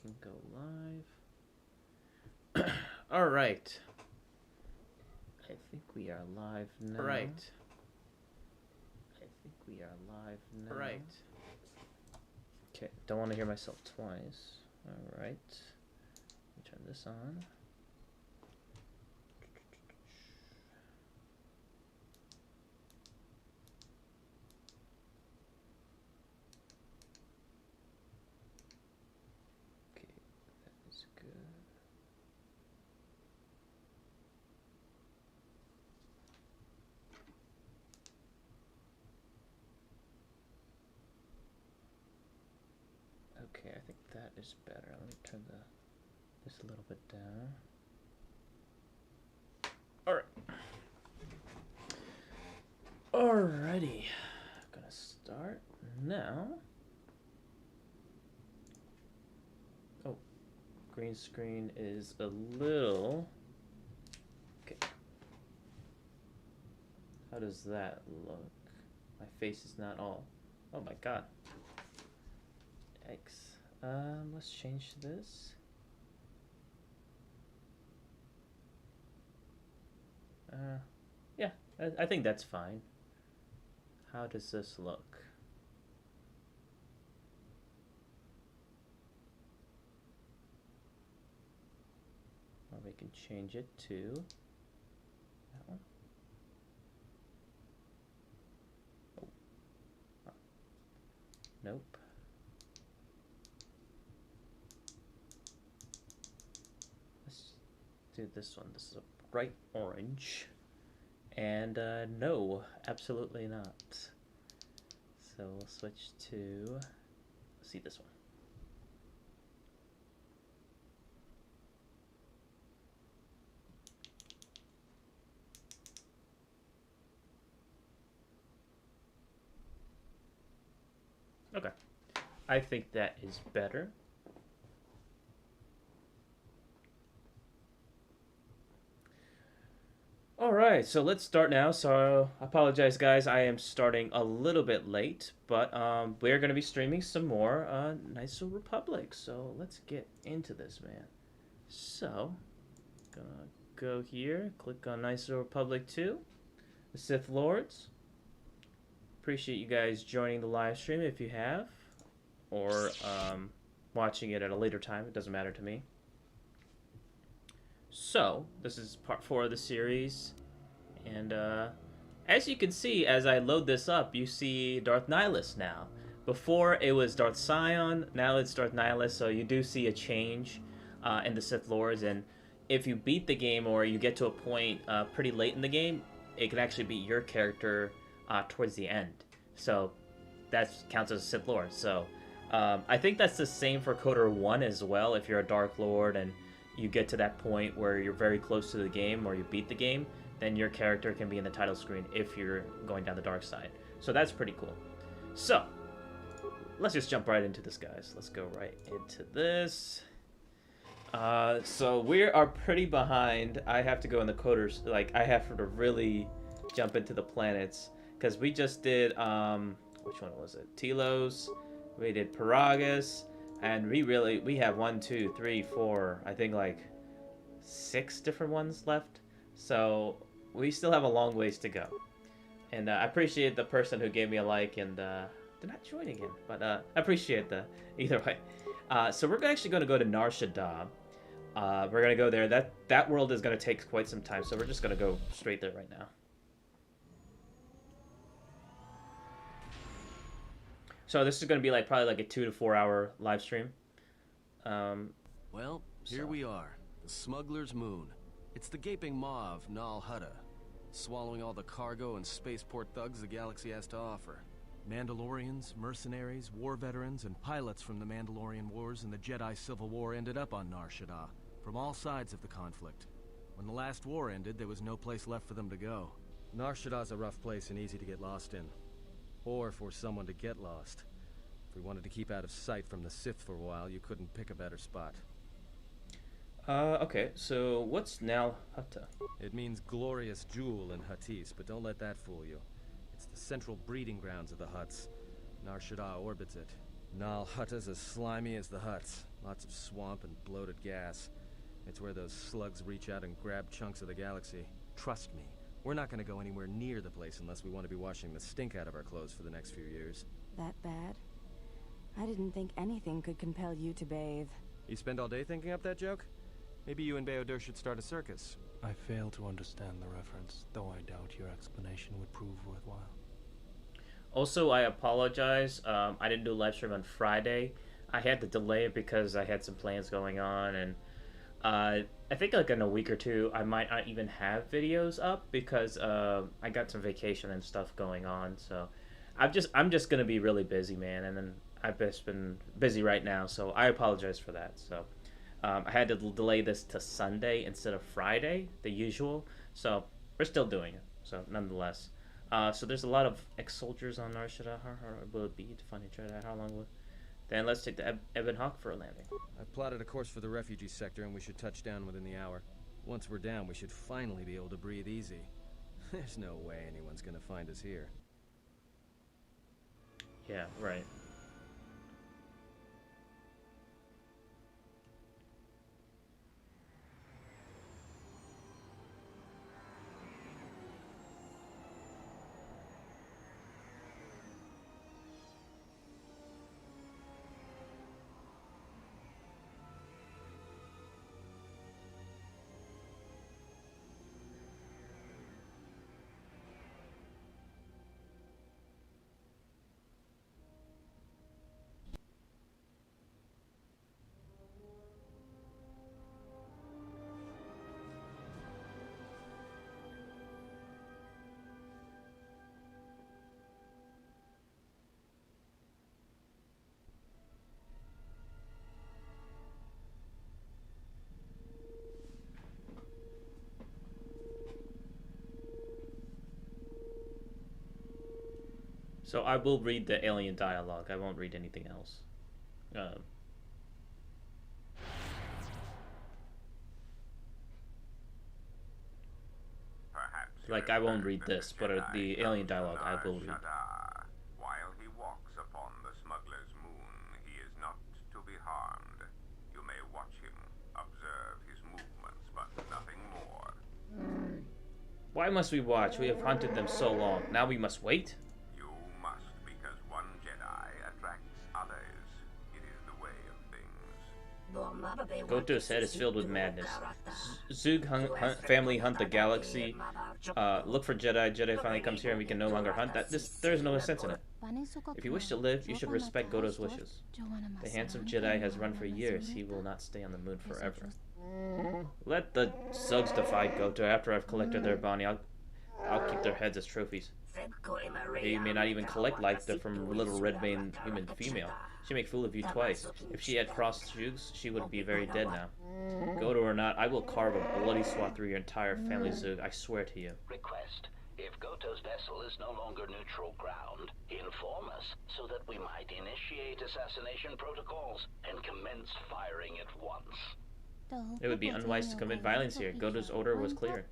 can go live. All right. I think we are live now. Right. I think we are live now. Right. Okay, don't want to hear myself twice. All right. Let me turn this on. Okay, that is good. Okay, I think that is better. Let me turn this a little bit down. All right. Alrighty, gonna start now. Oh, green screen is a little. Okay. How does that look? My face is not all. Oh my god. Yikes. Let's change this. Yeah, I think that's fine. How does this look? Or we can change it to that one. Oh. Oh. Nope. Let's do this one. This is a bright orange. And no, absolutely not. So we'll switch to, let's see this one. Okay, I think that is better. Alright, so let's start now. So I apologize guys, I am starting a little bit late, but we're going to be streaming some more Knights of the Republic. So let's get into this, man. So, gonna go here, click on Knights of the Republic 2, the Sith Lords. Appreciate you guys joining the live stream if you have, or watching it at a later time. It doesn't matter to me. So, this is part 4 of the series, and as you can see, as I load this up, you see Darth Nihilus now. Before, it was Darth Sion, now it's Darth Nihilus, so you do see a change in the Sith Lords, and if you beat the game, or you get to a point pretty late in the game, it can actually be your character towards the end. So, that counts as a Sith Lord. So, I think that's the same for KOTOR 1 as well, if you're a Dark Lord, and you get to that point where you're very close to the game or you beat the game, then your character can be in the title screen if you're going down the dark side. So that's pretty cool. So, let's just jump right into this, guys. Let's go right into this. So we are pretty behind. I have to go in the KOTORs, like I have to really jump into the planets, because we just did, which one was it? Telos, we did Paragus, and we have 1, 2, 3, 4, I think like 6 different ones left. So we still have a long ways to go. And I appreciate the person who gave me a like, and they're not joining in, but I appreciate the either way. So we're actually going to go to Nar Shaddaa. We're going to go there. That world is going to take quite some time, so we're just going to go straight there right now. So this is going to be like probably like a 2 to 4 hour live stream. Well, here we are, the Smuggler's Moon. It's the gaping maw of Nar Shaddaa, swallowing all the cargo and spaceport thugs the galaxy has to offer. Mandalorians, mercenaries, war veterans, and pilots from the Mandalorian Wars and the Jedi Civil War ended up on Nar Shaddaa, from all sides of the conflict. When the last war ended, there was no place left for them to go. Nar Shaddaa's a rough place and easy to get lost in. Or for someone to get lost. If we wanted to keep out of sight from the Sith for a while, you couldn't pick a better spot. Okay, so what's Nar Shaddaa? It means glorious jewel in Huttese, but don't let that fool you. It's the central breeding grounds of the Hutts. Nar Shaddaa orbits it. Nar Huttah's as slimy as the Hutts, Lots of swamp and bloated gas. It's where those slugs reach out and grab chunks of the galaxy. Trust me, we're not going to go anywhere near the place unless we want to be washing the stink out of our clothes for the next few years. That bad? I didn't think anything could compel you to bathe. You spend all day thinking up that joke? Maybe you and Beodur should start a circus. I fail to understand the reference, though I doubt your explanation would prove worthwhile. Also, I apologize. I didn't do a live stream on Friday. I had to delay it because I had some plans going on, and I think like in a week or two, I might not even have videos up because I got some vacation and stuff going on. So I'm just gonna be really busy, man, and then I've just been busy right now. So I apologize for that. So I had to delay this to Sunday instead of Friday, the usual. So we're still doing it. So nonetheless. So there's a lot of ex-soldiers on Nar Shaddaa. How hard will it be to find each other? How long will it? Then let's take the Ebon Hawk for a landing. I've plotted a course for the refugee sector, and we should touch down within the hour. Once we're down, we should finally be able to breathe easy. There's no way anyone's gonna find us here. Yeah, right. So I will read the alien dialogue. I won't read anything else. Like I won't read this, but the alien dialogue I will read. While he walks upon the smuggler's moon, he is not to be harmed. You may watch him, observe his movements, but nothing more. Why must we watch? We have hunted them so long. Now we must wait? You must, because one Jedi attracts others. It is the way of things. KOTOR's head is filled with madness. Zug family hunt the galaxy. Look for Jedi. Jedi finally comes here and we can no longer hunt. There's no sense in it. If you wish to live, you should respect KOTOR's wishes. The handsome Jedi has run for years. He will not stay on the moon forever. Let the Zugs defy KOTOR. After I've collected their bounty, I'll keep their heads as trophies. They may not even collect life. They're from little red-maned human female. She'd make fool of you twice. If she had crossed Zhugs, she would be very dead now. KOTOR or not, I will carve a bloody swath through your entire family, Zug. I swear to you. Request. If KOTOR's vessel is no longer neutral ground, inform us so that we might initiate assassination protocols and commence firing at once. It would be unwise to commit violence here. KOTOR's order was clear.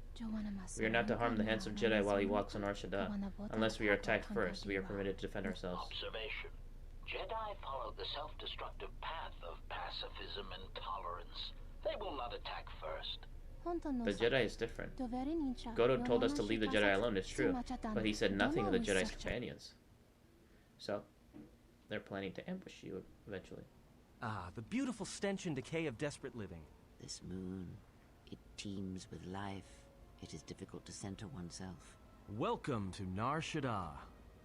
We are not to harm the handsome Jedi while he walks on Nar Shaddaa. Unless we are attacked first, we are permitted to defend ourselves. Observation. Jedi follow the self-destructive path of pacifism and tolerance. They will not attack first. The Jedi is different. KOTOR told us to leave the Jedi alone, it's true, but he said nothing of the Jedi's companions. So, they're planning to ambush you eventually. Ah, the beautiful stench and decay of desperate living. This moon, it teems with life. It is difficult to center oneself. Welcome to Nar Shaddaa.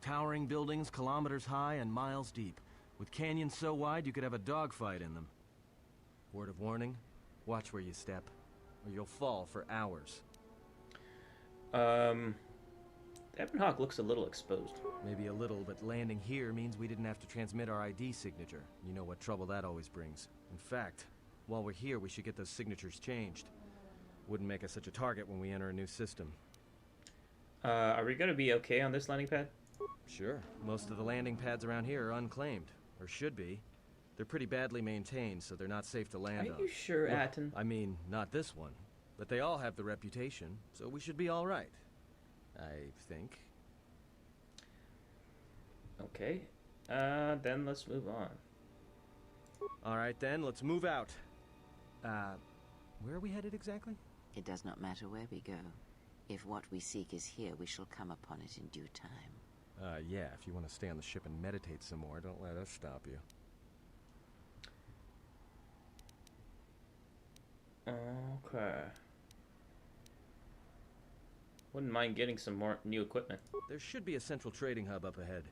Towering buildings kilometers high and miles deep, with canyons so wide you could have a dogfight in them. Word of warning, watch where you step, or you'll fall for hours. Ebon Hawk looks a little exposed. Maybe a little, but landing here means we didn't have to transmit our ID signature. You know what trouble that always brings. In fact, while we're here, we should get those signatures changed. Wouldn't make us such a target when we enter a new system. Are we gonna be okay on this landing pad? Sure. Most of the landing pads around here are unclaimed, or should be. They're pretty badly maintained, so they're not safe to land on. Are you sure, Atten? I mean, not this one. But they all have the reputation, so we should be all right. I think. Okay. Then let's move on. Alright then, let's move out. Where are we headed exactly? It does not matter where we go. If what we seek is here, we shall come upon it in due time. Yeah, if you want to stay on the ship and meditate some more, don't let us stop you. Okay. Wouldn't mind getting some more new equipment. There should be a central trading hub up ahead.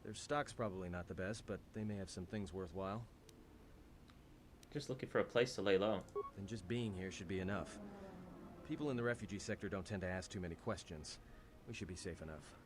Their stock's probably not the best, but they may have some things worthwhile. Just looking for a place to lay low. Then just being here should be enough. People in the refugee sector don't tend to ask too many questions. We should be safe enough.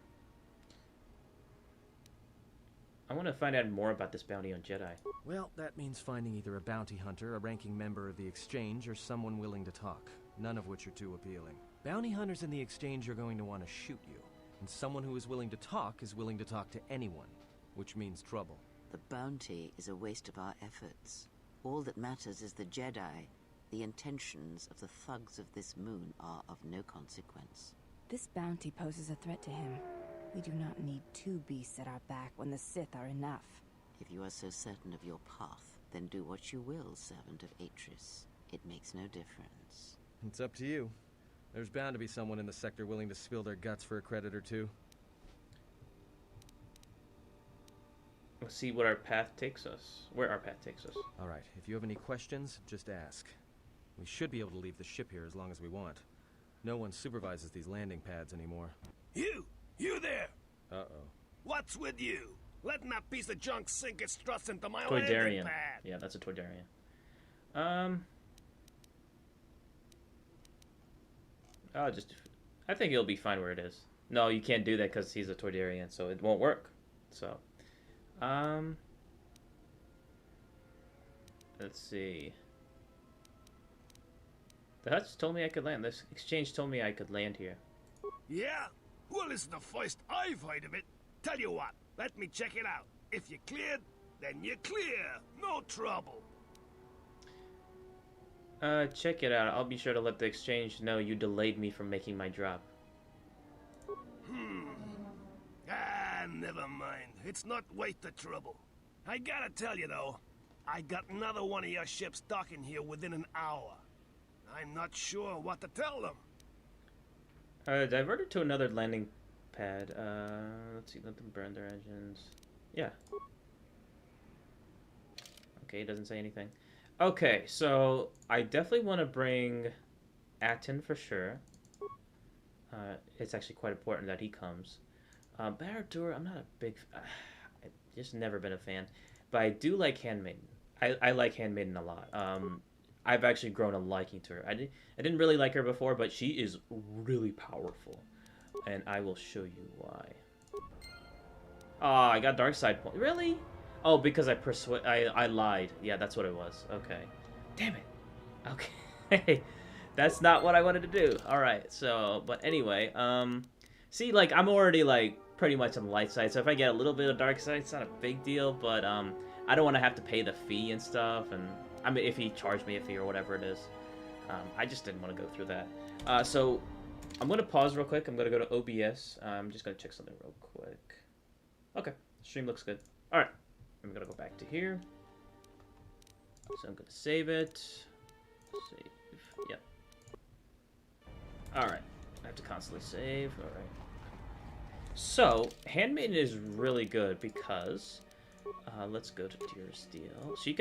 I want to find out more about this bounty on Jedi. Well, that means finding either a bounty hunter, a ranking member of the Exchange, or someone willing to talk, none of which are too appealing. Bounty hunters in the Exchange are going to want to shoot you, and someone who is willing to talk to anyone, which means trouble. The bounty is a waste of our efforts. All that matters is the Jedi. The intentions of the thugs of this moon are of no consequence. This bounty poses a threat to him. We do not need two beasts at our back when the Sith are enough. If you are so certain of your path, then do what you will, servant of Atris. It makes no difference. It's up to you. There's bound to be someone in the sector willing to spill their guts for a credit or two. Let's see what our path takes us. Where our path takes us. Alright, if you have any questions, just ask. We should be able to leave the ship here as long as we want. No one supervises these landing pads anymore. You there! Uh-oh. What's with you? Letting that piece of junk sink its struts into my Toydarian. landing pad. Yeah, that's a Toydarian. I think it'll be fine where it is. No, you can't do that because he's a Toydarian, so it won't work. So, let's see. The Huts told me I could land. This exchange told me I could land here. Yeah? Well, it's the first I've heard of it. Tell you what, let me check it out. If you're cleared, then you're clear. No trouble. Check it out. I'll be sure to let the exchange know you delayed me from making my drop. Never mind. It's not worth the trouble. I gotta tell you, though, I got another one of your ships docking here within an hour. I'm not sure what to tell them. Diverted to another landing pad. Let's see, let them burn their engines. Yeah. Okay, it doesn't say anything. Okay, so I definitely want to bring Atten for sure. It's actually quite important that he comes. Barad-dûr, I'm not a big... I've just never been a fan. But I do like Handmaiden. I like Handmaiden a lot. I've actually grown a liking to her. I didn't really like her before, but she is really powerful. And I will show you why. Oh, I got dark side point. Really? Oh, because I lied. Yeah, that's what it was. Okay. Damn it. Okay. That's not what I wanted to do. Alright, so, but anyway, see, like, I'm already, like, pretty much on the light side, so if I get a little bit of dark side, it's not a big deal, but, I don't want to have to pay the fee and stuff, and, I mean, if he charged me a fee or whatever it is. I just didn't want to go through that. So, I'm going to pause real quick. I'm going to go to OBS. I'm just going to check something real quick. Okay, stream looks good. Alright, I'm going to go back to here. So I'm going to save it. Save. Yep. Alright, I have to constantly save. Alright. So, Handmaiden is really good because... let's go to Dear Steel. She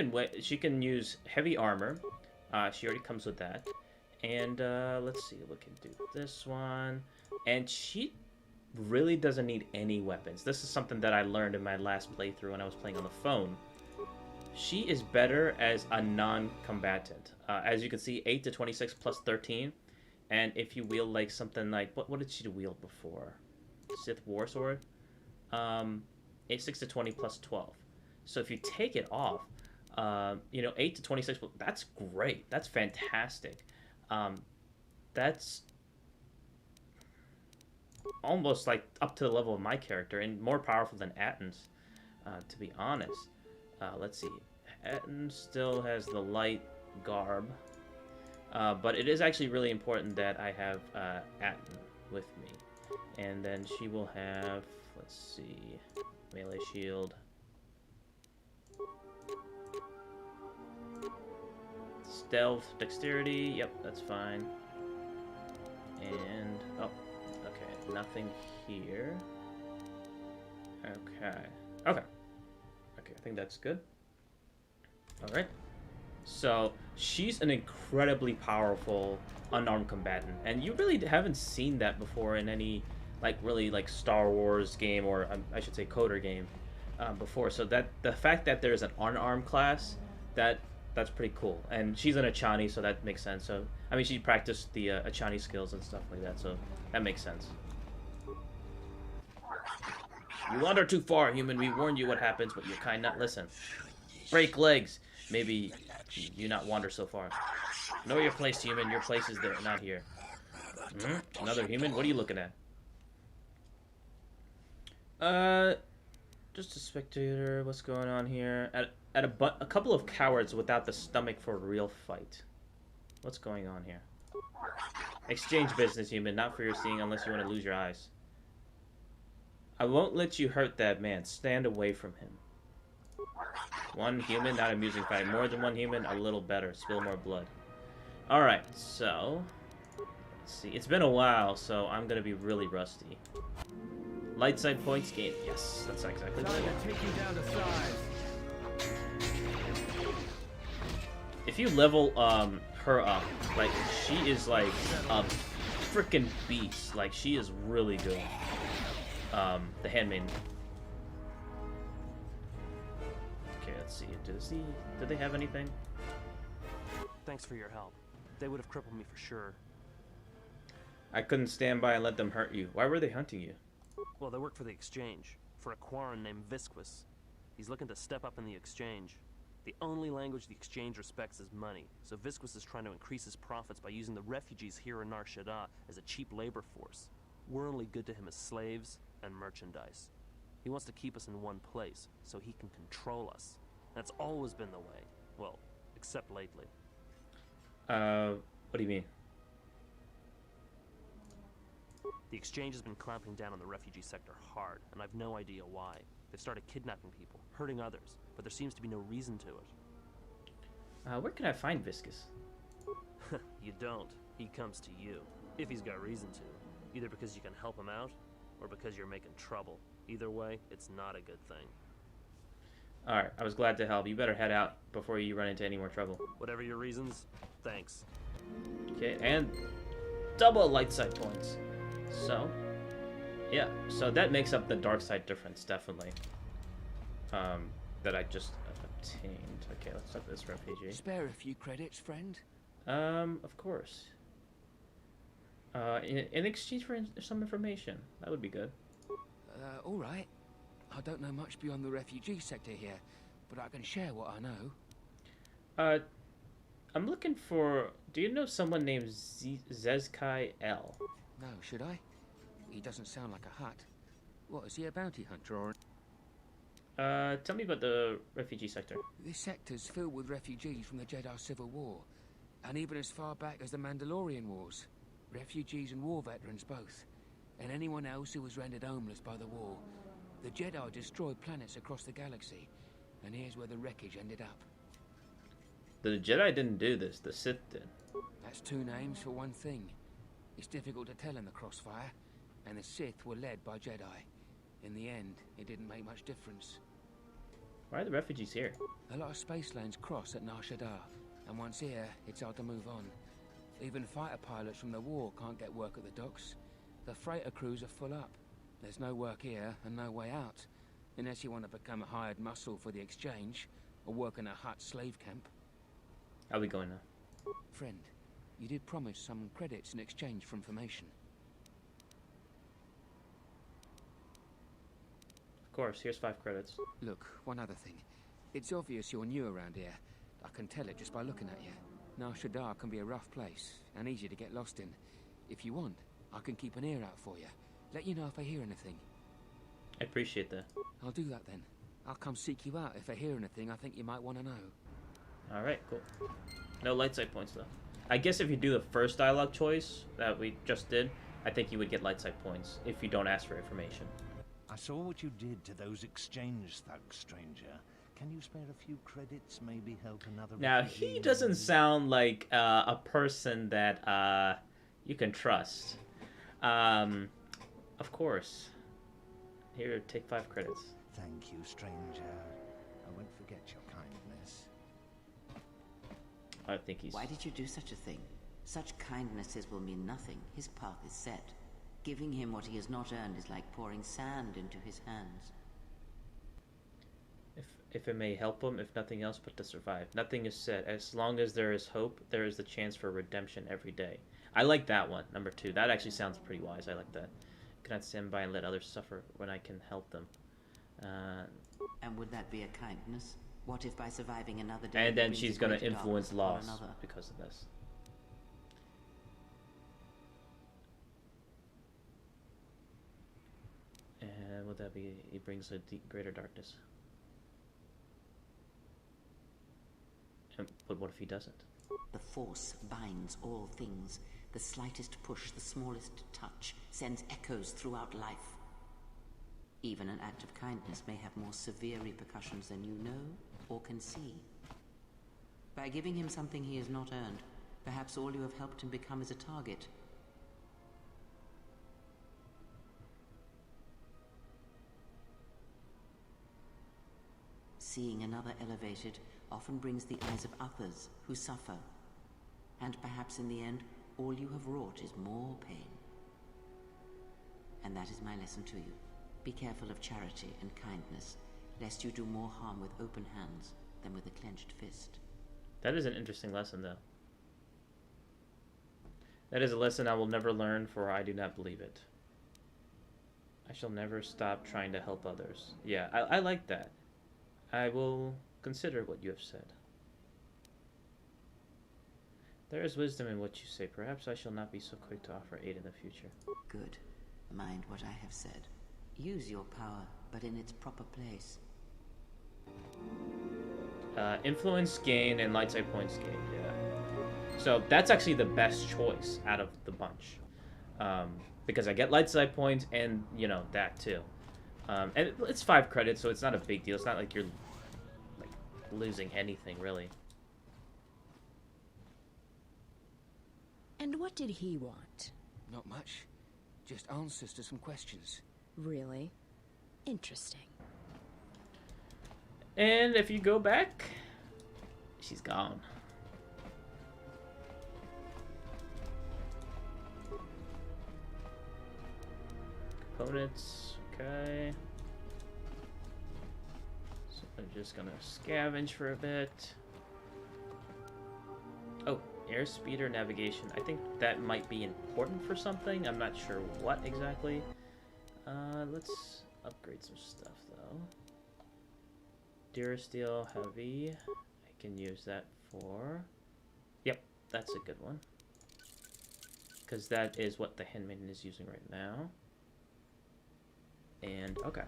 can use heavy armor. She already comes with that. And let's see, we can do this one. And she really doesn't need any weapons. This is something that I learned in my last playthrough when I was playing on the phone. She is better as a non-combatant. As you can see, 8 to 26 plus 13. And if you wield like something like... What did she wield before? Sith War Sword? 6 to 20 plus 12. So if you take it off, you know, 8 to 26, that's great. That's fantastic. That's almost like up to the level of my character and more powerful than Atten's, to be honest. Let's see. Atten still has the light garb, but it is actually really important that I have Atten with me. And then she will have, let's see, melee shield. stealth, dexterity. Yep, that's fine. And oh, okay, nothing here. Okay, okay, I think that's good. All right. So she's an incredibly powerful unarmed combatant, and you really haven't seen that before in any really Star Wars game, or I should say KOTOR game before. So that the fact that there's an unarmed class, that's pretty cool. And she's an Achani, so that makes sense. So I mean, she practiced the Achani skills and stuff like that, so that makes sense. You wander too far, human. We warned you what happens, but your kind not listen. Break legs. Maybe you not wander so far. Know your place, human. Your place is there, not here. Another human? What are you looking at? Just a spectator. What's going on here? At a couple of cowards without the stomach for a real fight. What's going on here? Exchange business, human. Not for your seeing unless you want to lose your eyes. I won't let you hurt that man. Stand away from him. One human, not amusing fight. More than one human, a little better. Spill more blood. Alright, so... let's see. It's been a while, so I'm gonna be really rusty. Light side points gained. Yes, that's exactly what I want. Take you down to size. If you level her up, she is like a freaking beast. Like, she is really good. The handmaiden. Okay, let's see. Do they have anything? Thanks for your help. They would have crippled me for sure. I couldn't stand by and let them hurt you. Why were they hunting you? Well, they work for the Exchange, for a Quarren named Visquis. He's looking to step up in the Exchange. The only language the Exchange respects is money, so Visquis is trying to increase his profits by using the refugees here in Nar Shaddaa as a cheap labor force. We're only good to him as slaves and merchandise. He wants to keep us in one place, so he can control us. That's always been the way. Well, except lately. What do you mean? The Exchange has been clamping down on the refugee sector hard, and I've no idea why. They've started kidnapping people, hurting others, but there seems to be no reason to it. Where can I find Visquis? You don't. He comes to you, if he's got reason to. Either because you can help him out, or because you're making trouble. Either way, it's not a good thing. Alright, I was glad to help. You better head out before you run into any more trouble. Whatever your reasons, thanks. Okay, and double light side points. So, yeah, so that makes up the dark side difference, definitely. That I just obtained. Okay, let's look at this refugee. Spare a few credits, friend? Of course. In exchange for some information. That would be good. All right. I don't know much beyond the refugee sector here, but I can share what I know. I'm looking for... do you know someone named Zezkai L? No, should I? He doesn't sound like a Hutt. What, is he a bounty hunter or... Tell me about the refugee sector. This sector's filled with refugees from the Jedi Civil War, and even as far back as the Mandalorian Wars. Refugees and war veterans both, and anyone else who was rendered homeless by the war. The Jedi destroyed planets across the galaxy, and here's where the wreckage ended up. The Jedi didn't do this, the Sith did. That's two names for one thing. It's difficult to tell in the Crossfire, and the Sith were led by Jedi. In the end, it didn't make much difference. Why are the refugees here? A lot of space lanes cross at Nar Shaddaa, and once here, it's hard to move on. Even fighter pilots from the war can't get work at the docks. The freighter crews are full up. There's no work here and no way out, unless you want to become a hired muscle for the Exchange, or work in a Hutt slave camp. How are we going now? Friend, you did promise some credits in exchange for information. Of course, here's 5 credits. Look, one other thing. It's obvious you're new around here. I can tell it just by looking at you. Nar Shaddaa can be a rough place, and easy to get lost in. If you want, I can keep an ear out for you. Let you know if I hear anything. I appreciate that. I'll do that then. I'll come seek you out if I hear anything I think you might want to know. Alright, cool. No light side points, though. I guess if you do the first dialogue choice that we just did, I think you would get light side points if you don't ask for information. I saw what you did to those Exchange thugs, stranger. Can you spare a few credits? Maybe help another. Now, he doesn't sound like a person that you can trust. Of course. Here, take 5 credits. Thank you, stranger. I won't forget your kindness. I think he's... Why did you do such a thing? Such kindnesses will mean nothing. His path is set. Giving him what he has not earned is like pouring sand into his hands. If it may help him, if nothing else, but to survive. Nothing is said. As long as there is hope, there is the chance for redemption every day. I like that one, number 2. That actually sounds pretty wise. I like that. Cannot stand by and let others suffer when I can help them. And would that be a kindness? What if by surviving another day... And then she's going to influence laws because of this. And would that be... He brings a greater darkness. But what if he doesn't? The Force binds all things. The slightest push, the smallest touch, sends echoes throughout life. Even an act of kindness may have more severe repercussions than you know or can see. By giving him something he has not earned, perhaps all you have helped him become is a target. Seeing another elevated often brings the eyes of others who suffer. And perhaps in the end, all you have wrought is more pain. And that is my lesson to you. Be careful of charity and kindness, lest you do more harm with open hands than with a clenched fist. That is an interesting lesson, though. That is a lesson I will never learn, for I do not believe it. I shall never stop trying to help others. Yeah, I like that. I will consider what you have said. There is wisdom in what you say. Perhaps I shall not be so quick to offer aid in the future. Good. Mind what I have said. Use your power, but in its proper place. Influence gain and light side points gain, yeah. So that's actually the best choice out of the bunch. Because I get light side points and, you know, that too. And it's 5 credits, so it's not a big deal. It's not like you're like losing anything, really. And what did he want? Not much. Just answers to some questions. Really? Interesting. And if you go back, she's gone. Components, okay. So I'm just gonna scavenge for a bit. Oh, airspeeder navigation. I think that might be important for something. I'm not sure what exactly. Let's upgrade some stuff though. Durasteel heavy. I can use that for... Yep, that's a good one. Because that is what the Handmaiden is using right now. And, okay.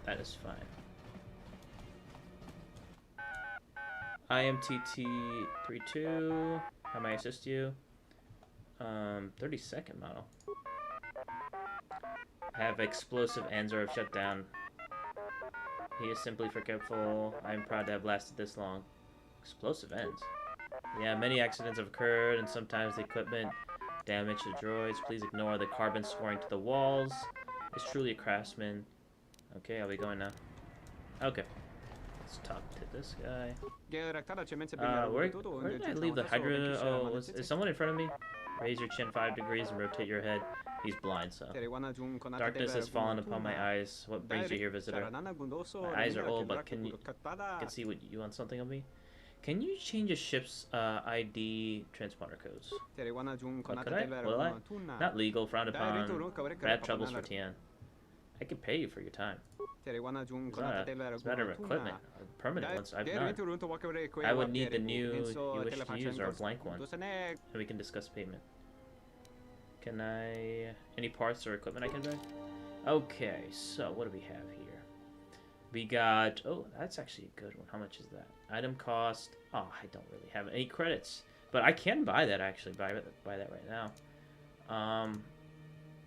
That is fine. IMTT32. How may I assist you? 32nd model. Have explosive ends or have shut down. He is simply forgetful. I am proud to have lasted this long. Explosive ends. Yeah, many accidents have occurred, and sometimes the equipment damage the droids. Please ignore the carbon scoring to the walls. It's truly a craftsman. Okay, are we going now? Okay. Let's talk to this guy. Where did I leave the Hydra? Oh, is someone in front of me? Raise your chin 5 degrees and rotate your head. He's blind, so. Darkness has fallen upon my eyes. What brings you here, visitor? My eyes are old, but can see what you want something of me? Can you change a ship's ID transponder codes? What, could I? Will I? Not legal, frowned upon. Bad troubles for Tian. I can pay you for your time. It's a matter of equipment. Permanent ones, I've none. I would need the new you wish to use or a blank one. And we can discuss payment. Can I... Any parts or equipment I can buy? Okay, so what do we have here? We got... Oh, that's actually a good one. How much is that? Item cost... Oh, I don't really have any credits. But I can buy that, actually. Buy that right now.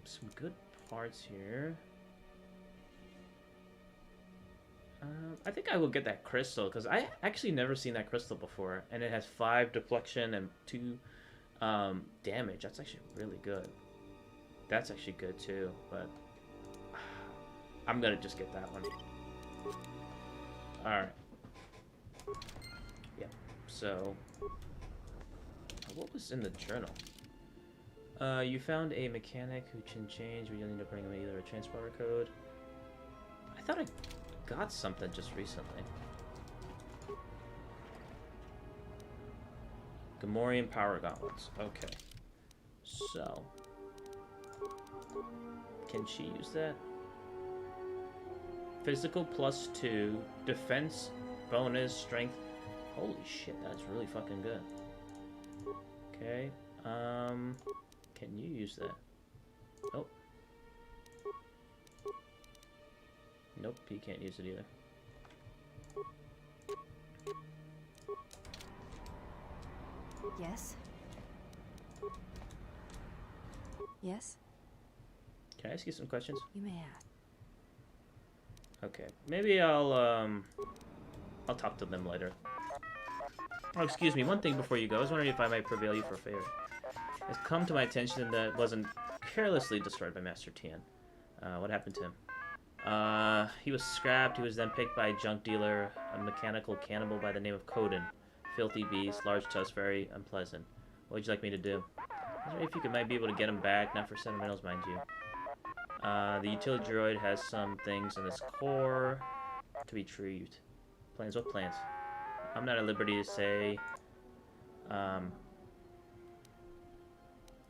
Some good parts here. I think I will get that crystal because I actually never seen that crystal before, and it has 5 deflection and 2 damage. That's actually really good. That's actually good too, but I'm gonna just get that one. All right. Yep. So, what was in the journal? You found a mechanic who can change, but you'll need to bring him either a transporter code. I thought I got something just recently. Gamorrean power gauntlets. Okay. So, can she use that? Physical +2, defense bonus, strength. Holy shit, that's really fucking good. Okay. Can you use that? Nope. Nope, he can't use it either. Yes? Yes? Can I ask you some questions? You may ask. Okay, maybe I'll talk to them later. Oh, excuse me, one thing before you go. I was wondering if I might prevail you for a favor. It's come to my attention that it wasn't carelessly destroyed by Master Tien. What happened to him? He was scrapped. He was then picked by a junk dealer, a mechanical cannibal by the name of Coden. Filthy beast, large tusk, very unpleasant. What would you like me to do? I was wondering if you might be able to get him back, not for sentimentals, mind you. The utility droid has some things in its core to be retrieved. Plans? What plans? I'm not at liberty to say.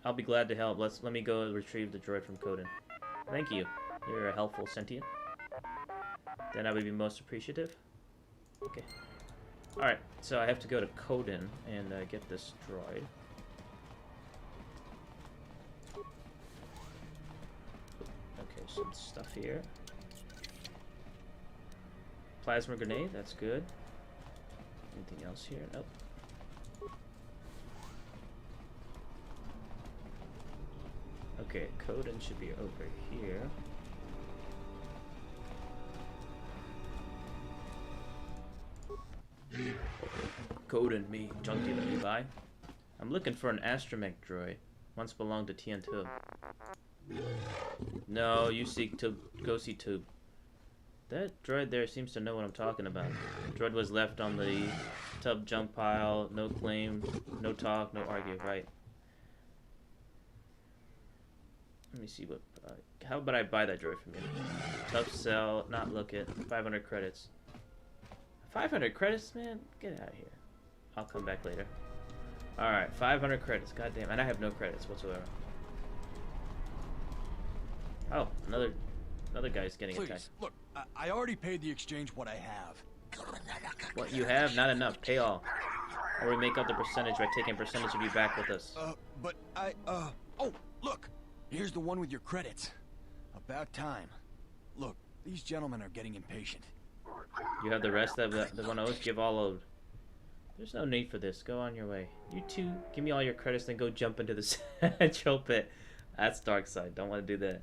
I'll be glad to help. Let me go retrieve the droid from Coden. Thank you. You're a helpful sentient. Then I would be most appreciative. Okay. Alright, so I have to go to Coden and get this droid. Okay, some stuff here. Plasma grenade, that's good. Anything else here? Nope. Okay, Coden should be over here. Coden, me, junk dealer, you buy? I'm looking for an astromech droid. Once belonged to Tien Tub. No, you seek to go see Tube. That droid there seems to know what I'm talking about. The droid was left on the tub junk pile. No claim, no talk, no argue. Right. Let me see what. How about I buy that droid from you? Tough sell, not look at. 500 credits. 500 credits, man? Get out of here. I'll come back later. Alright, 500 credits. Goddamn, and I have no credits whatsoever. Oh, another guy's getting attacked. Look, I already paid the exchange what I have. What you have? Not enough. Pay all. Or we make up the percentage by taking a percentage of you back with us. But oh, look. Here's the one with your credits. About time. Look, these gentlemen are getting impatient. You have the rest of the one owed? Give all owed. There's no need for this. Go on your way. You two, give me all your credits, then go jump into the central pit. That's dark side. Don't want to do that.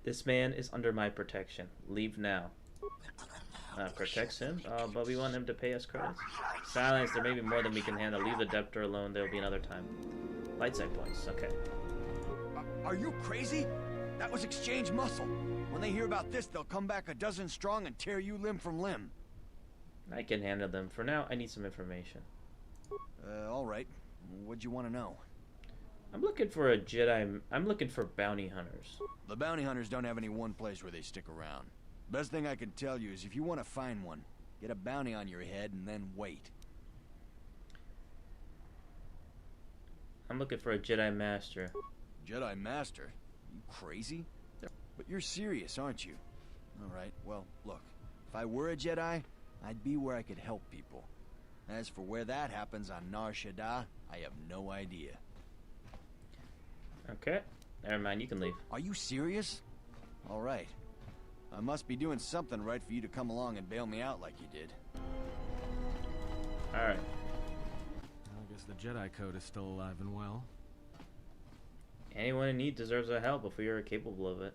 This man is under my protection. Leave now. Protects him? But we want him to pay us credits. Silence. There may be more than we can handle. Leave the debtor alone. There will be another time. Light side points. Okay. Are you crazy? That was exchange muscle. When they hear about this, they'll come back a dozen strong and tear you limb from limb. I can handle them. For now, I need some information. All right. What'd you want to know? I'm looking for a Jedi. I'm looking for bounty hunters. The bounty hunters don't have any one place where they stick around. Best thing I can tell you is if you want to find one, get a bounty on your head and then wait. I'm looking for a Jedi Master. Jedi Master? You crazy? But you're serious, aren't you? Alright, well, look. If I were a Jedi, I'd be where I could help people. As for where that happens on Nar Shaddaa, I have no idea. Okay. Never mind, you can leave. Are you serious? Alright. I must be doing something right for you to come along and bail me out like you did. Alright. I guess the Jedi Code is still alive and well. Anyone in need deserves our help if we are capable of it.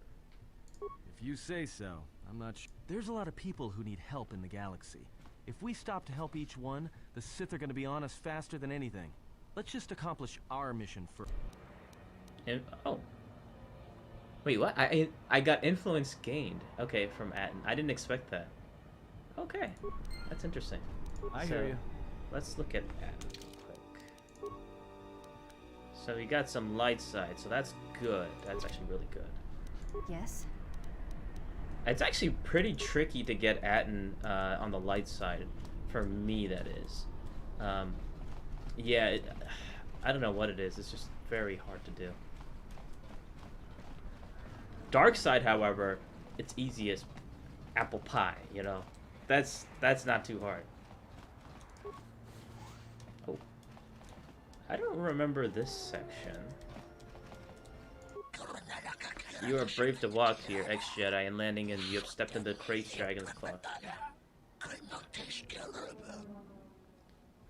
If you say so. I'm not sure. There's a lot of people who need help in the galaxy. If we stop to help each one, the Sith are going to be on us faster than anything. Let's just accomplish our mission first. Oh. Wait, what? I got influence gained. Okay, from Atten. I didn't expect that. Okay. That's interesting. I hear you. Let's look at Atten real quick. So we got some light side, so that's good. That's actually really good. Yes? It's actually pretty tricky to get Atten on the light side. For me, that is. Yeah, I don't know what it is. It's just very hard to do. Dark side, however, it's easy as apple pie, you know? That's not too hard. Oh. I don't remember this section. You are brave to walk here, ex-Jedi, and landing, and you have stepped into Krait's Dragon's Claw.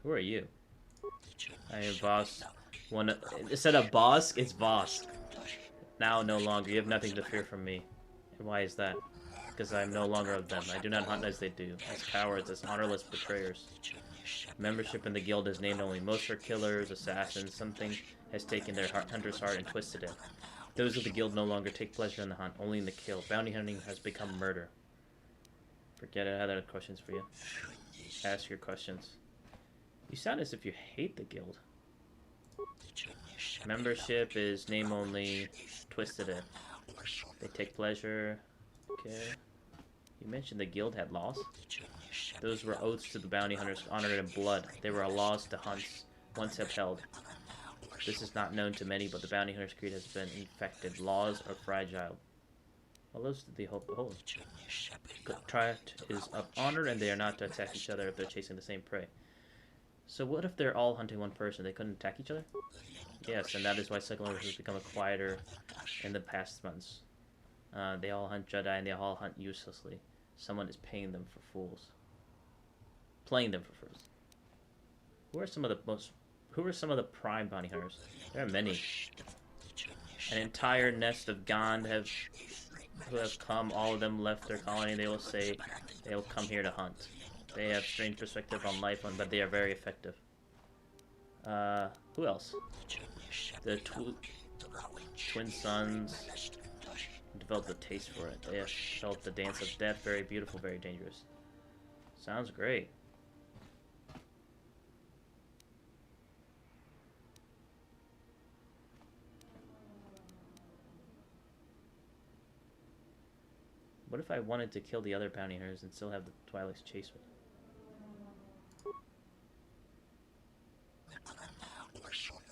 Who are you? I am boss. Instead of boss, it's boss. Now no longer. You have nothing to fear from me. And why is that? Because I am no longer of them. I do not hunt as they do, as cowards, as honorless betrayers. Membership in the guild is named only. Most are killers, assassins. Something has taken their hunter's heart and twisted it. Those of the guild no longer take pleasure in the hunt, only in the kill. Bounty hunting has become murder. Forget it. I had other questions for you. Ask your questions. You sound as if you hate the guild. Membership is name only. Twisted it. They take pleasure. Okay. You mentioned the guild had laws? Those were oaths to the bounty hunters honored in blood. They were laws to hunts once upheld. This is not known to many, but the bounty hunter's creed has been infected. Laws are fragile. Well, those did they hold? Tract is of honor, and they are not to attack each other if they're chasing the same prey. So what if they're all hunting one person? They couldn't attack each other? Yes, and that is why Second has become quieter in the past months. They all hunt Jedi, and they all hunt uselessly. Someone is paying them for fools. Playing them for fools. Who are some of the prime bounty hunters? There are many. An entire nest of Gond who have come. All of them left their colony. They will say they will come here to hunt. They have strange perspective on life, but they are very effective. Who else? The twin sons developed a taste for it. They have felt the dance of death. Very beautiful, very dangerous. Sounds great. What if I wanted to kill the other bounty hunters and still have the Twi'leks chase me?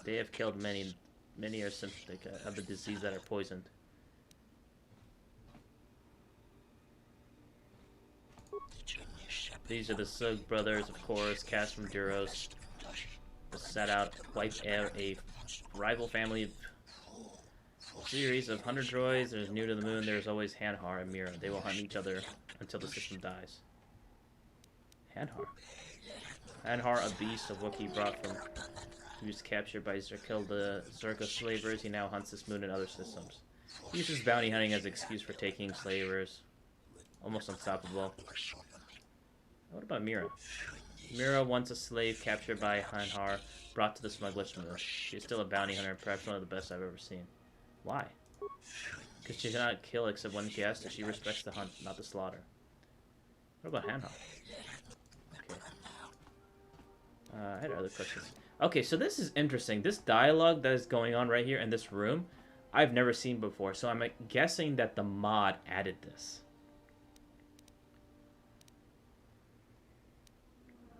They have killed many. Many are symptomatic of the disease that are poisoned. These are the Sug brothers, of course, cast from Duros. Set out to wipe out a rival family series of 100 droids. There's new to the moon. There's always Hanhar and Mira. They will hunt each other until the system dies. Hanhar. Hanhar, a beast of Wookiee brought from. He was captured by killed the Zerka slavers. He now hunts this moon and other systems. He uses bounty hunting as an excuse for taking slavers. Almost unstoppable. What about Mira? Mira, once a slave captured by Hanhar, brought to the smuggler's moon. She is still a bounty hunter, perhaps one of the best I've ever seen. Why? Because she cannot kill except when she has to. She respects the hunt, not the slaughter. What about Hanhar? Okay. I had other questions. Okay, so this is interesting. This dialogue that is going on right here in this room, I've never seen before. So I'm guessing that the mod added this.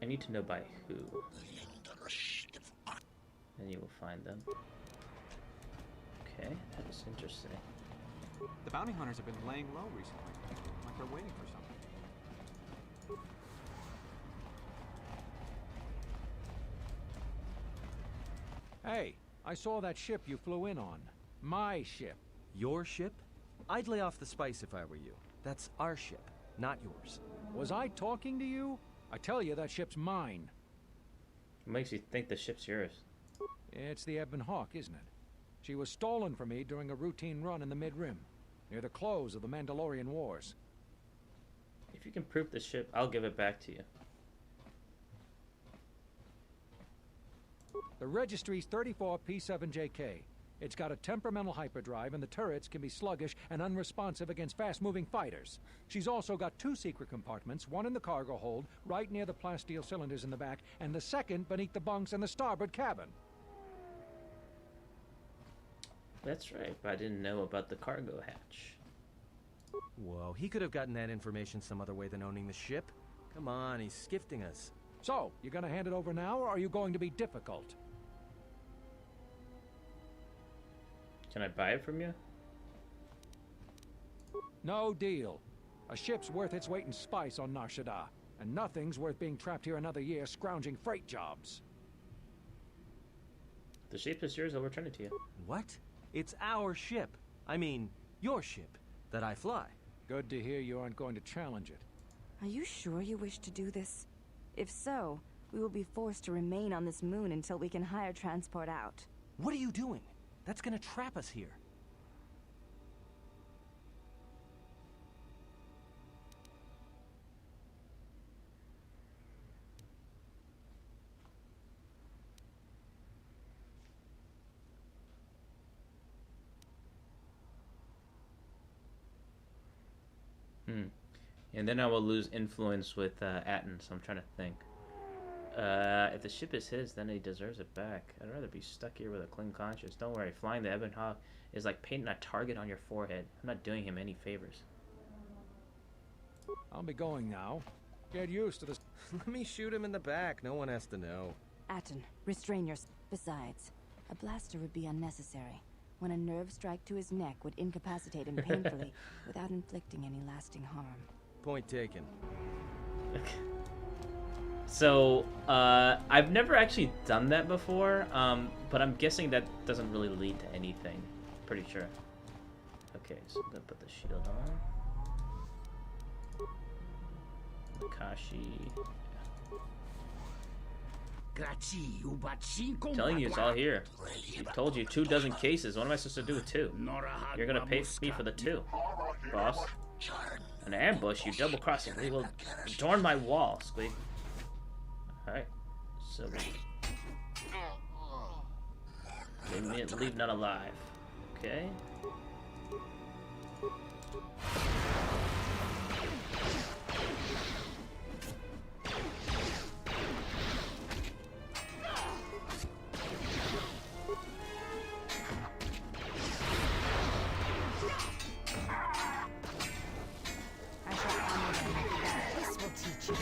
I need to know by who. And you will find them. Okay, that is interesting. The bounty hunters have been laying low recently, like they're waiting for something. Hey, I saw that ship you flew in on. My ship. Your ship? I'd lay off the spice if I were you. That's our ship, not yours. Was I talking to you? I tell you, that ship's mine. What makes you think the ship's yours? It's the Ebon Hawk, isn't it? She was stolen from me during a routine run in the Mid-Rim, near the close of the Mandalorian Wars. If you can proof the ship, I'll give it back to you. The registry's 34 P7JK. It's got a temperamental hyperdrive, and the turrets can be sluggish and unresponsive against fast-moving fighters. She's also got 2 secret compartments, one in the cargo hold, right near the plasteel cylinders in the back, and the second beneath the bunks in the starboard cabin. That's right, but I didn't know about the cargo hatch. Whoa, he could have gotten that information some other way than owning the ship. Come on, he's skifting us. So, you gonna hand it over now, or are you going to be difficult? Can I buy it from you? No deal. A ship's worth its weight in spice on Nar Shaddaa, and nothing's worth being trapped here another year scrounging freight jobs. The ship is yours, I'll return it to you. What? It's our ship. I mean, your ship that I fly. Good to hear you aren't going to challenge it. Are you sure you wish to do this? If so, we will be forced to remain on this moon until we can hire transport out. What are you doing? That's gonna trap us here. And then I will lose influence with Atten, so I'm trying to think. If the ship is his, then he deserves it back. I'd rather be stuck here with a clean conscience. Don't worry, flying the Ebon Hawk is like painting a target on your forehead. I'm not doing him any favors. I'll be going now. Get used to this. Let me shoot him in the back. No one has to know. Atten, restrain yourself. Besides, a blaster would be unnecessary. When a nerve strike to his neck would incapacitate him painfully without inflicting any lasting harm. Point taken. So, I've never actually done that before, but I'm guessing that doesn't really lead to anything. Pretty sure. Okay, so I'm gonna put the shield on. Makashi. I'm telling you, it's all here. I told you, 24 cases. What am I supposed to do with 2? You're gonna pay me for the 2, boss. An ambush? You double-crossing. We will adorn my wall, Squeak. Alright, so leave none alive. Okay. This will teach you.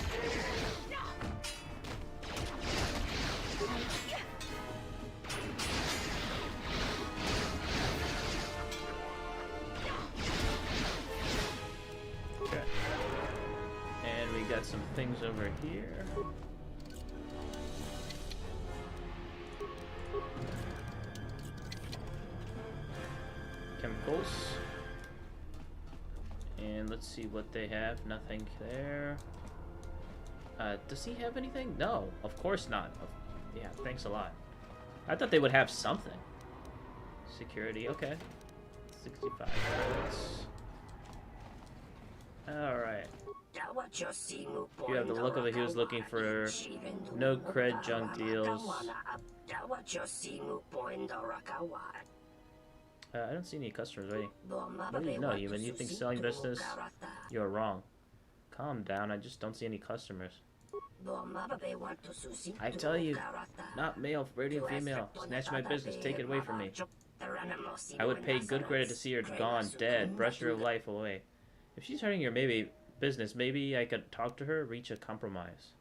Okay. And we got some things over here. Chemicals. And let's see what they have. Nothing there. Does he have anything? No, of course not. Yeah, thanks a lot. I thought they would have something. Security, okay. 65 credits. Alright. You have the look of a he was looking for no cred junk deals. I don't see any customers waiting. What do you know, human? You think selling business? You're wrong. Calm down, I just don't see any customers. I tell you, not male, radiant female. Snatch my business, take it away from me. I would pay good credit to see her gone, dead, brush her life away. If she's hurting your business, maybe I could talk to her, reach a compromise.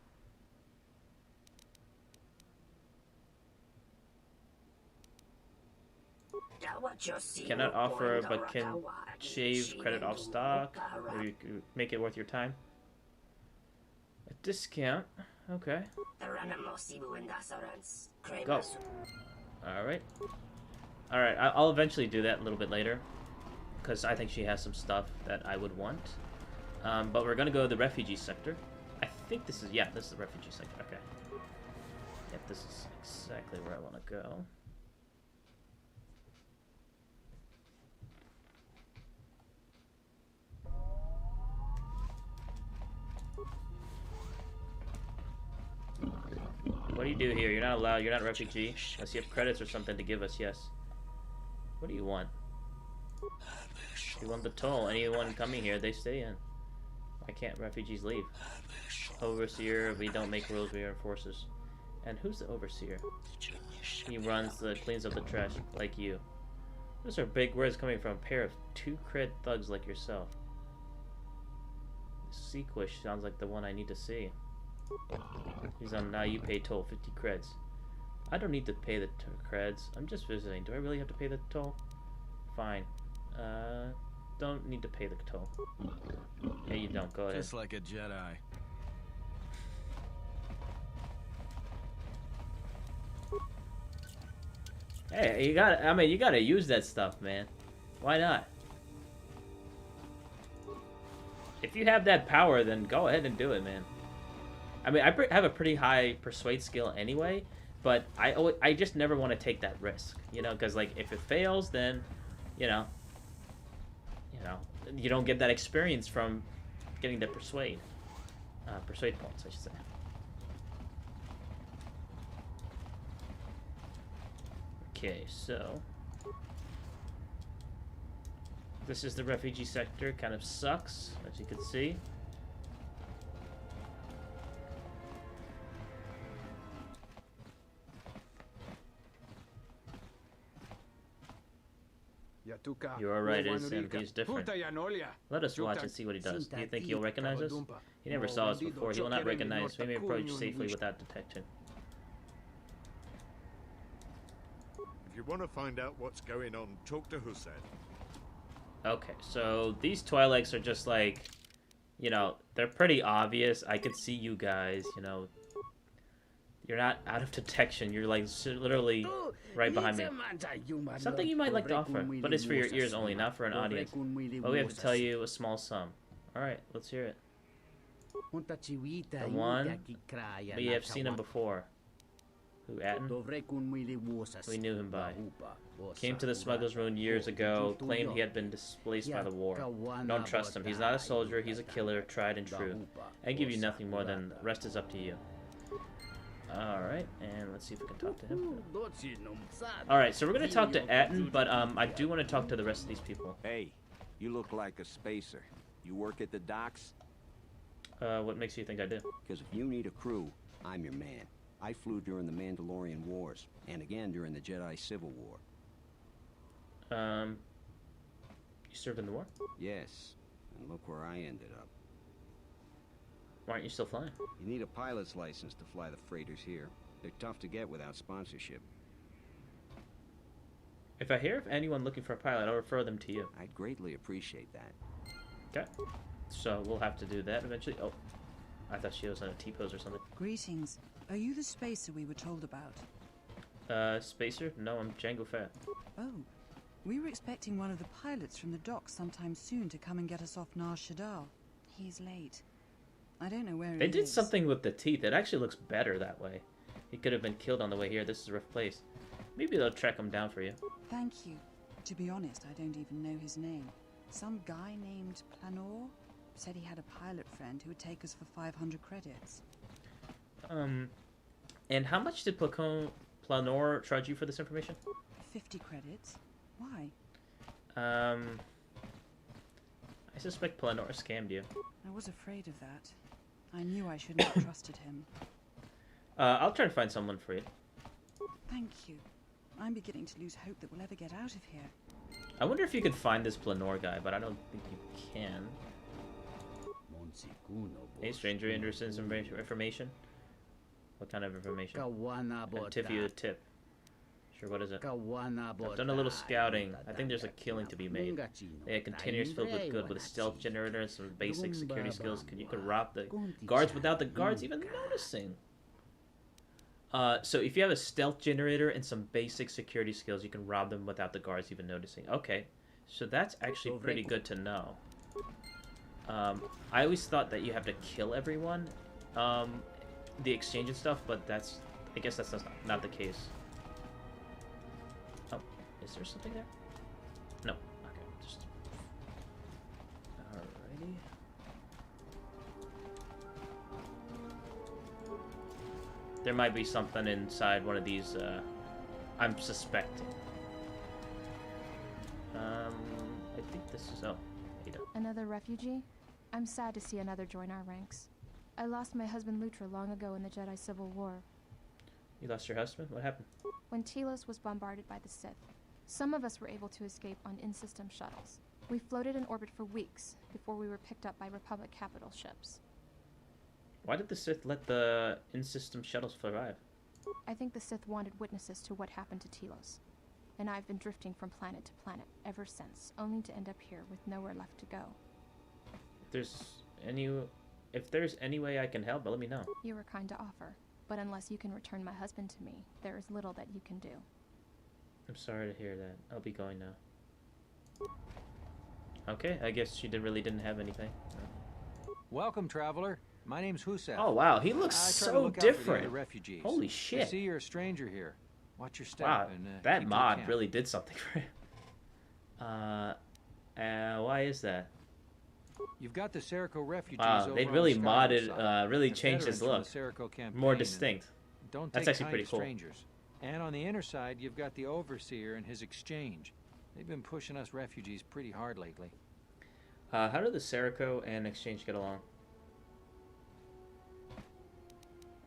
Cannot offer, but can shave credit off stock. Maybe you could make it worth your time. A discount. Okay. Go. Alright. Alright, I'll eventually do that a little bit later. Because I think she has some stuff that I would want. But we're going to go to the refugee sector. I think this is... Yeah, this is the refugee sector. Okay. Yep, this is exactly where I want to go. do here? You're not allowed. You're not a refugee. Unless you have credits or something to give us, yes. What do you want? You want the toll. Anyone coming here, they stay in. Why can't refugees leave? Overseer, we don't make rules, we are enforcers. And who's the overseer? He cleans up the trash, like you. Those are big words coming from a pair of 2 cred thugs like yourself. Sequish sounds like the one I need to see. He's on now. You pay toll 50 creds. I don't need to pay the creds. I'm just visiting. Do I really have to pay the toll? Fine. Don't need to pay the toll. Hey, you don't. Go ahead. Just like a Jedi. Hey, you gotta. I mean, you gotta use that stuff, man. Why not? If you have that power, then go ahead and do it, man. I mean, I have a pretty high persuade skill anyway, but I just never want to take that risk, you know, because like if it fails, then, you know, you don't get that experience from getting the persuade points, I should say. Okay, so this is the refugee sector. Kind of sucks, as you can see. You are right, he's different. Let us watch and see what he does. Do you think he'll recognize us? He never saw us before. He will not recognize us. We may approach safely without detection. If you want to find out what's going on, talk to Hussein. Okay, so these Twi'leks are just like, you know, they're pretty obvious. I could see you guys, you know. You're not out of detection. You're like literally right behind me. Something you might like to offer, but it's for your ears only, not for an audience. But we have to tell you a small sum. Alright, let's hear it. The one, we have seen him before. Who, Atten? We knew him by. Came to the Smuggler's Moon years ago, claimed he had been displaced by the war. Don't trust him. He's not a soldier, he's a killer, tried and true. I give you nothing more than the rest is up to you. Alright, and let's see if we can talk to him. Alright, so we're going to talk to Atten, but I do want to talk to the rest of these people. Hey, you look like a spacer. You work at the docks? What makes you think I do? Because if you need a crew, I'm your man. I flew during the Mandalorian Wars, and again during the Jedi Civil War. You served in the war? Yes, and look where I ended up. Why aren't you still flying? You need a pilot's license to fly the freighters here. They're tough to get without sponsorship. If I hear of anyone looking for a pilot, I'll refer them to you. I'd greatly appreciate that. Okay. So we'll have to do that eventually. Oh, I thought she was on a T-pose or something. Greetings. Are you the spacer we were told about? Spacer? No, I'm Django Fett. Oh. We were expecting one of the pilots from the docks sometime soon to come and get us off Nar Shaddaa. He's late. I don't know where he is. They did something with the teeth. It actually looks better that way. He could have been killed on the way here. This is a rough place. Maybe they'll track him down for you. Thank you. To be honest, I don't even know his name. Some guy named Planor said he had a pilot friend who would take us for 500 credits. And how much did Planor charge you for this information? 50 credits. Why? I suspect Planor scammed you. I was afraid of that. I knew I shouldn't have trusted him. I'll try to find someone for you. Thank you. I'm beginning to lose hope that we'll ever get out of here. I wonder if you could find this Planor guy, but I don't think you can. Hey, stranger, interested in some information? What kind of information? I'll tip you a tip. Sure, what is it? I've done a little scouting. I think there's a killing to be made. They had containers filled with good with a stealth generator and some basic security skills. You could rob the guards without the guards even noticing. So if you have a stealth generator and some basic security skills, you can rob them without the guards even noticing. Okay, so that's actually pretty good to know. I always thought that you have to kill everyone, the exchange and stuff, but I guess that's not the case. Oh, is there something there? No. Okay, just... Alrighty. There might be something inside one of these, I'm suspecting. I think this is... Oh, Ada. Another refugee? I'm sad to see another join our ranks. I lost my husband Lutra long ago in the Jedi Civil War. You lost your husband? What happened? When Telos was bombarded by the Sith, some of us were able to escape on in-system shuttles. We floated in orbit for weeks before we were picked up by Republic capital ships. Why did the Sith let the in-system shuttles survive? I think the Sith wanted witnesses to what happened to Telos. And I've been drifting from planet to planet ever since, only to end up here with nowhere left to go. If there's any way I can help, let me know. You were kind to offer, but unless you can return my husband to me, there is little that you can do. I'm sorry to hear that. I'll be going now. Okay, I guess she really didn't have anything. Welcome, traveler. My name's Husef. Oh wow, he looks so different. Refugees. Holy shit! I see you're a stranger here. Watch your step. Wow, and, that mod really did something for him. Why is that? You've got the Serico refugees. Wow, they really modded, really changed his look. More distinct. Don't That's actually pretty cool. Strangers. And on the inner side, you've got the Overseer and his exchange. They've been pushing us refugees pretty hard lately. How do the Serico and exchange get along?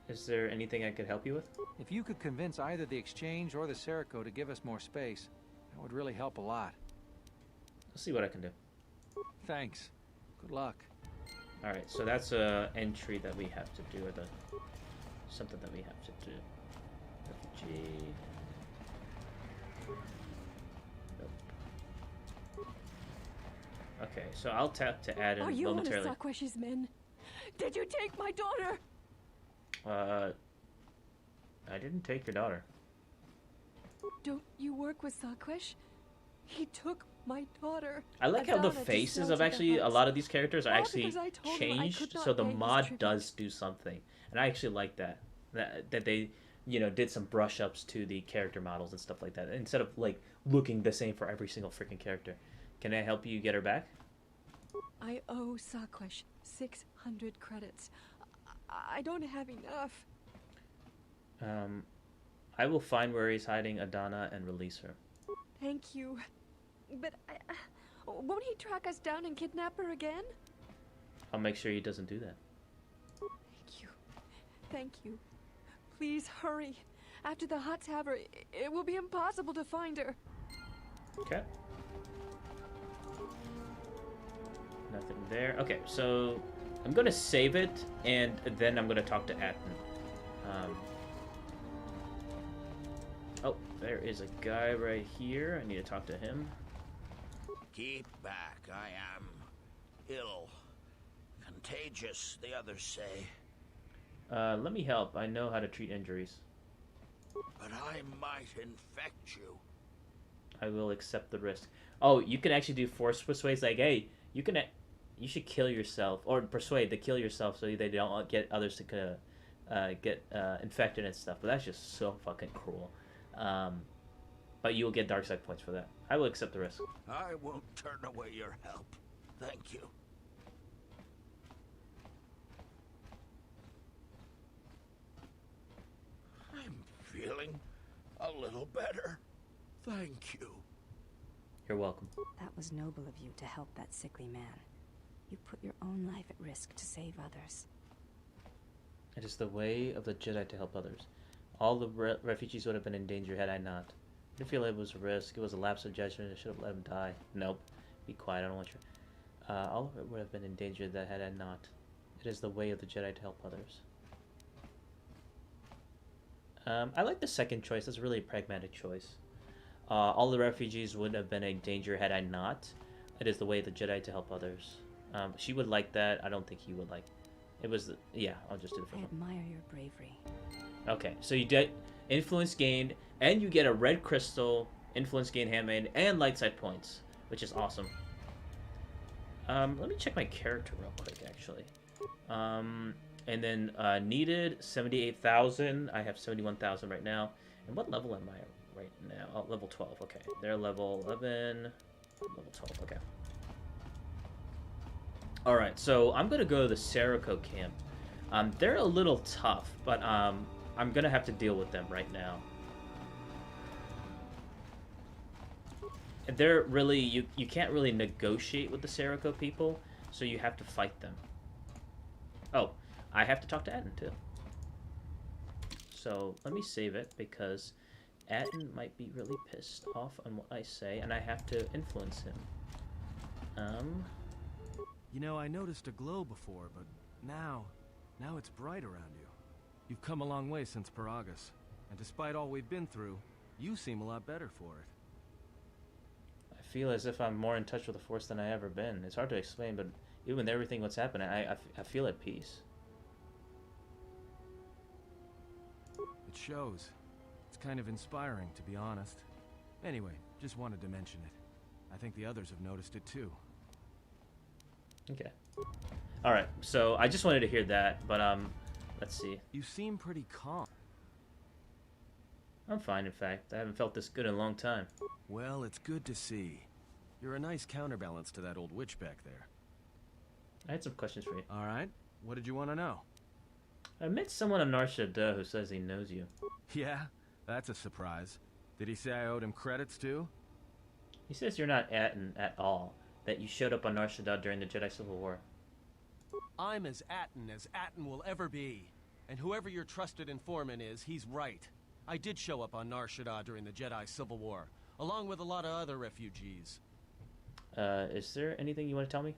Is there anything I could help you with? If you could convince either the exchange or the Serico to give us more space, that would really help a lot. Let's see what I can do. Thanks. Good luck. Alright, so that's a entry that we have to do, or something that we have to do. Refugee. Nope. Okay, so I'll tap to add in momentarily. Are you one of Sakwesh's men? Did you take my daughter? I didn't take your daughter. Don't you work with Sakwesh? He took my daughter. I like how the faces of actually a lot of these characters are actually changed, so the mod does do something, and I actually like that they, you know, did some brush ups to the character models and stuff like that instead of like looking the same for every single freaking character. Can I help you get her back? I owe Sakwesh 600 credits. I don't have enough. I will find where he's hiding Adana and release her. Thank you. But won't he track us down and kidnap her again? I'll make sure he doesn't do that. Thank you. Thank you. Please hurry. After the Hutts have her, it will be impossible to find her. Okay. Nothing there. Okay, so I'm gonna save it, and then I'm gonna talk to Atton. Oh, there is a guy right here. I need to talk to him. Keep back. I am ill. Contagious, the others say. Let me help. I know how to treat injuries. But I might infect you. I will accept the risk. Oh, you can actually do force persuade. Like, hey, you should kill yourself, or persuade to kill yourself so they don't get others to get infected and stuff. But that's just so fucking cruel. But you will get dark side points for that. I will accept the risk. I won't turn away your help. Thank you. I'm feeling a little better. Thank you. You're welcome. That was noble of you to help that sickly man. You put your own life at risk to save others. It is the way of the Jedi to help others. All the refugees would have been in danger had I not. I didn't feel it was a risk. It was a lapse of judgment. I should have let him die. Nope. Be quiet. I don't want you. All of it would have been in danger that had I not. It is the way of the Jedi to help others. I like the second choice. That's really a pragmatic choice. All the refugees would have been in danger had I not. It is the way of the Jedi to help others. She would like that. I don't think he would like. It was yeah. I'll just do it for him. I admire your bravery. Okay, so you get influence gained, and you get a red crystal, influence gain handmade, and light side points, which is awesome. Let me check my character real quick, actually. And then needed 78,000. I have 71,000 right now. And what level am I right now? Oh, level 12. Okay, they're level 11, level 12. Okay. All right, so I'm gonna go to the Serico camp. They're a little tough, but I'm gonna have to deal with them right now. They're really, you can't really negotiate with the Serico people, so you have to fight them. Oh, I have to talk to Atten too. So let me save it because Atten might be really pissed off on what I say, and I have to influence him. You know, I noticed a glow before, but now it's bright around you. You've come a long way since Paragus, and despite all we've been through, you seem a lot better for it. I feel as if I'm more in touch with the Force than I ever been. It's hard to explain, but even with everything what's happening, I feel at peace. It shows. It's kind of inspiring, to be honest. Anyway, just wanted to mention it. I think the others have noticed it too. Okay. Alright, so I just wanted to hear that, but let's see. You seem pretty calm. I'm fine, in fact. I haven't felt this good in a long time. Well, it's good to see. You're a nice counterbalance to that old witch back there. I had some questions for you. Alright, what did you want to know? I met someone on Nar Shaddaa who says he knows you. Yeah, that's a surprise. Did he say I owed him credits too? He says you're not Atten at all, that you showed up on Nar Shaddaa during the Jedi Civil War. I'm as Atten will ever be. And whoever your trusted informant is, he's right. I did show up on Nar Shaddaa during the Jedi Civil War, along with a lot of other refugees. Is there anything you want to tell me?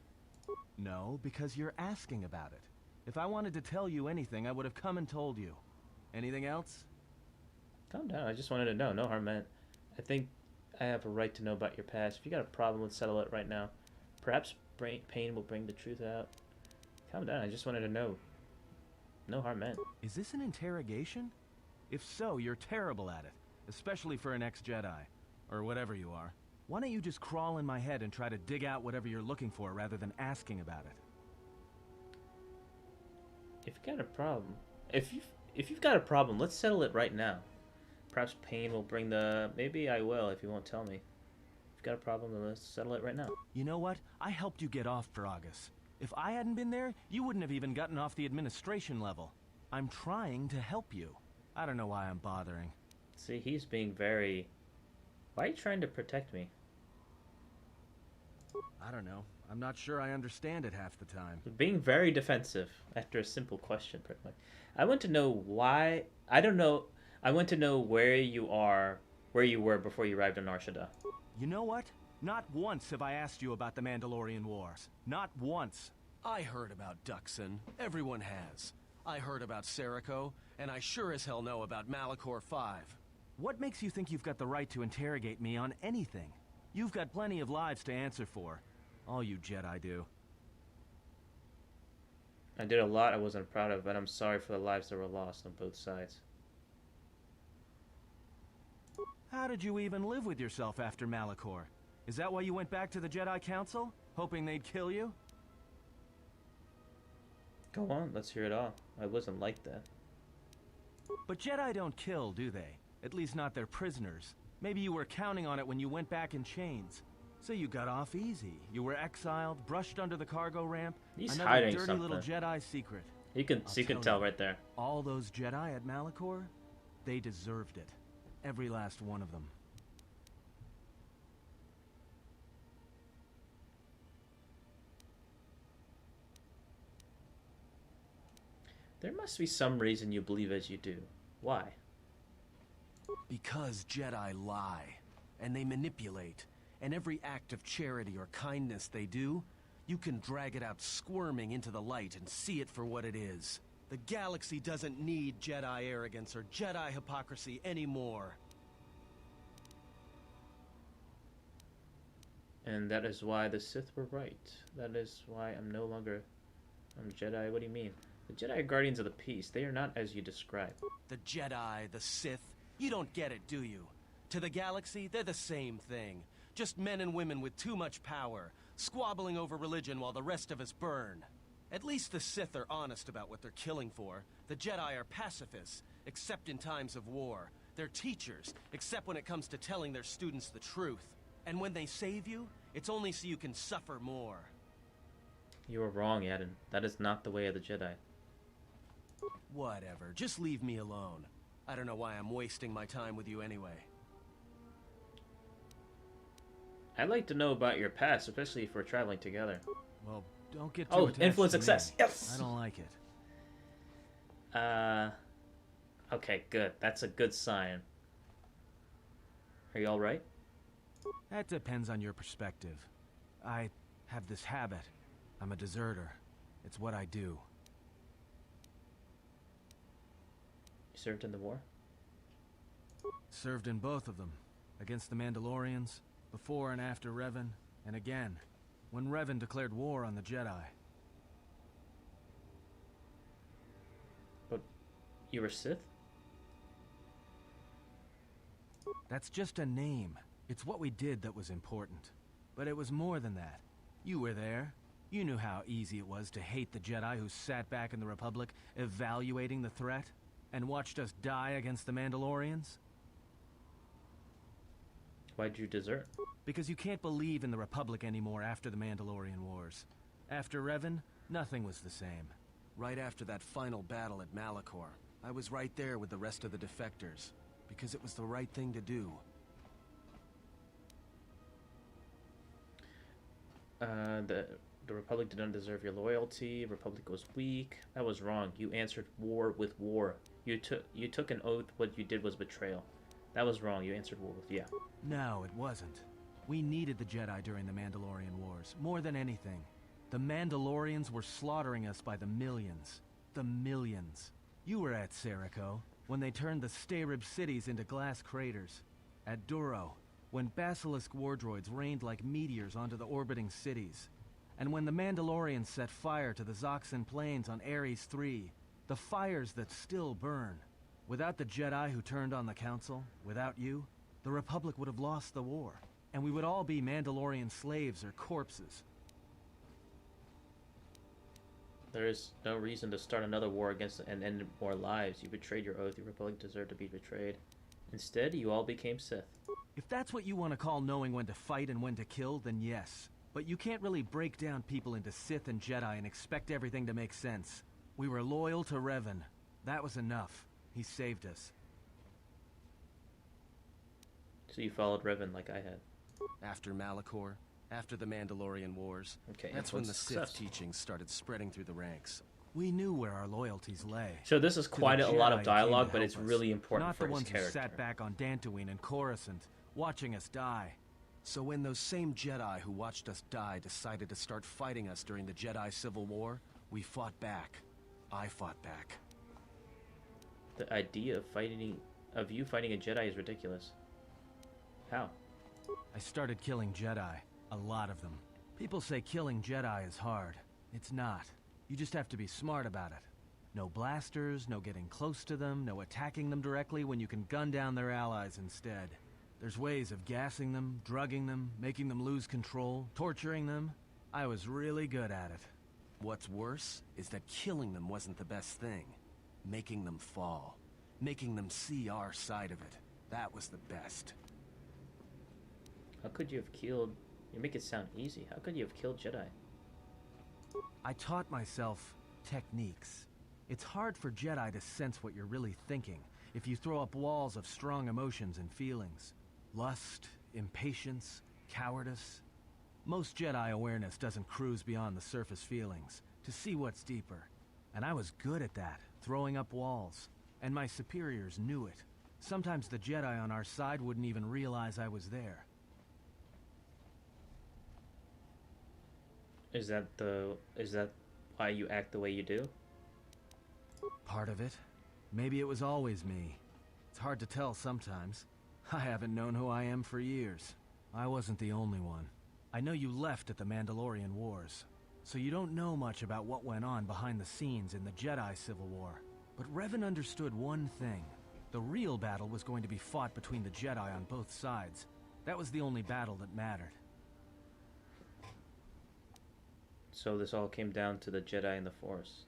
No, because you're asking about it. If I wanted to tell you anything, I would have come and told you. Anything else? Calm down, I just wanted to know. No harm meant. I think I have a right to know about your past. If you got a problem, let's settle it right now. Perhaps pain will bring the truth out. Calm down, I just wanted to know. No harm meant. Is this an interrogation? If so, you're terrible at it. Especially for an ex-Jedi. Or whatever you are. Why don't you just crawl in my head and try to dig out whatever you're looking for rather than asking about it? If you got a problem... If you've got a problem, let's settle it right now. Perhaps pain will bring the... Maybe I will if you won't tell me. If you've got a problem, then let's settle it right now. You know what? I helped you get off Paragus. If I hadn't been there, you wouldn't have even gotten off the administration level. I'm trying to help you. I don't know why I'm bothering. See, he's being very... Why are you trying to protect me? I don't know. I'm not sure I understand it half the time. Being very defensive after a simple question, pretty much. I want to know why... I don't know... I want to know where you were before you arrived on Nar Shaddaa. You know what? Not once have I asked you about the Mandalorian Wars. Not once. I heard about Duxon. Everyone has. I heard about Serico, and I sure as hell know about Malachor 5. What makes you think you've got the right to interrogate me on anything? You've got plenty of lives to answer for. All you Jedi do. I did a lot I wasn't proud of, and I'm sorry for the lives that were lost on both sides. How did you even live with yourself after Malachor? Is that why you went back to the Jedi Council? Hoping they'd kill you? Go on, let's hear it all. I wasn't like that. But Jedi don't kill, do they? At least not their prisoners. Maybe you were counting on it when you went back in chains. So you got off easy. You were exiled, brushed under the cargo ramp. He's another hiding dirty something. Little Jedi secret. You can tell right there. All those Jedi at Malachor, they deserved it. Every last one of them. There must be some reason you believe as you do. Why? Because Jedi lie, and they manipulate, and every act of charity or kindness they do, you can drag it out squirming into the light and see it for what it is. The galaxy doesn't need Jedi arrogance or Jedi hypocrisy anymore. And that is why the Sith were right. That is why I'm no longer... I'm Jedi. What do you mean? The Jedi are guardians of the peace. They are not as you describe. The Jedi, the Sith, you don't get it, do you? To the galaxy, they're the same thing. Just men and women with too much power, squabbling over religion while the rest of us burn. At least the Sith are honest about what they're killing for. The Jedi are pacifists, except in times of war. They're teachers, except when it comes to telling their students the truth. And when they save you, it's only so you can suffer more. You are wrong, Atten. That is not the way of the Jedi. Whatever, just leave me alone. I don't know why I'm wasting my time with you anyway. I'd like to know about your past, especially if we're traveling together. Well, don't get too attached influence to me. success. Yes! I don't like it. Okay, good. That's a good sign. Are you alright? That depends on your perspective. I have this habit. I'm a deserter. It's what I do. You served in the war? Served in both of them. Against the Mandalorians, before and after Revan, and again, when Revan declared war on the Jedi. But you were Sith? That's just a name. It's what we did that was important. But it was more than that. You were there. You knew how easy it was to hate the Jedi who sat back in the Republic, evaluating the threat, and watched us die against the Mandalorians. Why'd you desert? Because you can't believe in the Republic anymore after the Mandalorian Wars. After Revan, nothing was the same. Right after that final battle at Malachor, I was right there with the rest of the defectors, because it was the right thing to do. The Republic did not deserve your loyalty. Republic was weak. That was wrong. You answered war with war. You took an oath. What you did was betrayal. That was wrong. You answered war with No, it wasn't. We needed the Jedi during the Mandalorian Wars, more than anything. The Mandalorians were slaughtering us by the millions. The millions. You were at Serico, when they turned the Stayrib cities into glass craters. At Duro, when Basilisk war droids rained like meteors onto the orbiting cities. And when the Mandalorians set fire to the Zoxan plains on Ares III, the fires that still burn. Without the Jedi who turned on the Council, without you, the Republic would have lost the war. And we would all be Mandalorian slaves or corpses. There is no reason to start another war against and end more lives. You betrayed your oath. Your Republic deserved to be betrayed. Instead, you all became Sith. If that's what you want to call knowing when to fight and when to kill, then yes. But you can't really break down people into Sith and Jedi and expect everything to make sense. We were loyal to Revan. That was enough. He saved us. So you followed Revan like I had. After Malachor, after the Mandalorian Wars, okay, that's when the Sith teachings started spreading through the ranks. We knew where our loyalties lay. So this is quite a lot of dialogue, but it's really important for his character. Not the ones who sat back on Dantooine and Coruscant, watching us die. So when those same Jedi who watched us die decided to start fighting us during the Jedi Civil War, we fought back. I fought back. The idea of you fighting a Jedi is ridiculous. How? I started killing Jedi. A lot of them. People say killing Jedi is hard. It's not. You just have to be smart about it. No blasters, no getting close to them, no attacking them directly when you can gun down their allies instead. There's ways of gassing them, drugging them, making them lose control, torturing them. I was really good at it. What's worse is that killing them wasn't the best thing. Making them fall. Making them see our side of it. That was the best. How could you have killed... You make it sound easy. How could you have killed Jedi? I taught myself techniques. It's hard for Jedi to sense what you're really thinking if you throw up walls of strong emotions and feelings. Lust, impatience, cowardice. Most Jedi awareness doesn't cruise beyond the surface feelings, to see what's deeper. And I was good at that, throwing up walls. And my superiors knew it. Sometimes the Jedi on our side wouldn't even realize I was there. Is that why you act the way you do? Part of it. Maybe it was always me. It's hard to tell sometimes. I haven't known who I am for years. I wasn't the only one. I know you left at the Mandalorian Wars, so you don't know much about what went on behind the scenes in the Jedi Civil War. But Revan understood one thing. The real battle was going to be fought between the Jedi on both sides. That was the only battle that mattered. So this all came down to the Jedi and the Force.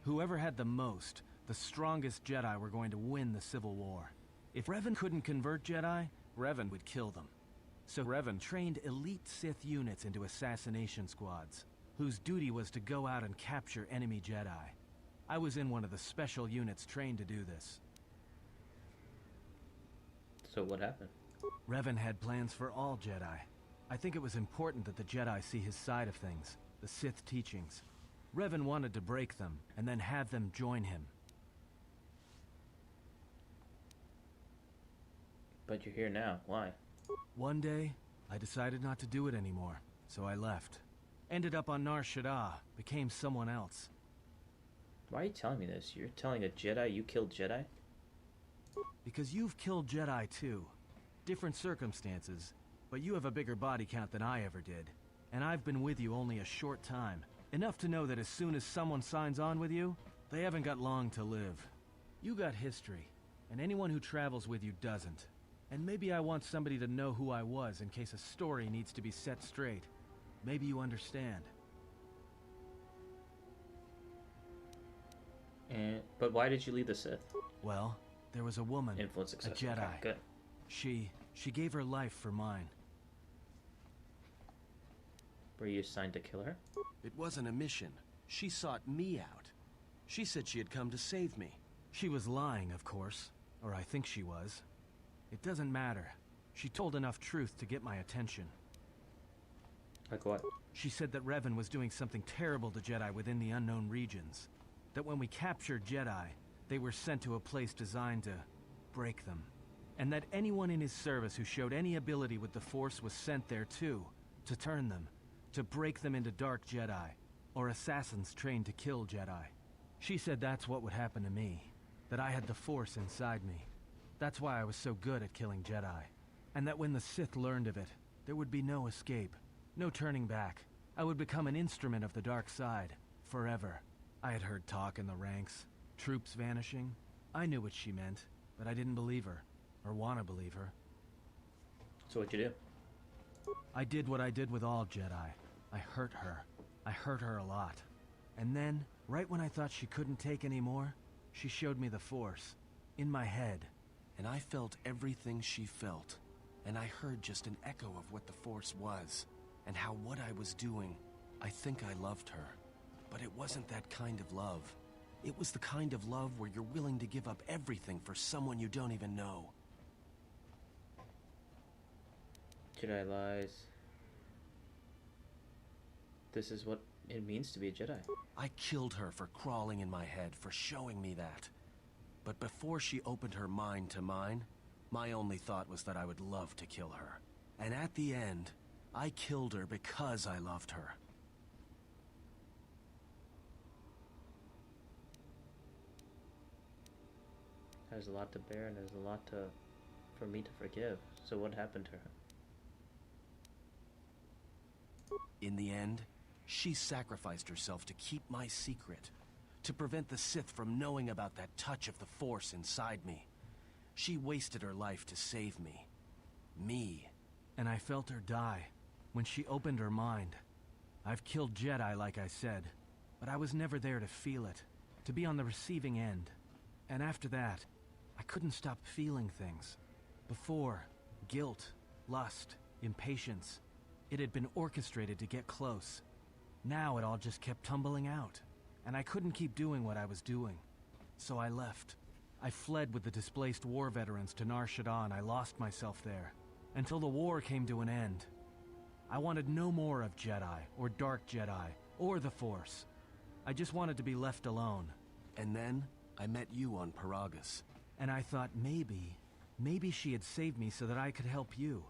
Whoever had the most, the strongest Jedi were going to win the Civil War. If Revan couldn't convert Jedi, Revan would kill them. So Revan trained elite Sith units into assassination squads, whose duty was to go out and capture enemy Jedi. I was in one of the special units trained to do this. So what happened? Revan had plans for all Jedi. I think it was important that the Jedi see his side of things, the Sith teachings. Revan wanted to break them, and then have them join him. But you're here now. Why? One day, I decided not to do it anymore, so I left. Ended up on Nar Shaddaa, became someone else. Why are you telling me this? You're telling a Jedi you killed Jedi? Because you've killed Jedi too. Different circumstances, but you have a bigger body count than I ever did. And I've been with you only a short time. Enough to know that as soon as someone signs on with you, they haven't got long to live. You got history, and anyone who travels with you doesn't. And maybe I want somebody to know who I was in case a story needs to be set straight. Maybe you understand. But why did you leave the Sith? Well, there was a woman, Influence a success. Jedi. Okay, good. She gave her life for mine. Were you assigned to kill her? It wasn't a mission. She sought me out. She said she had come to save me. She was lying, of course. Or I think she was. It doesn't matter. She told enough truth to get my attention. Like what? She said that Revan was doing something terrible to Jedi within the unknown regions. That when we captured Jedi, they were sent to a place designed to break them. And that anyone in his service who showed any ability with the Force was sent there too, to turn them, to break them into dark Jedi, or assassins trained to kill Jedi. She said that's what would happen to me, that I had the Force inside me. That's why I was so good at killing Jedi. And that when the Sith learned of it, there would be no escape, no turning back. I would become an instrument of the dark side, forever. I had heard talk in the ranks, troops vanishing. I knew what she meant, but I didn't believe her, or want to believe her. So what'd you do? I did what I did with all Jedi. I hurt her. I hurt her a lot. And then, right when I thought she couldn't take any more, she showed me the Force, in my head. And I felt everything she felt. And I heard just an echo of what the Force was, and how what I was doing, I think I loved her. But it wasn't that kind of love. It was the kind of love where you're willing to give up everything for someone you don't even know. Jedi lies. This is what it means to be a Jedi. I killed her for crawling in my head, for showing me that. But before she opened her mind to mine, my only thought was that I would love to kill her. And at the end, I killed her because I loved her. There's a lot to bear and there's a lot for me to forgive. So what happened to her? In the end, she sacrificed herself to keep my secret, to prevent the Sith from knowing about that touch of the Force inside me. She wasted her life to save me. Me. And I felt her die when she opened her mind. I've killed Jedi, like I said, but I was never there to feel it, to be on the receiving end. And after that, I couldn't stop feeling things. Before, guilt, lust, impatience. It had been orchestrated to get close. Now it all just kept tumbling out, and I couldn't keep doing what I was doing. So I left. I fled with the displaced war veterans to Nar Shaddaa, and I lost myself there, until the war came to an end. I wanted no more of Jedi, or Dark Jedi, or the Force. I just wanted to be left alone. And then, I met you on Paragus. And I thought maybe she had saved me so that I could help you.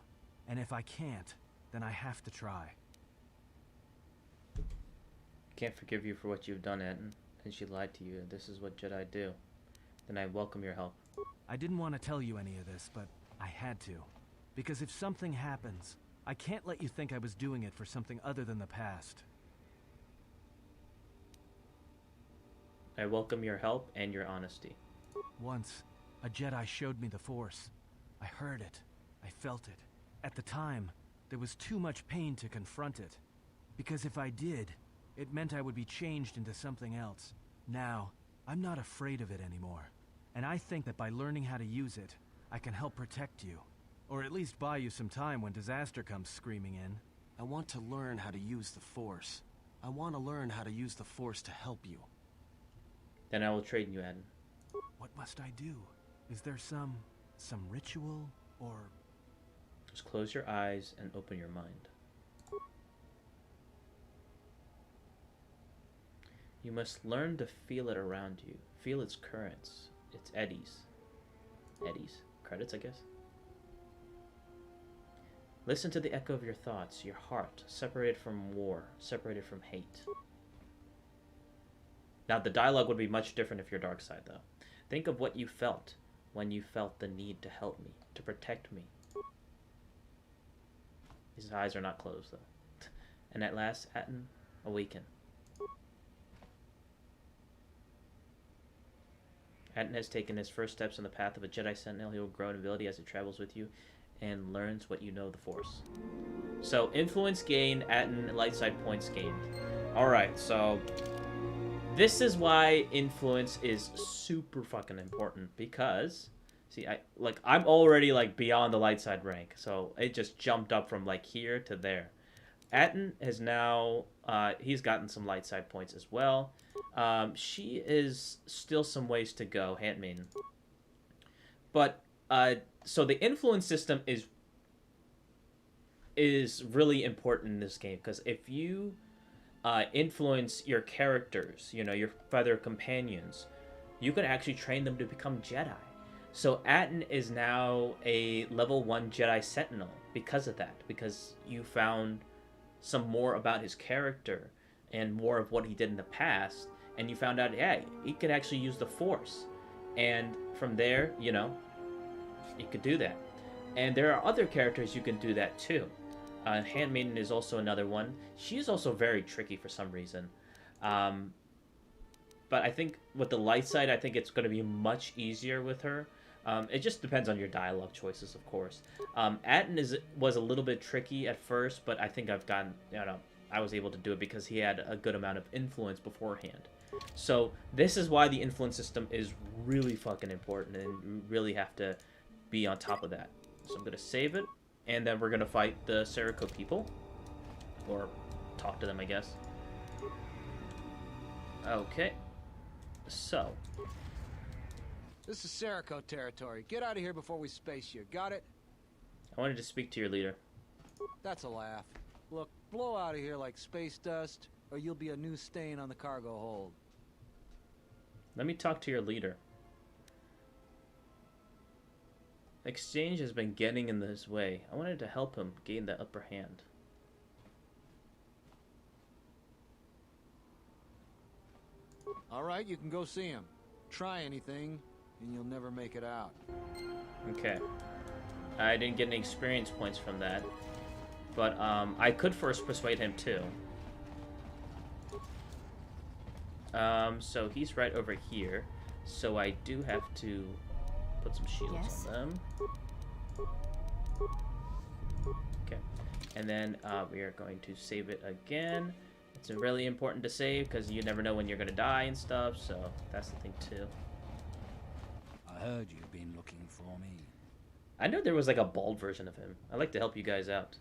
And if I can't, then I have to try. Can't forgive you for what you've done, Anton. And she lied to you. This is what Jedi do. Then I welcome your help. I didn't want to tell you any of this, but I had to. Because if something happens, I can't let you think I was doing it for something other than the past. I welcome your help and your honesty. Once, a Jedi showed me the Force. I heard it. I felt it. At the time, there was too much pain to confront it. Because if I did, it meant I would be changed into something else. Now, I'm not afraid of it anymore. And I think that by learning how to use it, I can help protect you. Or at least buy you some time when disaster comes screaming in. I want to learn how to use the Force. I want to learn how to use the Force to help you. Then I will trade you, Adam. What must I do? Is there some ritual, or... Just close your eyes and open your mind. You must learn to feel it around you. Feel its currents, its eddies. Eddies? Credits, I guess? Listen to the echo of your thoughts, your heart, separated from war, separated from hate. Now, the dialogue would be much different if you're dark side, though. Think of what you felt when you felt the need to help me, to protect me. His eyes are not closed, though. And at last, Atten, awaken. Atten has taken his first steps on the path of a Jedi Sentinel. He will grow in ability as he travels with you and learns what you know of the Force. So, influence gained, Atten, light side points gained. Alright, so... this is why influence is super fucking important, because... see, I'm already, like, beyond the light side rank, so it just jumped up from, like, here to there. Atten has now... he's gotten some light side points as well. She is still some ways to go, Handmaiden. But, so the influence system is really important in this game, because if you influence your characters, you know, your feather companions, you can actually train them to become Jedi. So Atten is now a level 1 Jedi Sentinel because of that, because you found some more about his character and more of what he did in the past, and you found out, yeah, he could actually use the Force. And from there, you know, you could do that. And there are other characters you can do that too. Handmaiden is also another one. She's also very tricky for some reason. But I think with the light side, I think it's going to be much easier with her. It just depends on your dialogue choices, of course. Atten was a little bit tricky at first, but I think I was able to do it because he had a good amount of influence beforehand. So this is why the influence system is really fucking important, and you really have to be on top of that. So I'm going to save it, and then we're going to fight the Serico people. Or talk to them, I guess. Okay. So. This is Serico territory. Get out of here before we space you. Got it? I wanted to speak to your leader. That's a laugh. Look, blow out of here like space dust, or you'll be a new stain on the cargo hold. Let me talk to your leader. Exchange has been getting in his way. I wanted to help him gain the upper hand. All right, you can go see him. Try anything, and you'll never make it out. Okay. I didn't get any experience points from that. But I could first persuade him too. So he's right over here. So I do have to put some shields on them. Okay. And then we are going to save it again. It's really important to save because you never know when you're going to die and stuff. So that's the thing too. I heard you've been looking for me. I know there was like a bald version of him. I'd like to help you guys out.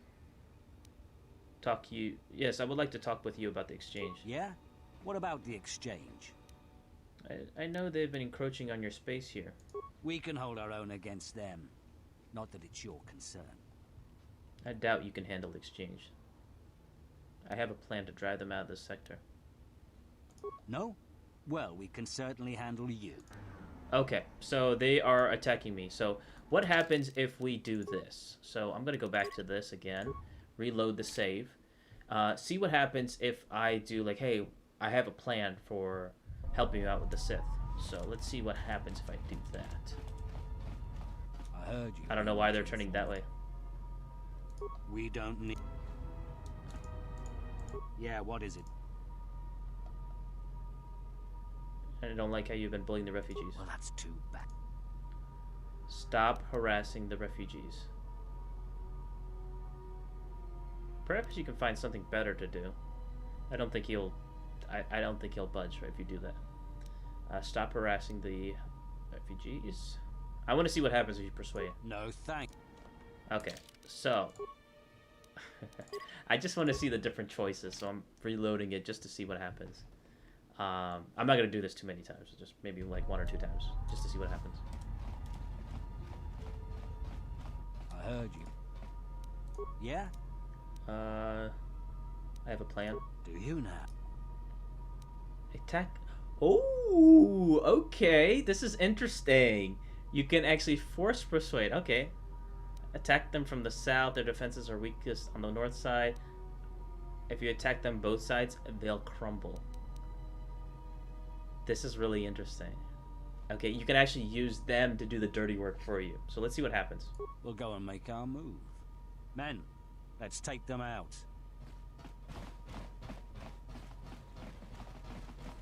Yes, I would like to talk with you about the exchange. Yeah? What about the exchange? I know they've been encroaching on your space here. We can hold our own against them. Not that it's your concern. I doubt you can handle the exchange. I have a plan to drive them out of this sector. No? Well, we can certainly handle you. Okay, so they are attacking me. So what happens if we do this? So I'm going to go back to this again. Reload the save. See what happens if I do, like, hey, I have a plan for helping you out with the Sith. So let's see what happens if I do that. I heard you. I don't know why they're turning that way. We don't need... Yeah, what is it? I don't like how you've been bullying the refugees. Well, that's too bad. Stop harassing the refugees. Perhaps you can find something better to do. I don't think he'll budge if you do that. Stop harassing the refugees. I want to see what happens if you persuade. No, thank. Okay, so I just want to see the different choices, so I'm reloading it just to see what happens. I'm not gonna do this too many times. Just maybe like 1 or 2 times, just to see what happens. I heard you. Yeah? I have a plan. Do you now? Attack. Oh, okay. This is interesting. You can actually force persuade. Okay. Attack them from the south. Their defenses are weakest on the north side. If you attack them both sides, they'll crumble. This is really interesting. Okay, you can actually use them to do the dirty work for you. So let's see what happens. We'll go and make our move. Men, let's take them out.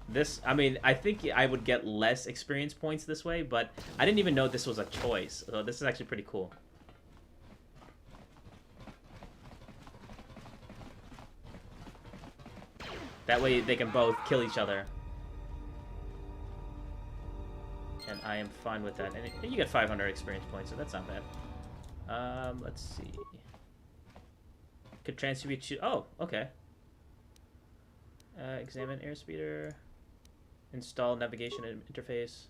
This, I mean, I think I would get less experience points this way, but I didn't even know this was a choice. So this is actually pretty cool. That way they can both kill each other. And I am fine with that. And you get 500 experience points, so that's not bad. Let's see. Could transfer you to... Oh, okay. Examine airspeeder. Install navigation interface.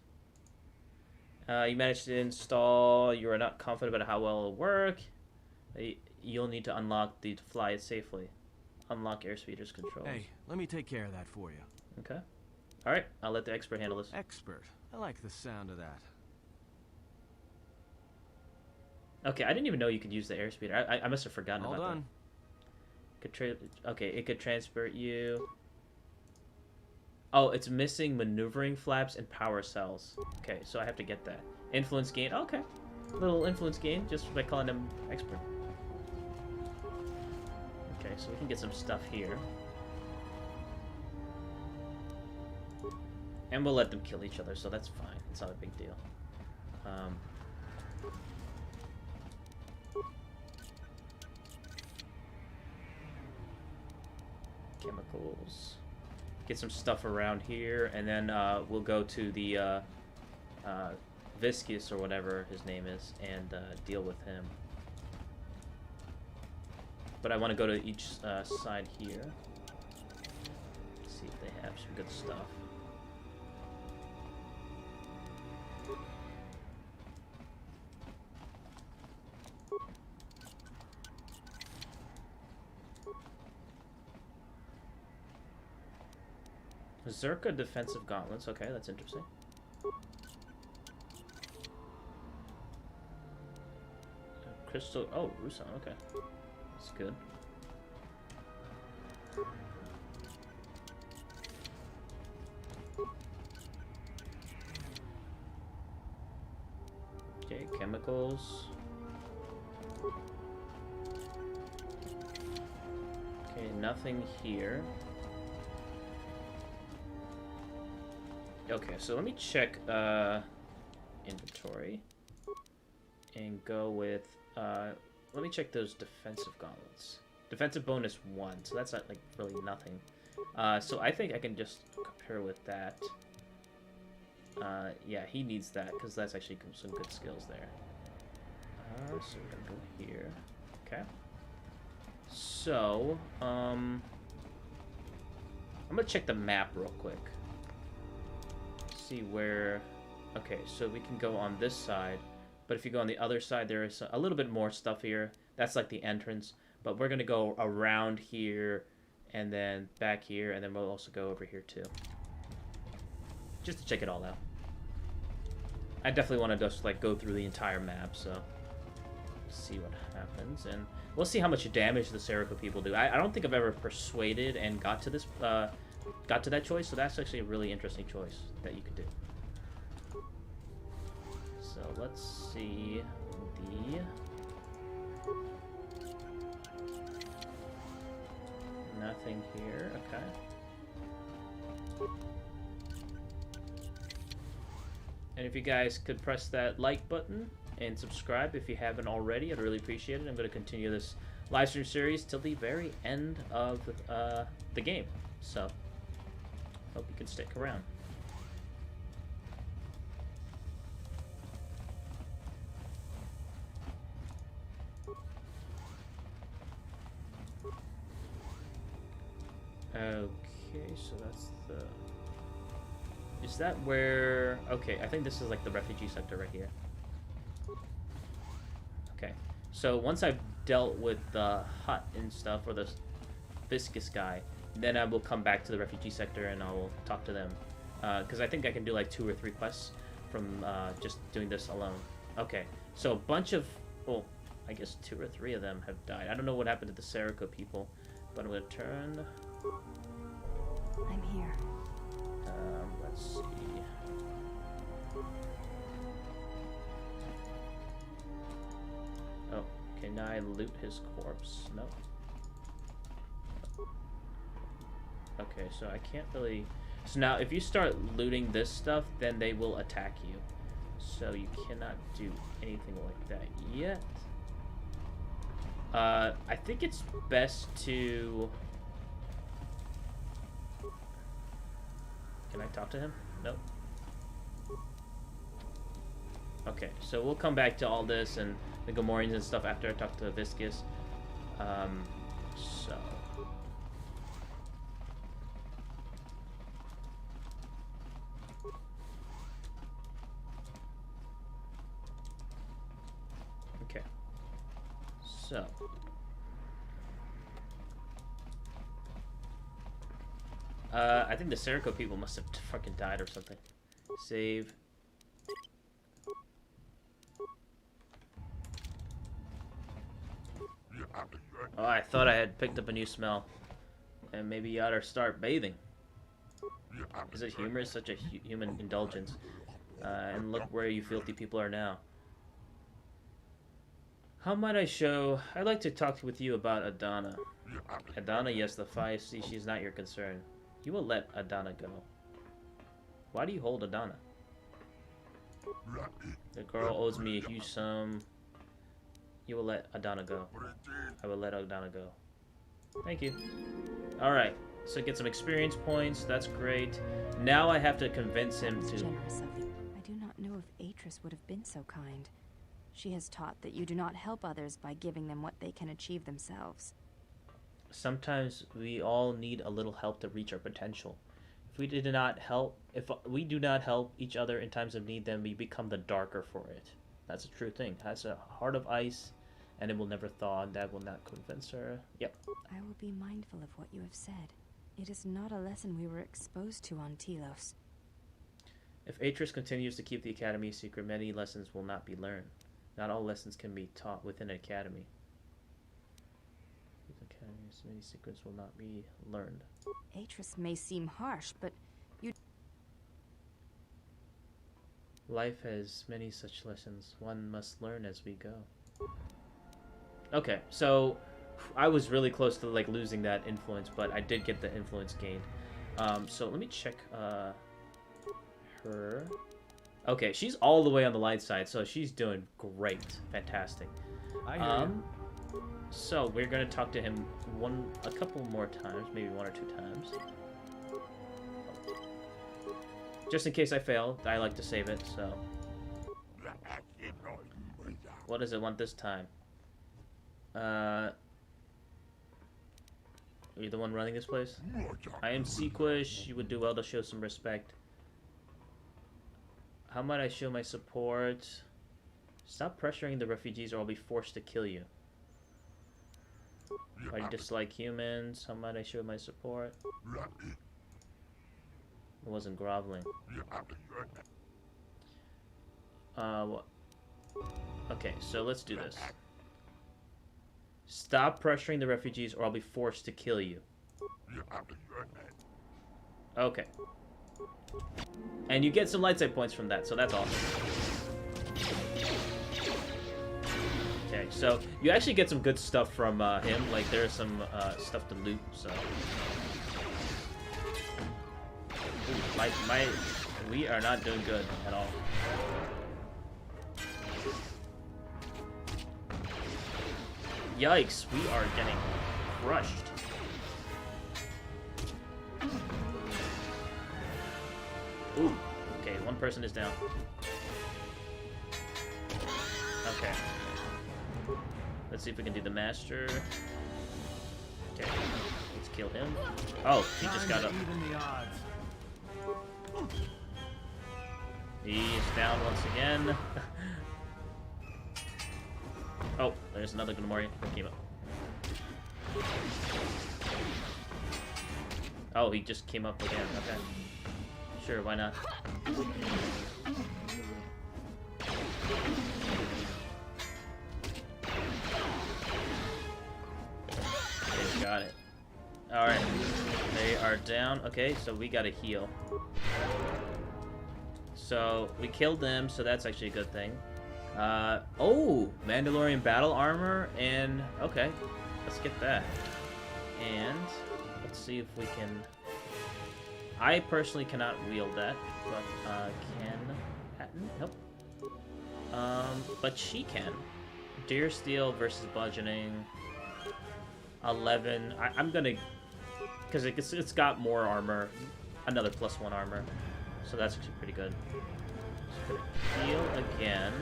You managed to install. You are not confident about how well it'll work. You'll need to unlock to fly it safely. Unlock airspeeder's controls. Hey, let me take care of that for you. Okay. All right, I'll let the expert handle this. Expert. I like the sound of that. Okay, I didn't even know you could use the airspeeder. I must have forgotten All about done. that. Okay, it could transport you. Oh, it's missing maneuvering flaps and power cells. Okay, so I have to get that. Influence gain. Okay, little influence gain just by calling him expert. Okay, so we can get some stuff here. And we'll let them kill each other, so that's fine. It's not a big deal. Chemicals. Get some stuff around here, and then we'll go to the Viscous or whatever his name is, and deal with him. But I want to go to each side here. See if they have some good stuff. Zerka defensive gauntlets. Okay, that's interesting. Crystal. Oh, Rusan. Okay, that's good. Okay, chemicals. Okay, nothing here. Okay, so let me check inventory and go with let me check those defensive gauntlets. Defensive bonus 1, so that's not like really nothing. So I think I can just compare with that. Yeah, he needs that because that's actually some good skills there. So we're gonna go here. Okay. So I'm gonna check the map real quick. See where... Okay, so we can go on this side, but if you go on the other side, there is a little bit more stuff here. That's like the entrance, but we're gonna go around here and then back here, and then we'll also go over here too, just to check it all out. I definitely want to just like go through the entire map, so see what happens, and we'll see how much damage the Serica people do. I don't think I've ever persuaded and got to this got to that choice, so that's actually a really interesting choice that you could do. So let's see the... Nothing here, okay. And if you guys could press that like button and subscribe if you haven't already, I'd really appreciate it. I'm going to continue this live stream series till the very end of the game, so hope you can stick around. Okay, so that's the Is that where... Okay, I think this is like the refugee sector right here. Okay, so once I've dealt with the hut and stuff, or the viscous guy, then I will come back to the refugee sector and I will talk to them. Because I think I can do like 2 or 3 quests from just doing this alone. Okay, so a bunch of... Well, I guess 2 or 3 of them have died. I don't know what happened to the Serica people, but I'm going to turn... I'm here. Let's see... Oh, can I loot his corpse? No. Okay, so I can't really... So now, if you start looting this stuff, then they will attack you. So you cannot do anything like that yet. I think it's best to... Can I talk to him? Nope. Okay, so we'll come back to all this and the Gamorreans and stuff after I talk to Viscous. So... Okay. So... I think the Serico people must have fucking died or something. Save. Oh, I thought I had picked up a new smell. And maybe you ought to start bathing. Is it humor? Such a human indulgence. And look where you filthy people are now. How might I show... I'd like to talk with you about Adana. Adana, yes, the 5 species is not your concern. You will let Adana go. Why do you hold Adana? The girl owes me a huge sum. You will let Adana go. I will let Adana go. Thank you. Alright, so get some experience points. That's great. Now I have to convince him to... Generous of you. I do not know if Atris would have been so kind. She has taught that you do not help others by giving them what they can achieve themselves. Sometimes we all need a little help to reach our potential. If we do not help each other in times of need, then we become the darker for it. That's a true thing. It has a heart of ice, and it will never thaw, and that will not convince her. Yep. I will be mindful of what you have said. It is not a lesson we were exposed to on Telos. If Atris continues to keep the Academy secret, many lessons will not be learned. Not all lessons can be taught within an Academy. Many secrets will not be learned. Atris may seem harsh, but you... Life has many such lessons. One must learn as we go. Okay, so I was really close to like losing that influence, but I did get the influence gained. So let me check her. Okay, she's all the way on the light side, so she's doing great. Fantastic. I hear you. So we're gonna talk to him a couple more times, maybe 1 or 2 times. Just in case I fail, I like to save it, so. What does it want this time? Are you the one running this place? I am Sequish. You would do well to show some respect. How might I show my support? Stop pressuring the refugees or I'll be forced to kill you. I dislike humans. How might I show my support? It wasn't groveling. What? Okay, so let's do this. Stop pressuring the refugees or I'll be forced to kill you. Okay. And you get some light side points from that, so that's awesome. Okay, so you actually get some good stuff from him. Like, there's some stuff to loot, so... Ooh, we are not doing good at all. Yikes, we are getting crushed. Ooh, okay, one person is down. Okay. Let's see if we can do the master. Okay, let's kill him. Oh, he just got up. He's down once again. Oh, there's another Gunmori that came up. Oh, he just came up again. Okay. Sure, why not? Okay, got it. Alright. They are down. Okay, so we gotta heal. So, we killed them, so that's actually a good thing. Oh! Mandalorian battle armor, and... Okay, let's get that. And... let's see if we can... I personally cannot wield that, but, can... Patton? Nope. But she can. Deer Steel versus Bludgeoning. 11. I'm gonna... because it's got more armor. Another +1 armor. So that's actually pretty good. Just gonna heal again.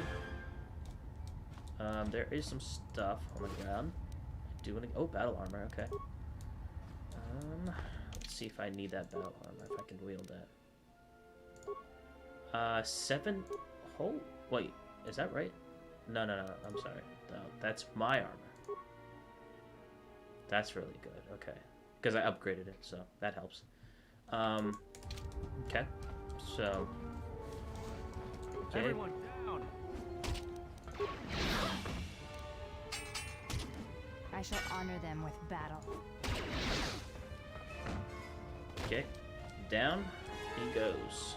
There is some stuff on the ground. Oh, battle armor, okay. Let's see if I need that battle armor, if I can wield that. 7... Oh, wait, is that right? No, I'm sorry. No, that's my armor. That's really good, okay. Because I upgraded it, so that helps. Okay, so... Okay. Everyone down! I shall honor them with battle. Okay, down he goes.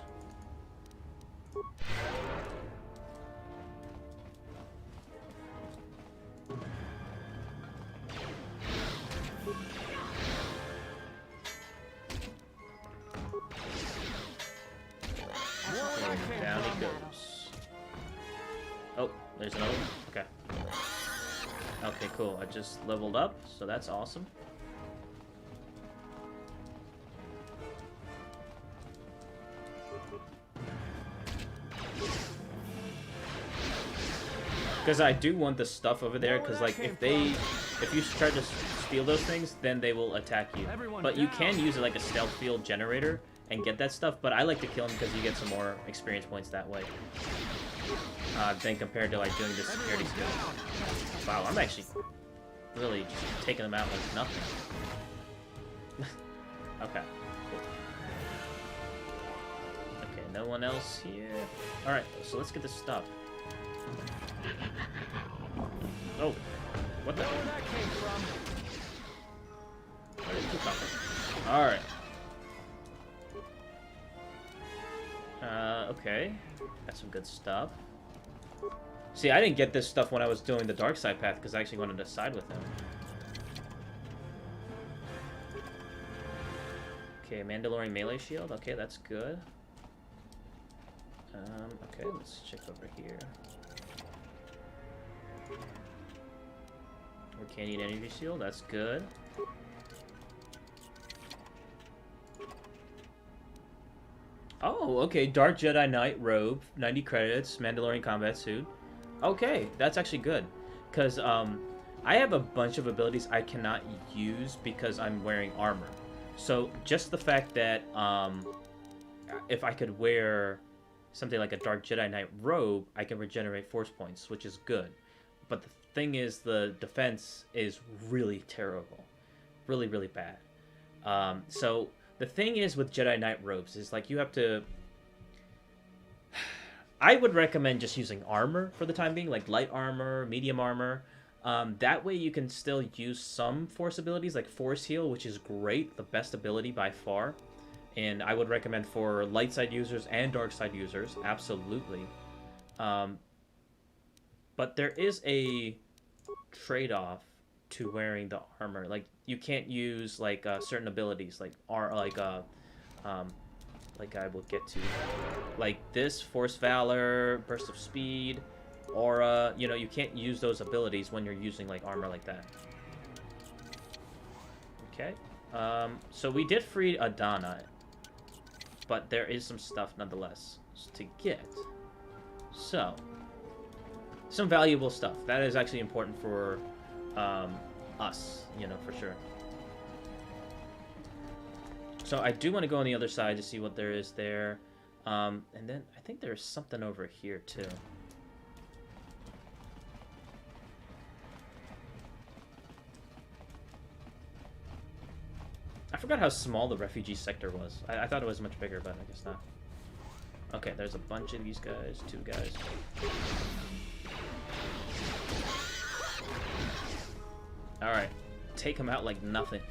Down he goes. Oh, there's another one. Okay. Okay, cool. I just leveled up, so that's awesome. Because I do want the stuff over there, because like if you try to steal those things, then they will attack you. But you can use it like a stealth field generator and get that stuff, but I like to kill them because you get some more experience points that way. Than compared to like doing the security skill. Wow, I'm actually really just taking them out like nothing. Okay, cool. Okay, no one else here. Alright, so let's get this stuff. Oh, what the? Where did you come from? Alright. Okay. Got some good stuff. See, I didn't get this stuff when I was doing the dark side path because I actually wanted to side with him. Okay, Mandalorian melee shield. Okay, that's good. Okay, let's check over here. Arcanian energy shield. That's good. Oh, okay. Dark Jedi Knight robe, 90 credits. Mandalorian combat suit. Okay, that's actually good, because I have a bunch of abilities I cannot use because I'm wearing armor. So just the fact that if I could wear something like a Dark Jedi Knight robe, I can regenerate force points, which is good. But the thing is, the defense is really terrible, really, really bad. So the thing is with Jedi Knight robes is like you have to... I would recommend just using armor for the time being, like light armor, medium armor. That way you can still use some force abilities, like Force Heal, which is great, the best ability by far. And I would recommend for light side users and dark side users, absolutely. But there is a trade-off to wearing the armor. Like you can't use like certain abilities, like I will get to, like this Force Valor, Burst of Speed, Aura. You know, you can't use those abilities when you're using like armor like that. Okay, so we did free Adana, but there is some stuff nonetheless to get. So some valuable stuff that is actually important for us, you know, for sure. So I do want to go on the other side to see what there is there. And then I think there's something over here too. I forgot how small the refugee sector was. I thought it was much bigger, but I guess not. Okay, there's a bunch of these guys, 2 guys. Alright, take them out like nothing.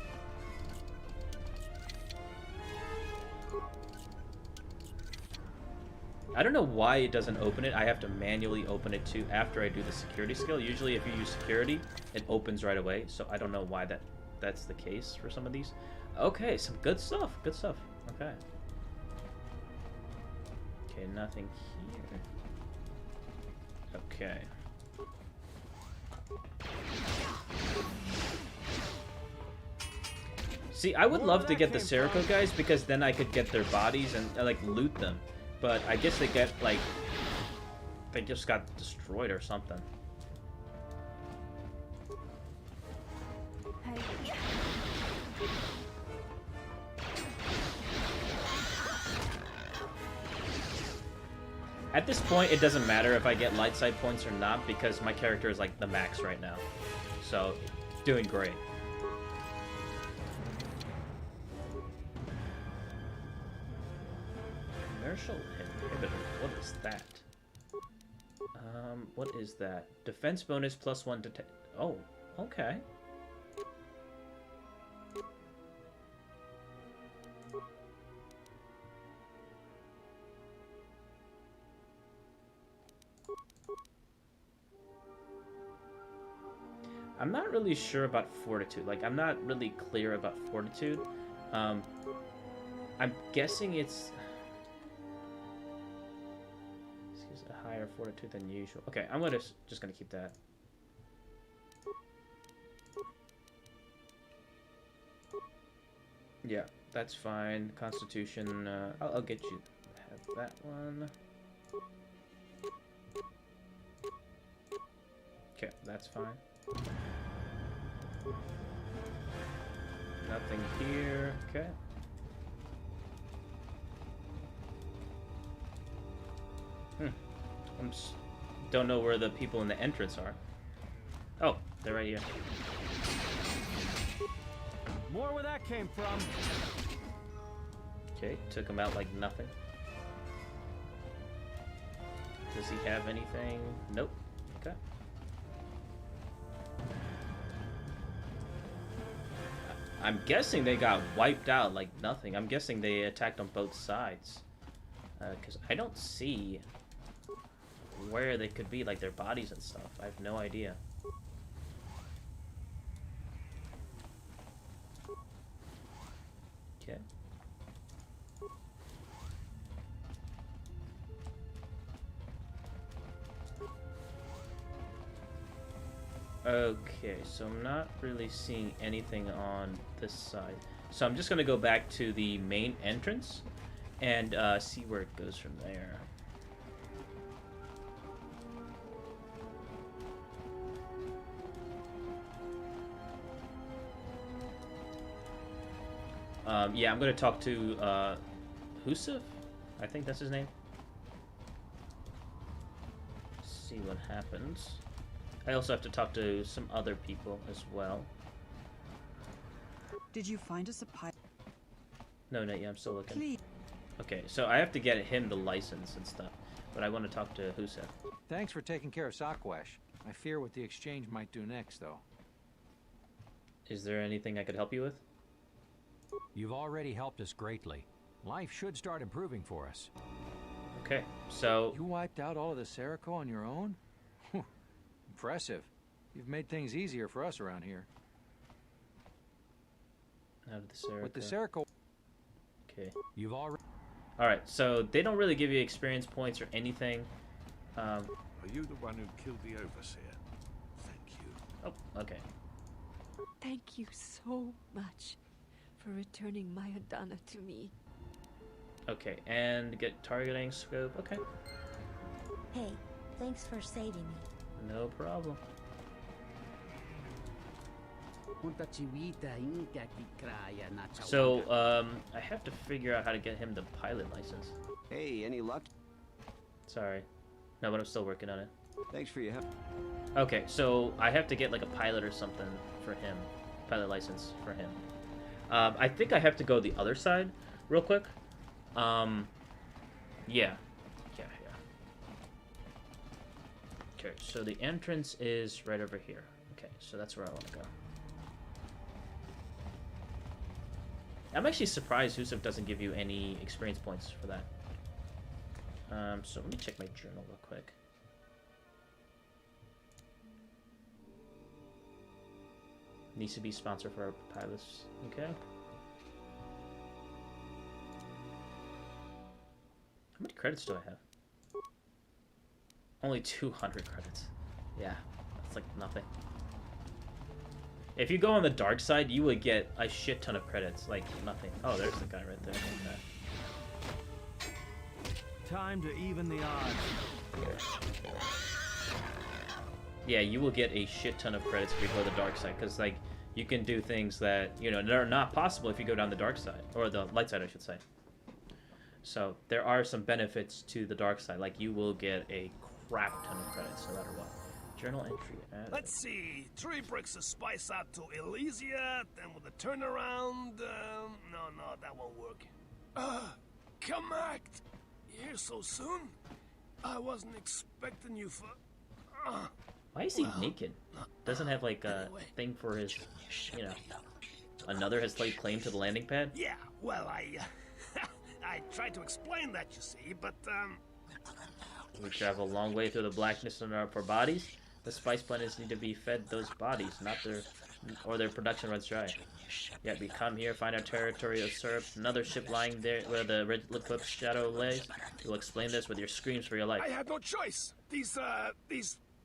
I don't know why it doesn't open it. I have to manually open it too after I do the security skill. Usually if you use security, it opens right away. So I don't know why that's the case for some of these. Okay, some good stuff. Good stuff. Okay. Okay, nothing here. Okay. See, I would love to get the Serico guys because then I could get their bodies and like loot them. But I guess they get like they just got destroyed or something. At this point, it doesn't matter if I get light side points or not because my character is like the max right now. So, doing great. Commercial inhibitor. What is that? What is that? Defense bonus +1 to. Oh, okay. I'm not really sure about fortitude. Like, I'm not really clear about fortitude. I'm guessing it's a higher fortitude than usual. Okay, I'm just gonna keep that. Yeah, that's fine. Constitution. I'll get you. Have that one. Okay, that's fine. Nothing here. Okay. Don't know where the people in the entrance are. Oh, they're right here. More where that came from. Okay, took him out like nothing. Does he have anything? Nope. Okay. I'm guessing they got wiped out like nothing. I'm guessing they attacked on both sides. Because I don't see where they could be, like their bodies and stuff. I have no idea. Okay. Okay, so I'm not really seeing anything on this side. So I'm just going to go back to the main entrance and see where it goes from there. Yeah, I'm going to talk to Husif? I think that's his name. See what happens. I also have to talk to some other people as well. Did you find us a pilot? No, not yet. I'm still looking. Please. Okay, so I have to get him the license and stuff, but I want to talk to Husef. Thanks for taking care of Sakwash. I fear what the exchange might do next, though. Is there anything I could help you with? You've already helped us greatly. Life should start improving for us. Okay, so... You wiped out all of the Serico on your own? Impressive. You've made things easier for us around here. Out of the Serico. With the Serico... Okay. You've already... Alright, so they don't really give you experience points or anything. Are you the one who killed the Overseer? Thank you. Oh, okay. Thank you so much for returning my Adana to me. Okay, and get targeting scope. Okay. Hey, thanks for saving me. No problem. So, I have to figure out how to get him the pilot license. Hey, any luck? Sorry. No, but I'm still working on it. Thanks for your help. Okay, so I have to get like a pilot or something for him. Pilot license for him. I think I have to go the other side real quick. Yeah. Okay, so the entrance is right over here. Okay, so that's where I want to go. I'm actually surprised Yusuf doesn't give you any experience points for that. So let me check my journal real quick. Needs to be sponsored for our pilots. Okay. How many credits do I have? Only 200 credits. Yeah, that's like nothing. If you go on the dark side, you would get a shit ton of credits. Like nothing. Oh, there's the guy right there. Okay. Time to even the odds. Yeah, you will get a shit ton of credits if you go the dark side, because like you can do things that, you know, that are not possible if you go down the dark side, or the light side I should say. So there are some benefits to the dark side, like you will get a crap ton of credits no matter what. Journal entry. Let's see, 3 bricks of spice out to Elysia, then with a turnaround, no, that won't work. Come act! Here so soon? I wasn't expecting you for... Why is he naked? Doesn't have like a thing for his, you know, another has laid claim to the landing pad? Yeah, well, I tried to explain that, you see, but, We travel a long way through the blackness of our bodies. The spice planets need to be fed those bodies, not their production runs dry. Yet we come here, find our territory usurped, another ship lying there where the red eclipse shadow lays. You'll explain this with your screams for your life. I had no choice. These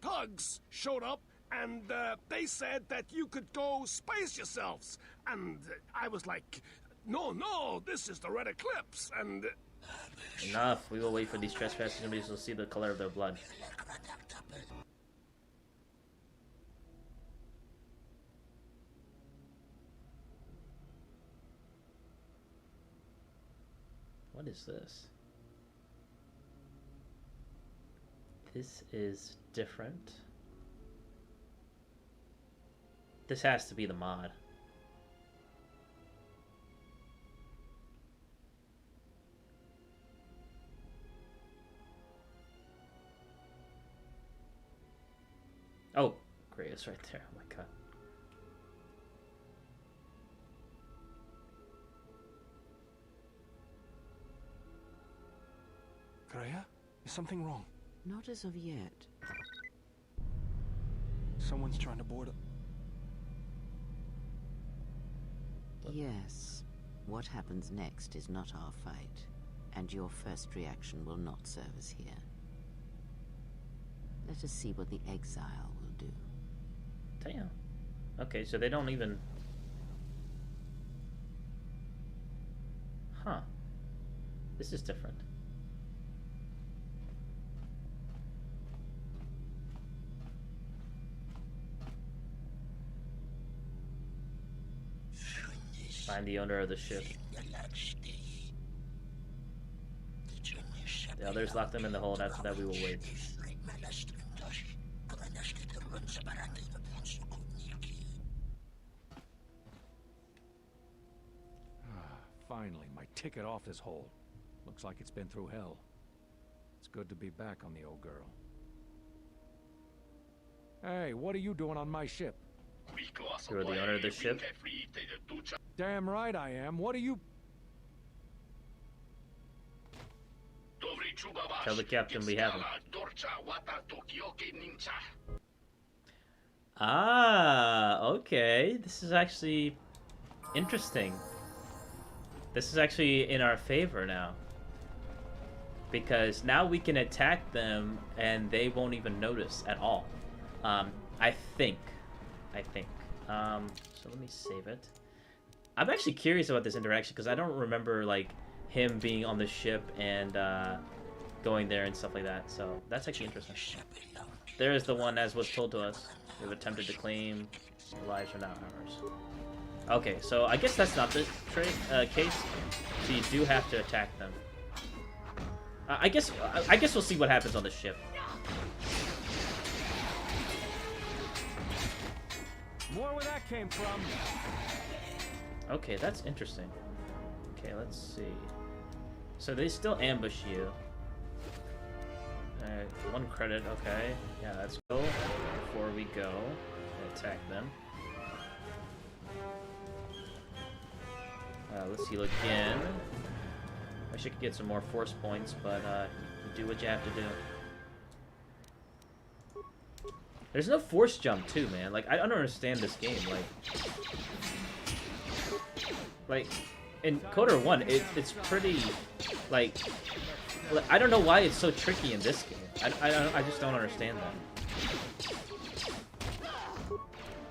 thugs showed up, and they said that you could go space yourselves. And I was like, no, this is the red eclipse, and... Enough. We will wait for these trespassers and we will see the color of their blood. What is this? This is different. This has to be the mod. Oh, great, it's right there. Oh my god. Freya, is something wrong? Not as of yet. Someone's trying to board it. Yes. What happens next is not our fight, and your first reaction will not serve us here. Let us see what the exile will do. Damn. Okay, so they don't even... Huh. This is different. Find the owner of the ship. The others lock them in the hold. After that, we will wait. Finally, my ticket off this hole. Looks like it's been through hell. It's good to be back on the old girl. Hey, what are you doing on my ship? You're the owner of the ship? Damn right I am. What are you... Tell the captain we have him. Ah, okay. This is actually interesting. This is actually in our favor now. Because now we can attack them and they won't even notice at all. I think. So let me save it. I'm actually curious about this interaction because I don't remember like him being on the ship and going there and stuff like that. So that's actually interesting. There is the one as was told to us. We've attempted to claim the lives are now ours. Okay, so I guess that's not the case. So you do have to attack them. I guess we'll see what happens on the ship. More where that came from. Okay, that's interesting. Okay, let's see. So they still ambush you. Alright, 1 credit, okay. Yeah, let's go before we go. Attack them. Let's heal again. Wish I could get some more force points, but you do what you have to do. There's no force jump too, man. Like, I don't understand this game. Like in KOTOR 1, it's pretty, like, I don't know why it's so tricky in this game. I just don't understand that.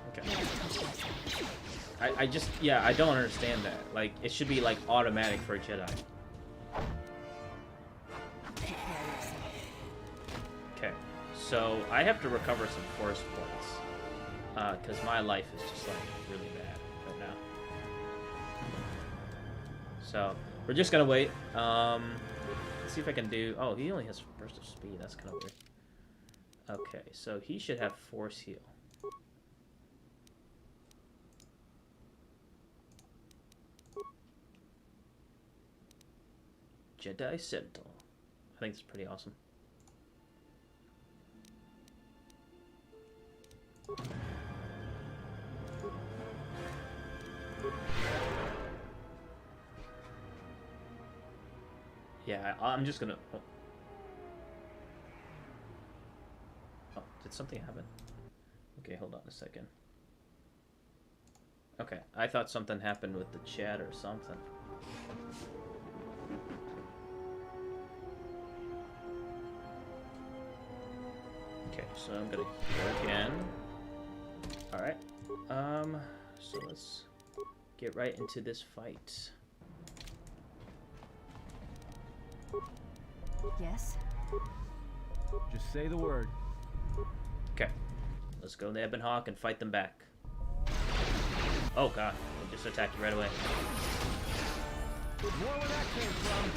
Okay. I don't understand that. Like, it should be, like, automatic for a Jedi. Okay, so I have to recover some force points. Because my life is just, like, really bad right now. So, we're just gonna wait. Let's see if I can do... Oh, he only has burst of speed. That's kind of weird. Okay, so he should have force heal. Jedi Sentinel. I think it's pretty awesome. Yeah, I'm just gonna... Oh, did something happen? Okay, hold on a second. Okay, I thought something happened with the chat or something. Okay, so I'm gonna heal again. Alright. So let's get right into this fight. Yes? Just say the word. Okay. Let's go to Ebon Hawk and fight them back. Oh god, they just attacked you right away. More where that came from.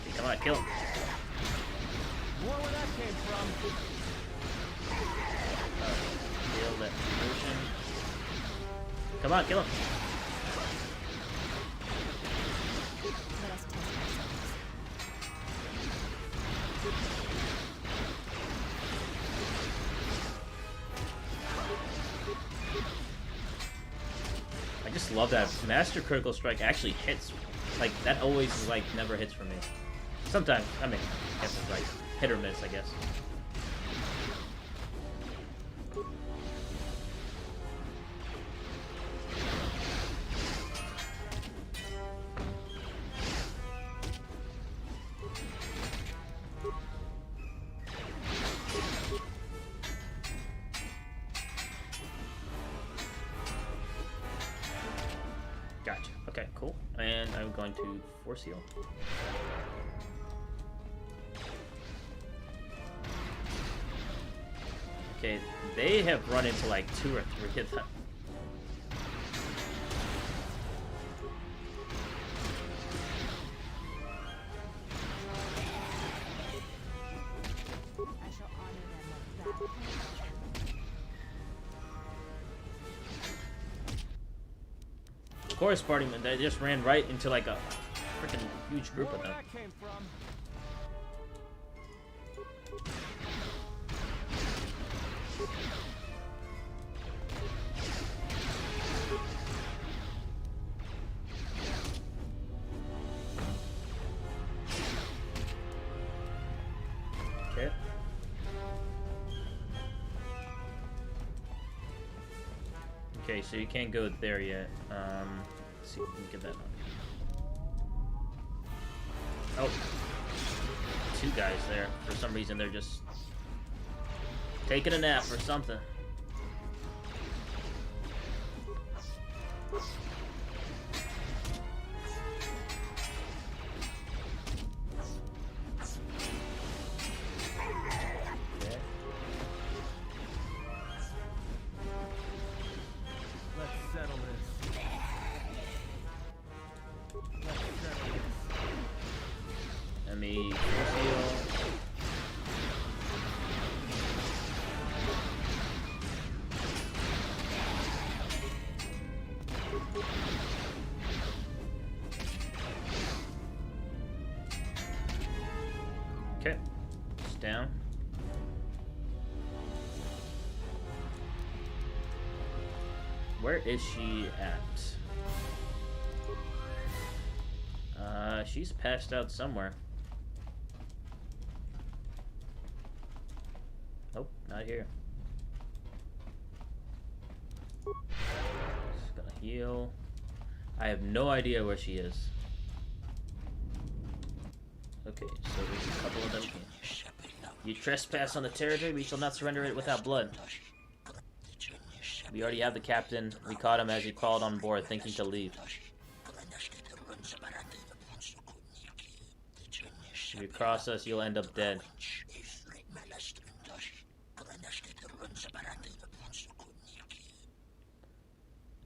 Okay, come on, kill him. More where that came from. Feel that motion. Come on, kill him. I just love that Master Critical Strike actually hits. Like, that always, like, never hits for me. Sometimes, I mean, I guess it's like hit or miss, I guess. Gotcha. Okay, cool. And I'm going to force heal. Okay, they have run into like 2 or 3 of them. Of course, partyman, they just ran right into like a freaking huge group of them. Okay. Okay, so you can't go there yet. Let's see if we can get that on. Oh. 2 guys there. For some reason, they're just taking a nap or something. me heal. Okay, it's down. Where is she at? She's passed out somewhere. Nope, not here. Just gonna heal. I have no idea where she is. Okay, so there's a couple of them here. You trespass on the territory, we shall not surrender it without blood. We already have the captain. We caught him as he crawled on board, thinking to leave. If you cross us, you'll end up dead.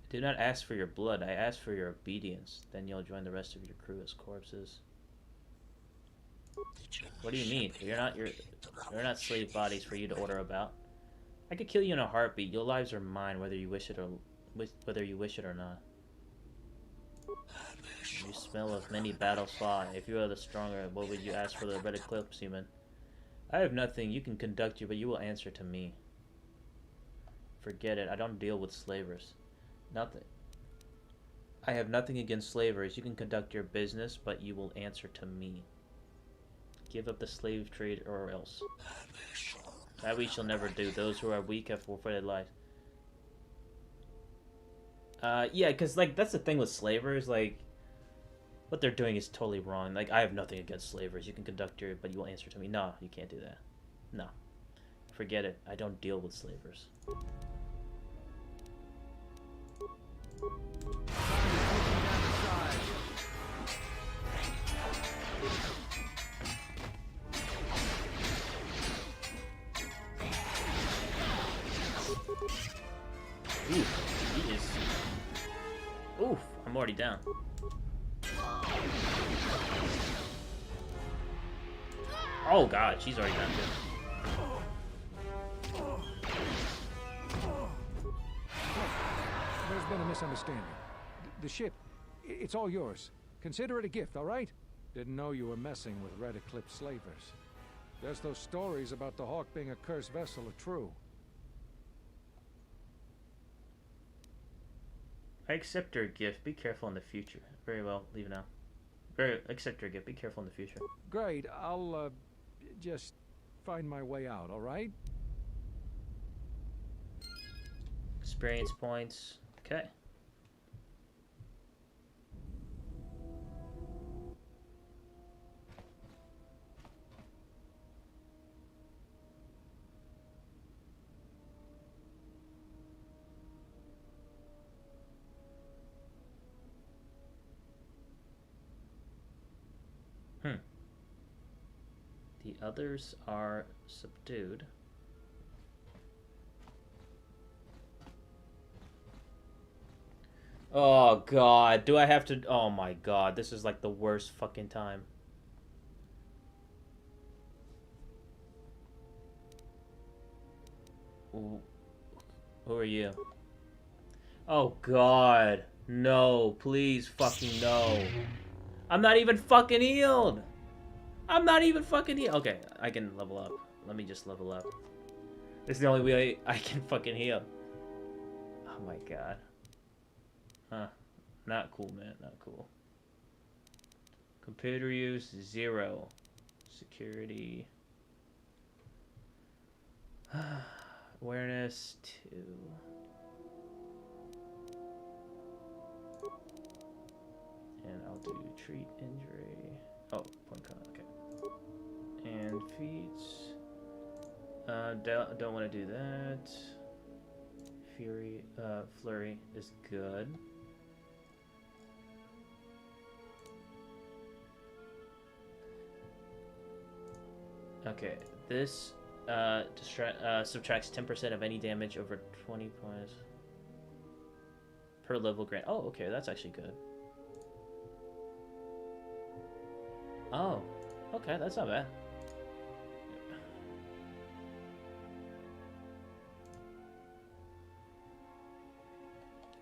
Do not ask for your blood. I ask for your obedience. Then you'll join the rest of your crew as corpses. What do you mean? You're not slave bodies for you to order about. I could kill you in a heartbeat. Your lives are mine, whether you wish it or not. You smell of many battles fought. If you are the stronger, what would you ask for the red eclipse, human? I have nothing. You can conduct you, but you will answer to me. Forget it. I don't deal with slavers. Nothing. I have nothing against slavers. You can conduct your business, but you will answer to me. Give up the slave trade or else. That we shall never do. Those who are weak have forfeited life. Yeah, because, like, that's the thing with slavers, like, what they're doing is totally wrong. Like, I have nothing against slavers. You can conduct your, but you will answer to me. No, you can't do that. No. Forget it. I don't deal with slavers. Oof, he is... Oof, I'm already down. Oh god, she's already down too. There's been a misunderstanding. The ship, it's all yours. Consider it a gift, all right? Didn't know you were messing with Red Eclipse slavers. Guess those stories about the Hawk being a cursed vessel are true. I accept your gift. Be careful in the future. Very well. Leave now. Accept your gift. Be careful in the future. Great. I'll, just find my way out, all right? Experience points. Okay. The others are subdued. Oh god, do I have to... Oh my god, this is like the worst fucking time. Who are you? Oh god, no, please fucking no. I'm not even fucking healed! I'm not even fucking healed! Okay, I can level up. Let me just level up. This is the only way I can fucking heal. Oh my god. Huh. Not cool, man. Not cool. Computer use, 0. Security. Awareness, 2. And I'll do treat injury. Oh, point con, okay. And feats. Don't want to do that. Flurry is good. Okay, this subtracts 10% of any damage over 20 points per level grant. Oh, okay, that's actually good. Oh, Okay, that's not bad.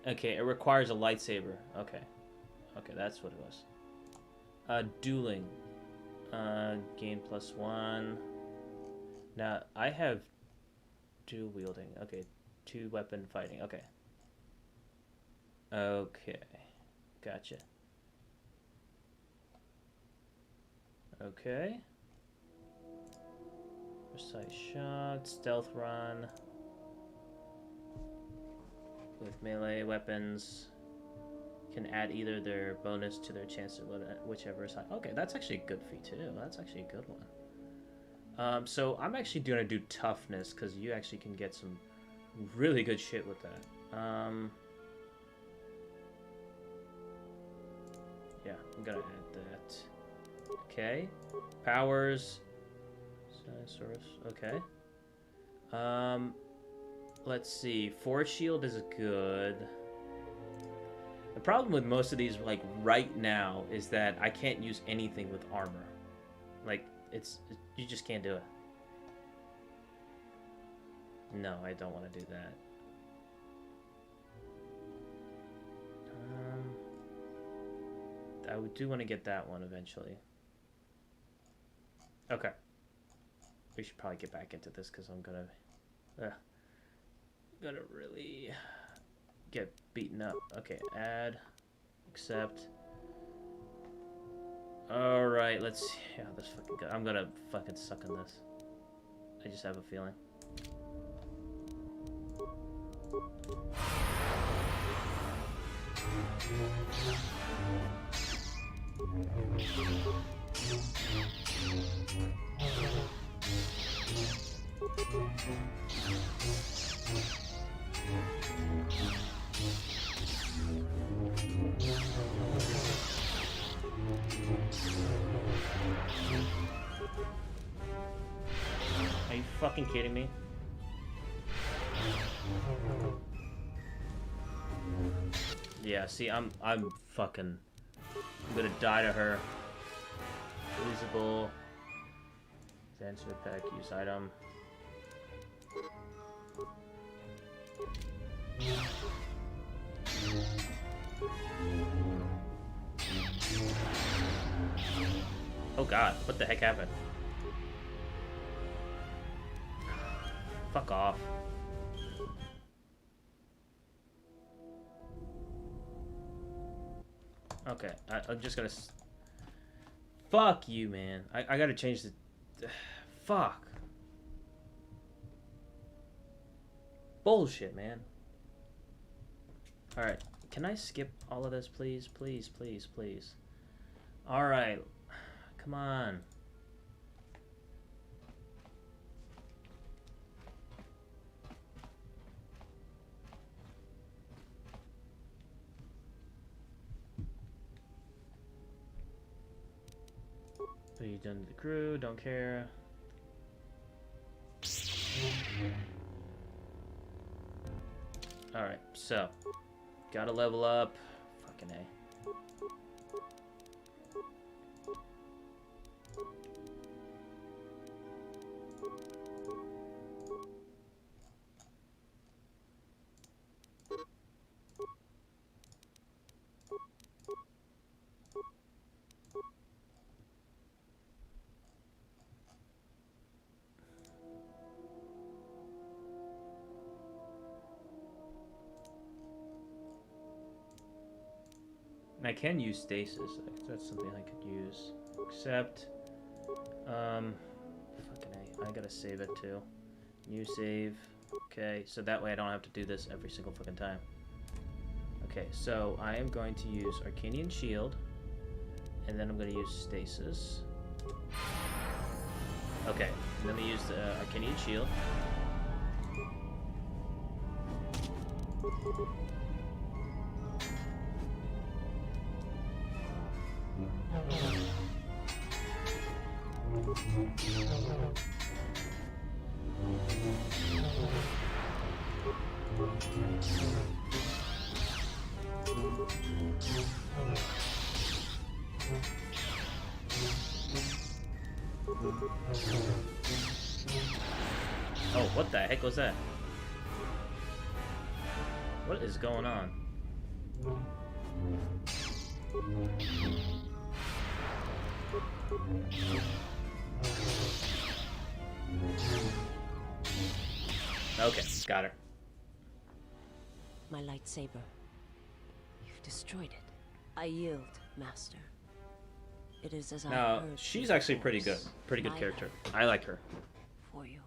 Okay, it requires a lightsaber. Okay. Okay, that's what it was. Dueling. Gain +1. Now, I have dual wielding. Okay, 2 weapon fighting. Okay. Okay. Gotcha. Okay. Precise shot, stealth run. With melee weapons, can add either their bonus to their chance to load it, whichever is high. Okay, that's actually a good feat too. That's actually a good one. So I'm actually gonna do toughness because you actually can get some really good shit with that. Yeah, I'm gonna add that. Okay, powers. Okay. Let's see. Force shield is good. The problem with most of these, like right now, is that I can't use anything with armor. Like you just can't do it. No, I don't want to do that. I do want to get that one eventually. Okay. We should probably get back into this because I'm gonna really get beaten up. Okay, add, accept. All right, let's see how this fucking goes. I'm gonna fucking suck on this. I just have a feeling. Are you fucking kidding me? Yeah, see, I'm fucking... I'm gonna die to her. Usable. Answer pack, use item. Oh god, what the heck happened? Fuck off. Okay, I'm just gonna... Fuck you, man. I gotta change the... Fuck. Bullshit, man. Alright, can I skip all of this, please? Please, please, please. Alright. Come on. So you done the crew, don't care. Alright, so gotta level up. Fucking A. I can use stasis. That's something I could use. Except, fucking A. I gotta save it too. New save. Okay, so that way I don't have to do this every single fucking time. Okay, so I am going to use Arcanian Shield, and then I'm going to use stasis. Okay, let me use the Arcanian Shield. Oh, what the heck was that? What is going on? Okay, got her. My lightsaber. You've destroyed it. I yield, Master. It is as I Now, heard she's through actually the pretty good. Force. Pretty good My character. life I like her. for yours.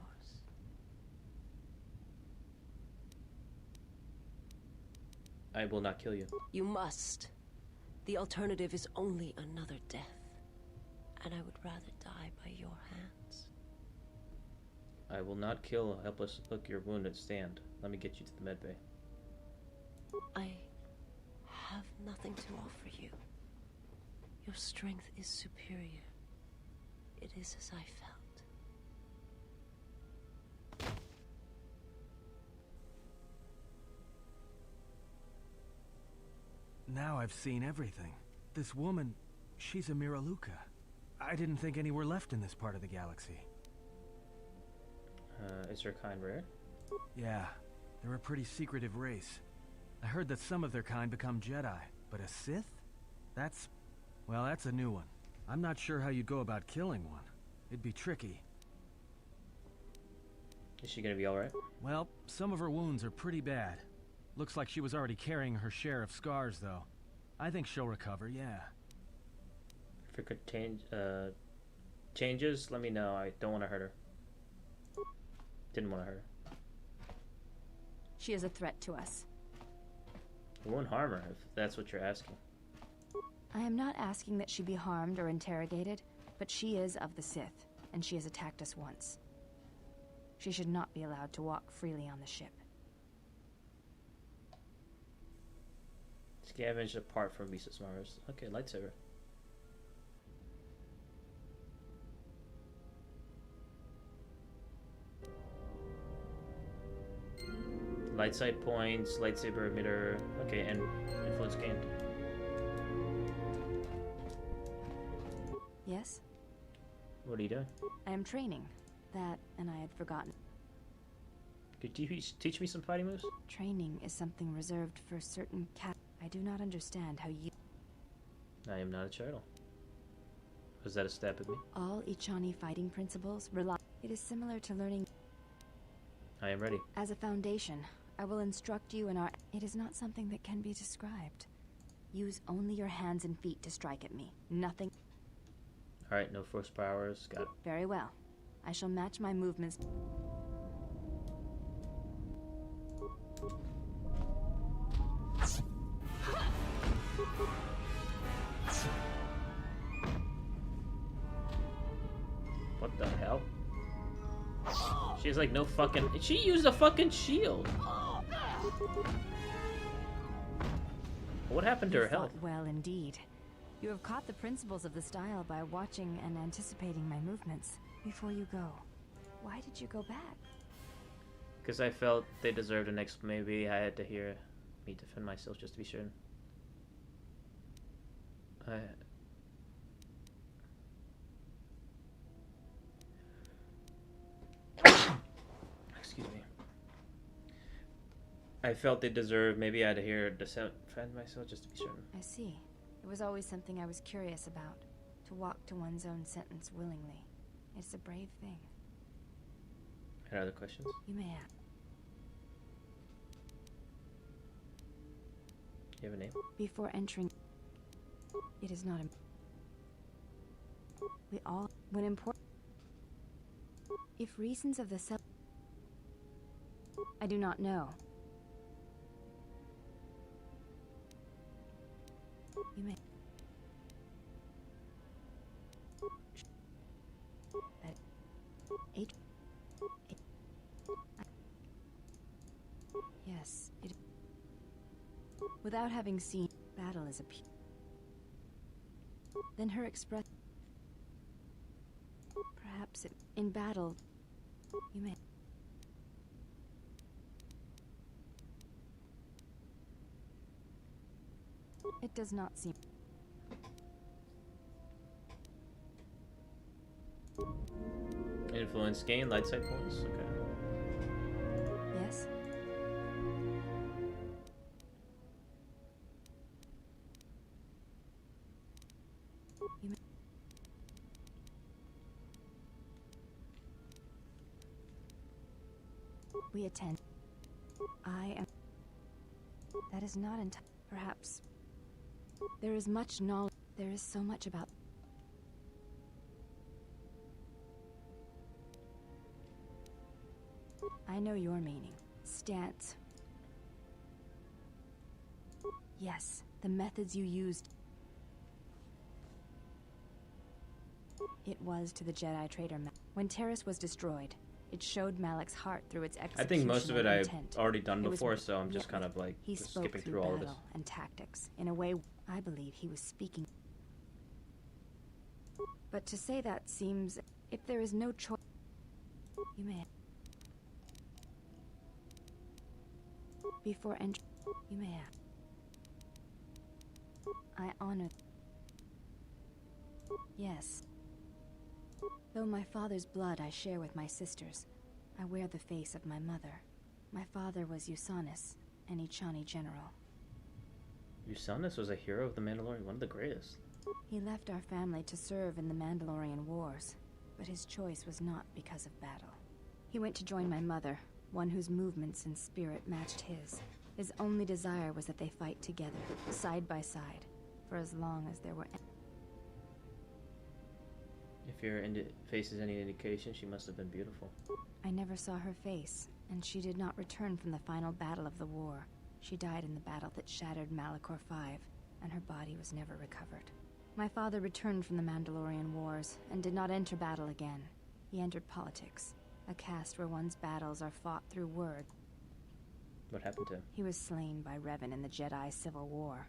I will not kill you. You must. The alternative is only another death. And I would rather die by your hands. I will not kill a helpless look your wounded stand. Let me get you to the medbay. I have nothing to offer you. Your strength is superior. It is as I felt. Now I've seen everything. This woman, she's a Miraluka. I didn't think any were left in this part of the galaxy. Is her kind rare? Yeah, they're a pretty secretive race. I heard that some of their kind become Jedi, but a Sith? Well, that's a new one. I'm not sure how you'd go about killing one. It'd be tricky. Is she gonna be alright? Well, some of her wounds are pretty bad. Looks like she was already carrying her share of scars, though. I think she'll recover, yeah. If it could change, changes, let me know. I don't want to hurt her. Didn't want to hurt her. She is a threat to us. It won't harm her, if that's what you're asking. I am not asking that she be harmed or interrogated, but she is of the Sith, and she has attacked us once. She should not be allowed to walk freely on the ship. Scavenged apart from Beast Mars. Okay, lightsaber. Light side points, lightsaber emitter. Okay, and influence gained. Yes? What are you doing? I am training. That, and I had forgotten. Could you teach me some fighting moves? Training is something reserved for certain I do not understand how you... I am not a child. Was that a stab at me? All Ichani fighting principles rely... It is similar to learning... I am ready. As a foundation, I will instruct you in our... It is not something that can be described. Use only your hands and feet to strike at me. Nothing... Alright, no force powers. Got it. Very well. I shall match my movements... What the hell? She has like no fucking... She used a fucking shield! What happened to her health? Well, indeed. You have caught the principles of the style by watching and anticipating my movements before you go. Why did you go back? Because I felt they deserved an maybe I had to hear me defend myself just to be sure. Excuse me. I felt they deserved, maybe I had to hear defend myself just to be certain. I see. It was always something I was curious about. To walk to one's own sentence willingly. It's a brave thing. Any other questions? You may have. You have a name? Before entering... It is not... We all... When important... If reasons of the self... I do not know. You may... Yes, it... Without having seen... Battle is a... Then her express... Perhaps it... In battle... You may... It does not seem... Influence gain, light side points. Okay. Yes? We attend. I am. That is not entirely. Perhaps. There is much knowledge. There is so much about. I know your meaning. Stance. Yes, the methods you used. It was to the Jedi traitor when Terrace was destroyed. It showed Malik's heart through its execution. I think most of it I've intent. already done before, so I'm just kind of like He just spoke skipping through through all of this. battle and tactics in a way I believe he was speaking. But to say that seems, if there is no choice, you may. Before entering, you may have. I honor. Yes. Though my father's blood I share with my sisters, I wear the face of my mother. My father was Usanis, an Ichani general. Usanis was a hero of the Mandalorian, one of the greatest. He left our family to serve in the Mandalorian Wars, but his choice was not because of battle. He went to join my mother, one whose movements and spirit matched his. His only desire was that they fight together, side by side, for as long as there were. If your face is any indication, she must have been beautiful. I never saw her face, and she did not return from the final battle of the war. She died in the battle that shattered Malachor V, and her body was never recovered. My father returned from the Mandalorian Wars, and did not enter battle again. He entered politics, a caste where one's battles are fought through word. What happened to him? He was slain by Revan in the Jedi Civil War.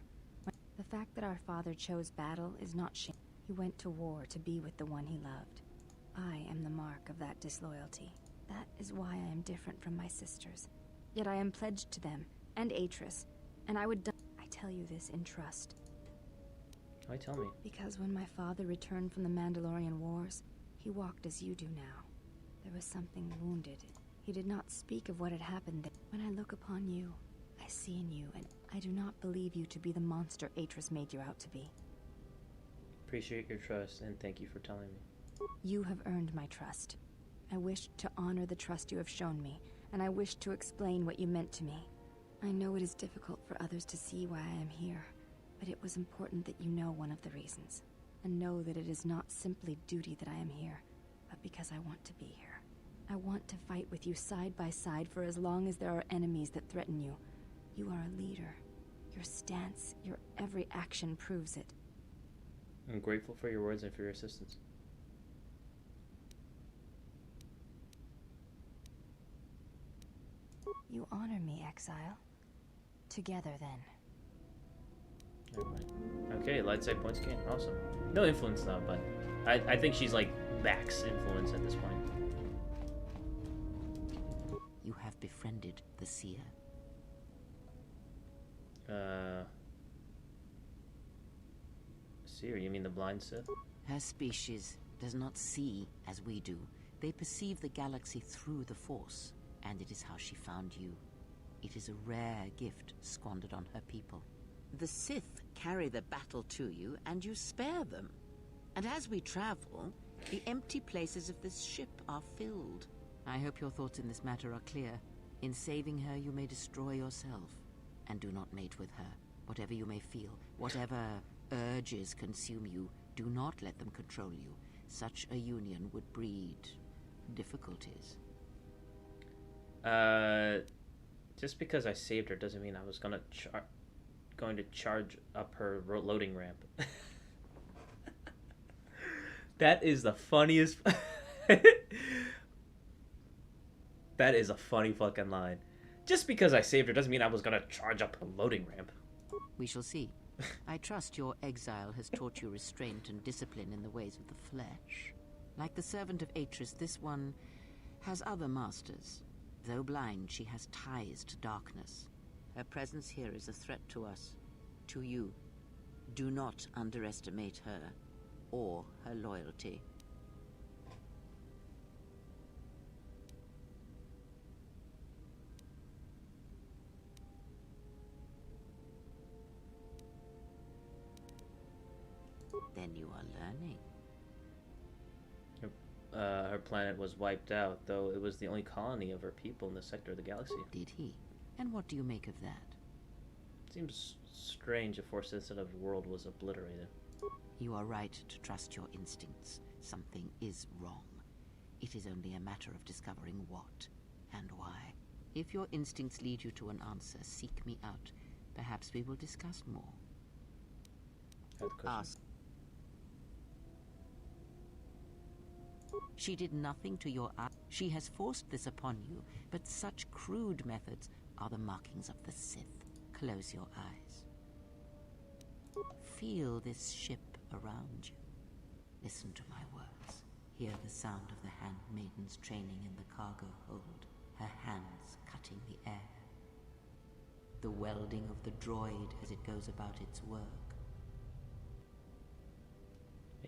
The fact that our father chose battle is not shame. He went to war to be with the one he loved. I am the mark of that disloyalty. That is why I am different from my sisters. Yet I am pledged to them, and Atris, and I would die. I tell you this in trust. Why tell me? Because when my father returned from the Mandalorian Wars, he walked as you do now. There was something wounded. He did not speak of what had happened there. When I look upon you, I see in you, and I do not believe you to be the monster Atris made you out to be. Appreciate your trust, and thank you for telling me. You have earned my trust. I wish to honor the trust you have shown me, and I wish to explain what you meant to me. I know it is difficult for others to see why I am here, but it was important that you know one of the reasons, and know that it is not simply duty that I am here, but because I want to be here. I want to fight with you side by side for as long as there are enemies that threaten you. You are a leader. Your stance, your every action proves it. I'm grateful for your words and for your assistance. You honor me, Exile. Together, then. Never mind. Okay, light side points gained. Awesome. No influence though, but I think she's like max influence at this point. You have befriended the seer. Seer, you mean the blind Sith? Her species does not see as we do. They perceive the galaxy through the Force, and it is how she found you. It is a rare gift squandered on her people. The Sith carry the battle to you, and you spare them. And as we travel, the empty places of this ship are filled. I hope your thoughts in this matter are clear. In saving her, you may destroy yourself. And do not mate with her. Whatever you may feel, whatever urges consume you, do not let them control you. Such a union would breed difficulties. Just because I saved her doesn't mean I was going to charge up her loading ramp. That is the funniest. That is a funny fucking line. Just because I saved her doesn't mean I was gonna charge up her loading ramp. We shall see. I trust your exile has taught you restraint and discipline in the ways of the flesh. Like the servant of Atris, this one has other masters. Though blind, she has ties to darkness. Her presence here is a threat to us, to you. Do not underestimate her or her loyalty. Then you are learning. Her planet was wiped out, though it was the only colony of her people in this sector of the galaxy. Did he? And what do you make of that? Seems strange a Force-sensitive world was obliterated. You are right to trust your instincts. Something is wrong. It is only a matter of discovering what and why. If your instincts lead you to an answer, seek me out. Perhaps we will discuss more. Ask. She did nothing to your eye. She has forced this upon you, but such crude methods are the markings of the Sith. Close your eyes. Feel this ship around you. Listen to my words. Hear the sound of the handmaidens training in the cargo hold, her hands cutting the air. The welding of the droid as it goes about its work.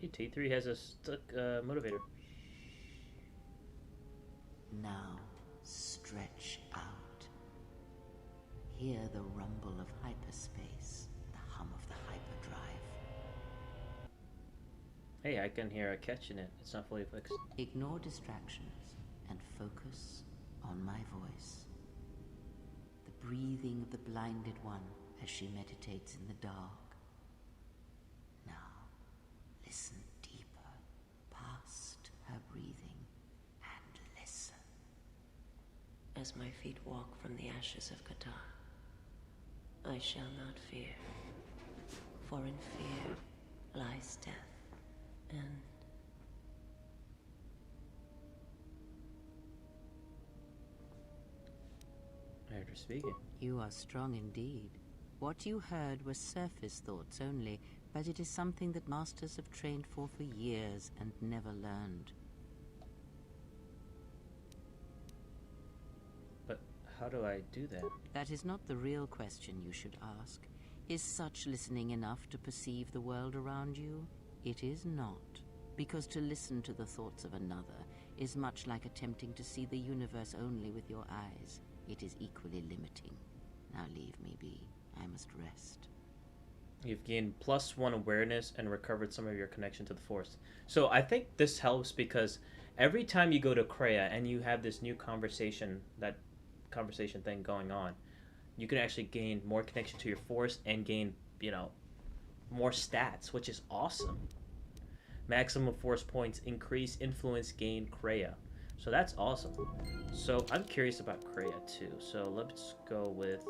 Hey, T3 has a stuck motivator. Now, stretch out. Hear the rumble of hyperspace, the hum of the hyperdrive. Hey, I can hear a catch in it. It's not fully fixed. Ignore distractions and focus on my voice. The breathing of the blinded one as she meditates in the dark. Now, listen deeper, past her breathing, and listen. As my feet walk from the ashes of KOTOR, I shall not fear, for in fear lies death, and I heard her speaking. You are strong indeed. What you heard were surface thoughts only, but it is something that masters have trained for years and never learned. But how do I do that? That is not the real question you should ask. Is such listening enough to perceive the world around you? It is not. Because to listen to the thoughts of another is much like attempting to see the universe only with your eyes. It is equally limiting. Now leave me be. I must rest. You've gained +1 awareness and recovered some of your connection to the Force. So I think this helps because every time you go to Kreia and you have this new conversation, that conversation thing going on, you can actually gain more connection to your Force and gain, you know, more stats, which is awesome. Maximum Force points increase influence gain Kreia. So that's awesome. So I'm curious about Kreia too. So let's go with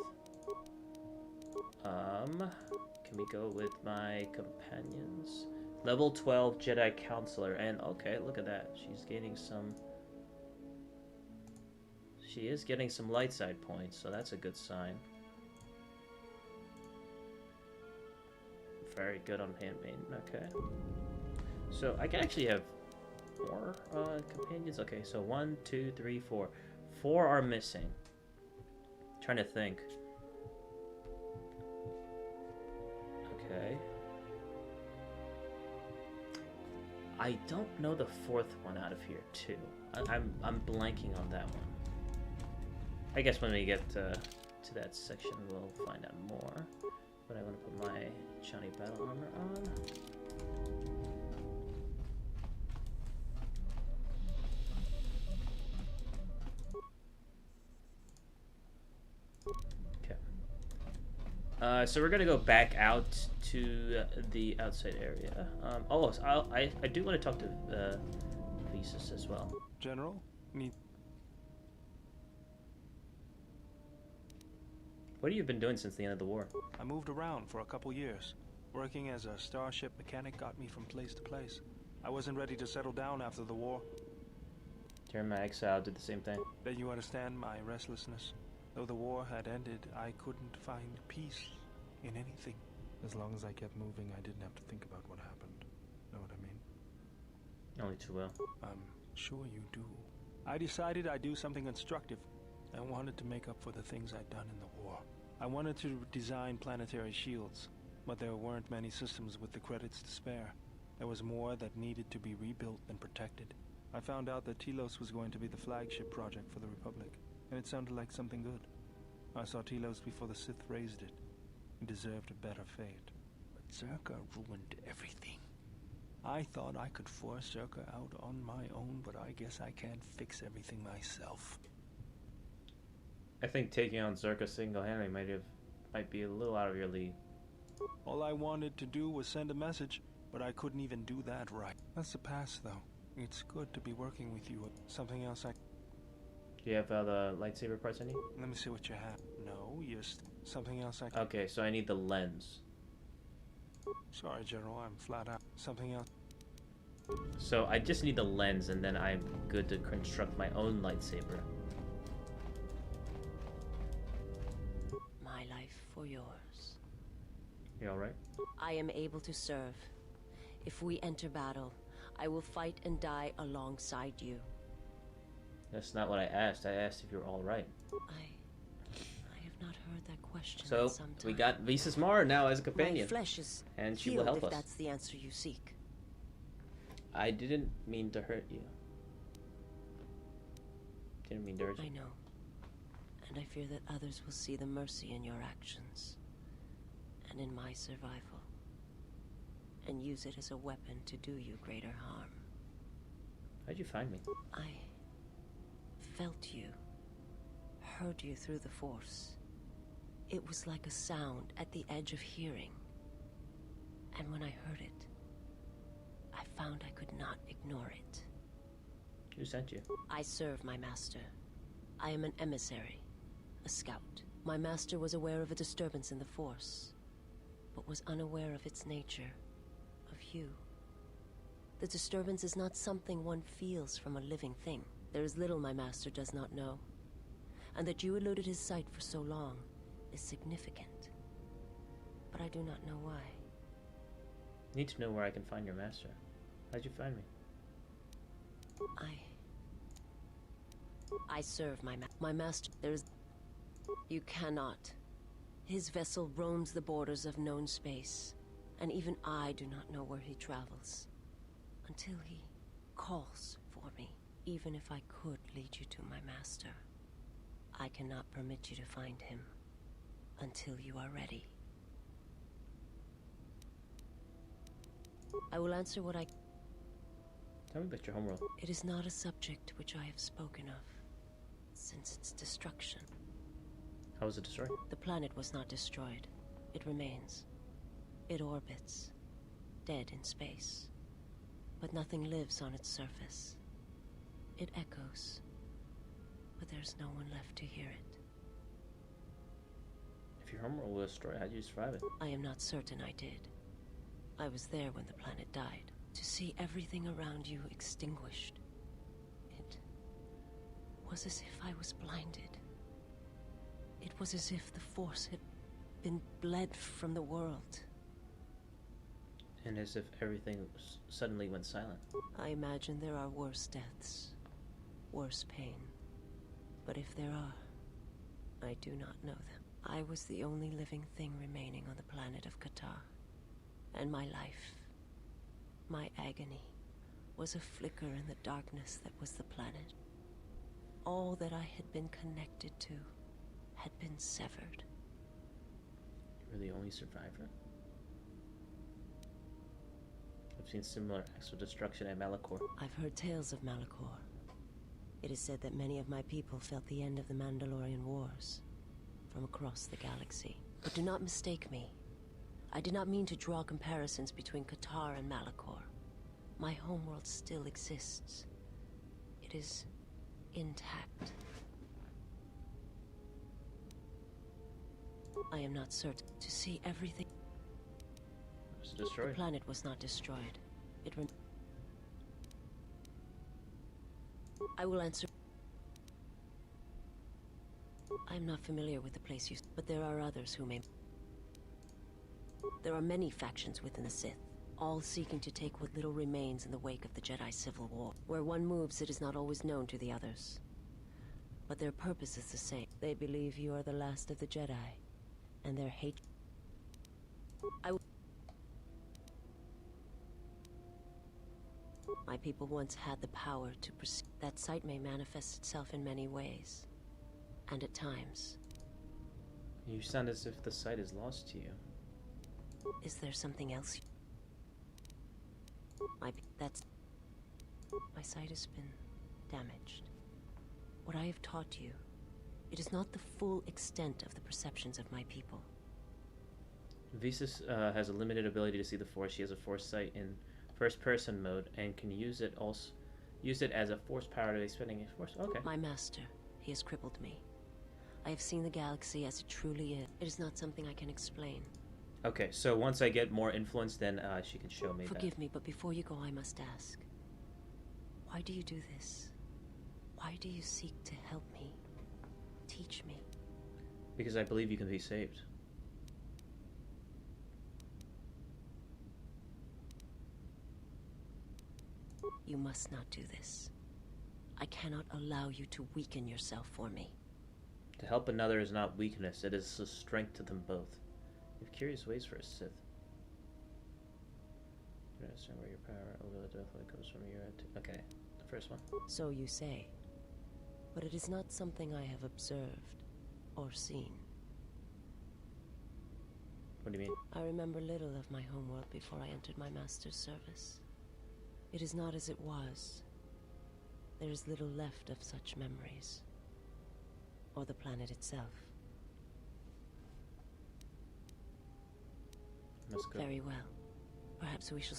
can we go with my companions? Level 12 Jedi Counselor, and okay, look at that. She's gaining some. She is getting some light side points, so that's a good sign. Very good on handmaiden. Okay. So I can actually have more companions. Okay, so 1, 2, 3, 4. 4 are missing. Trying to think. Okay. I don't know the 4th one out of here too. I'm blanking on that one. I guess when we get to that section, we'll find out more. But I want to put my shiny battle armor on. So we're gonna go back out to the outside area. So I do want to talk to Thesis as well. General, What have you been doing since the end of the war? I moved around for a couple years. Working as a starship mechanic got me from place to place. I wasn't ready to settle down after the war. During my exile, I did the same thing. Then you understand my restlessness. Though the war had ended, I couldn't find peace in anything. As long as I kept moving, I didn't have to think about what happened. Know what I mean? Only too well. I'm sure you do. I decided I'd do something constructive. I wanted to make up for the things I'd done in the war. I wanted to design planetary shields, but there weren't many systems with the credits to spare. There was more that needed to be rebuilt than protected. I found out that Telos was going to be the flagship project for the Republic, and it sounded like something good. I saw Telos before the Sith raised it. It deserved a better fate. But Zerka ruined everything. I thought I could force Zerka out on my own, but I guess I can't fix everything myself. I think taking on Zerka single-handedly might be a little out of your league. All I wanted to do was send a message, but I couldn't even do that right. That's the past, though. It's good to be working with you. Something else I... Do you have the lightsaber parts I need? Let me see what you have. No, just something else I can... Okay, so I need the lens. Sorry, General, I'm flat out. Something else. So I just need the lens, and then I'm good to construct my own lightsaber. My life for yours. You alright? I am able to serve. If we enter battle, I will fight and die alongside you. That's not what I asked. I asked if you're alright. I have not heard that question So, in some time. we got Visas Mara now as a companion. My flesh is and she will help if us. that's the answer you seek. I didn't mean to hurt you. Didn't mean to hurt you. I know. And I fear that others will see the mercy in your actions. And in my survival. And use it as a weapon to do you greater harm. How'd you find me? I felt you. Heard you through the Force. It was like a sound at the edge of hearing. And when I heard it, I found I could not ignore it. Who sent you? I serve my master. I am an emissary, a scout. My master was aware of a disturbance in the Force, but was unaware of its nature, of you. The disturbance is not something one feels from a living thing. There is little my master does not know, and that you eluded his sight for so long is significant. But I do not know why. Need to know where I can find your master. How'd you find me? I serve my master. There is... You cannot. His vessel roams the borders of known space, and even I do not know where he travels. Until he calls for me. Even if I could lead you to my master, I cannot permit you to find him until you are ready. I will answer what I... Tell me about your homeworld. It is not a subject which I have spoken of since its destruction. How was it destroyed? The planet was not destroyed. It remains. It orbits, dead in space. But nothing lives on its surface. It echoes, but there's no one left to hear it. If your homeworld was destroyed, how'd you survive it? I am not certain I did. I was there when the planet died. To see everything around you extinguished. It was as if I was blinded. It was as if the Force had been bled from the world. And as if everything suddenly went silent. I imagine there are worse deaths. Worse pain. But if there are, I do not know them. I was the only living thing remaining on the planet of KOTOR. And my life, my agony, was a flicker in the darkness that was the planet. All that I had been connected to had been severed. You were the only survivor? I've seen similar acts of destruction at Malachor. I've heard tales of Malachor. It is said that many of my people felt the end of the Mandalorian Wars from across the galaxy. But do not mistake me. I did not mean to draw comparisons between KOTOR and Malachor. My homeworld still exists. It is intact. I am not certain to see everything. It was destroyed. The planet was not destroyed. It I will answer. I am not familiar with the place you... But there are others who may... There are many factions within the Sith, all seeking to take what little remains in the wake of the Jedi Civil War. Where one moves, it is not always known to the others. But their purpose is the same. They believe you are the last of the Jedi, and their hate... My people once had the power to pursue. That sight may manifest itself in many ways. And at times... You sound as if the sight is lost to you. Is there something else? My sight has been damaged. What I have taught you, it is not the full extent of the perceptions of my people. Visas has a limited ability to see the Force. She has a Force sight in first-person mode and can use it as a Force power to expending a Force. Okay. My master, he has crippled me. I have seen the galaxy as it truly is. It is not something I can explain. Okay, so once I get more influence, then she can show me Forgive me, but before you go, I must ask. Why do you do this? Why do you seek to help me? Teach me. Because I believe you can be saved. You must not do this. I cannot allow you to weaken yourself for me. To help another is not weakness, it is a strength to them both. You have curious ways for a Sith. You understand where your power over the death comes from your head. Okay, the first one. So you say. But it is not something I have observed or seen. What do you mean? I remember little of my homeworld before I entered my master's service. It is not as it was. There is little left of such memories. Or the planet itself. That's good. Very well. Perhaps we shall...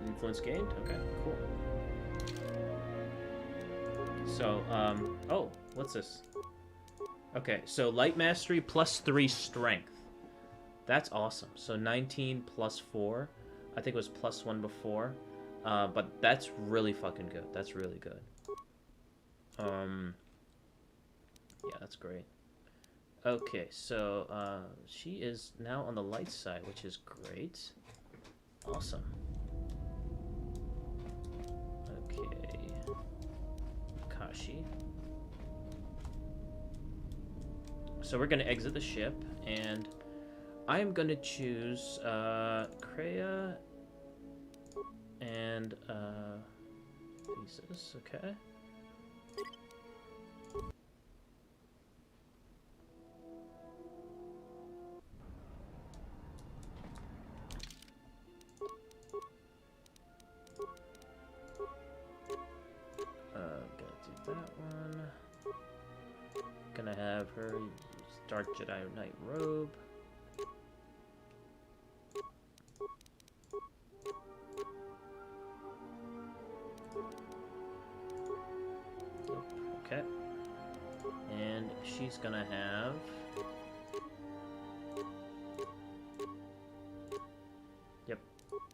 Influence gained? Okay, cool. So, oh, what's this? Okay, so Light Mastery plus 3 Strength. That's awesome. So 19 plus 4. I think it was plus 1 before. But that's really fucking good. That's really good. Yeah, that's great. Okay, so she is now on the light side, which is great. Awesome. Okay. Kashi. So we're gonna exit the ship, and I'm gonna choose Kreia and Visas, okay. Gonna have her use Dark Jedi Knight robe. Okay. And she's gonna have... Yep,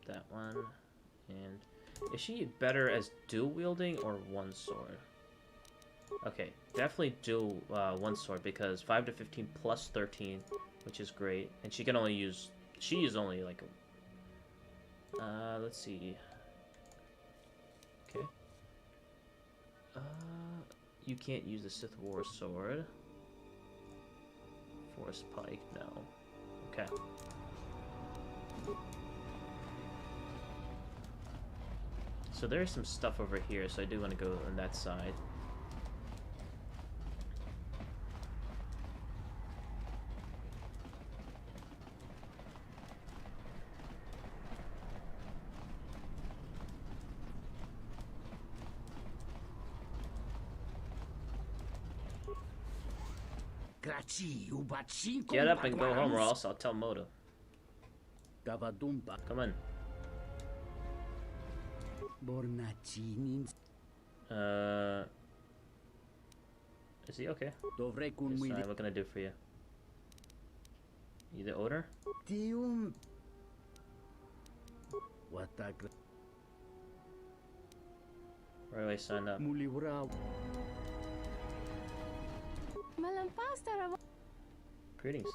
that one. And is she better as dual wielding or one sword? Okay, definitely dual one sword because 5 to 15 plus 13, which is great. And she can only use... She is only like a... let's see. Okay. You can't use the Sith War sword. Force Pike, no. Okay. So there's some stuff over here, so I do want to go on that side. Get up and go home, or else I'll tell Moto. Come on. Is he okay? Yes, what can I do for you? You the owner? Where do I sign up? Greetings.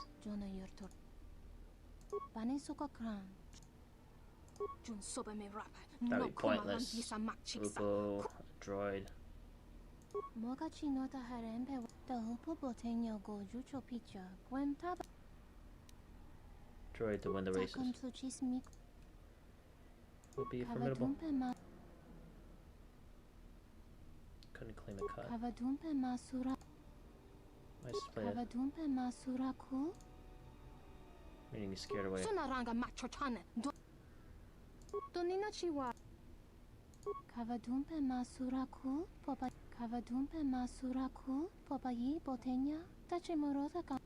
That would be pointless. Upo, droid. Droid to win the races. Would be formidable. Couldn't claim a cut. I just played it. Meaning he's scared away. Toninachiwa. Kavadumpe masuraku, popa Kavadumpe masuraku, popayi botenya, tachimurota kam.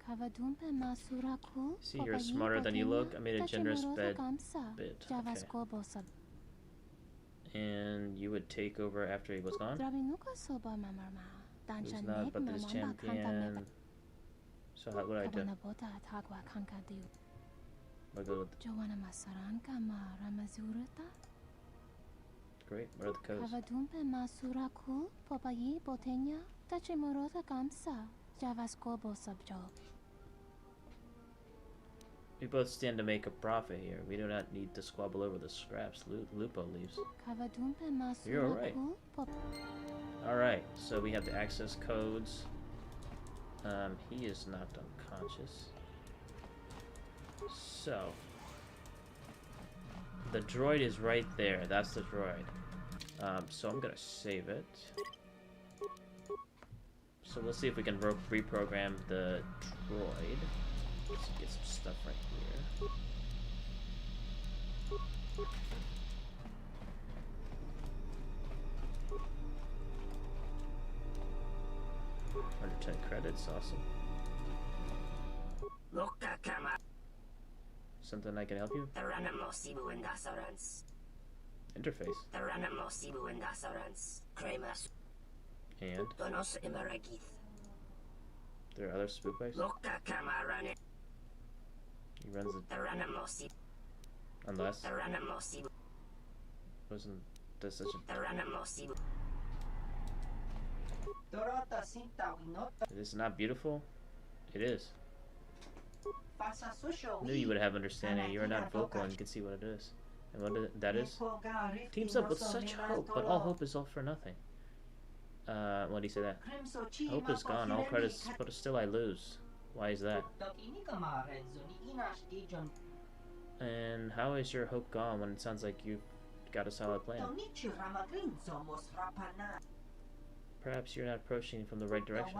Kavadumpe masuraku. See, you're smarter than you look. I made a generous bid. Okay. And you would take over after he was gone? Who's not but this champion? So how would I do? I go with Great, what are the codes? Kavadumpe masuraku, popayi botenya, tachimurota kamsa, javaskobo subjo. We both stand to make a profit here. We do not need to squabble over the scraps Lupo leaves. You're alright. Alright, so we have the access codes. He is knocked unconscious. So, the droid is right there. That's the droid. So I'm gonna save it. So let's see if we can reprogram the droid. Let's get some stuff right here. 110 credits, awesome. Something I can help you? Interface. And? There are other spook ways? He runs the... Unless... Wasn't this such a... It is not beautiful? It is. Knew you would have understanding. You are not vocal and you can see what it is. And what that is? Teams up with such hope, but all hope is all for nothing. Why do you say that? Hope is gone, all credits, but still I lose. Why is that? And how is your hope gone when it sounds like you've got a solid plan? Perhaps you're not approaching from the right direction.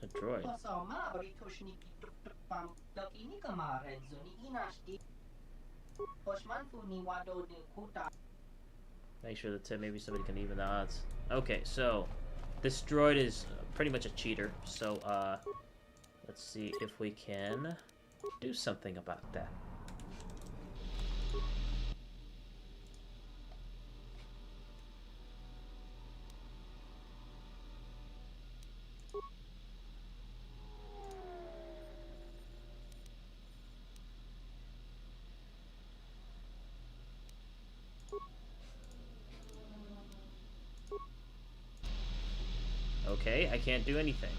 A droid. Make sure that maybe somebody can even the odds. Okay, so this droid is pretty much a cheater. So let's see if we can do something about that. Okay, I can't do anything.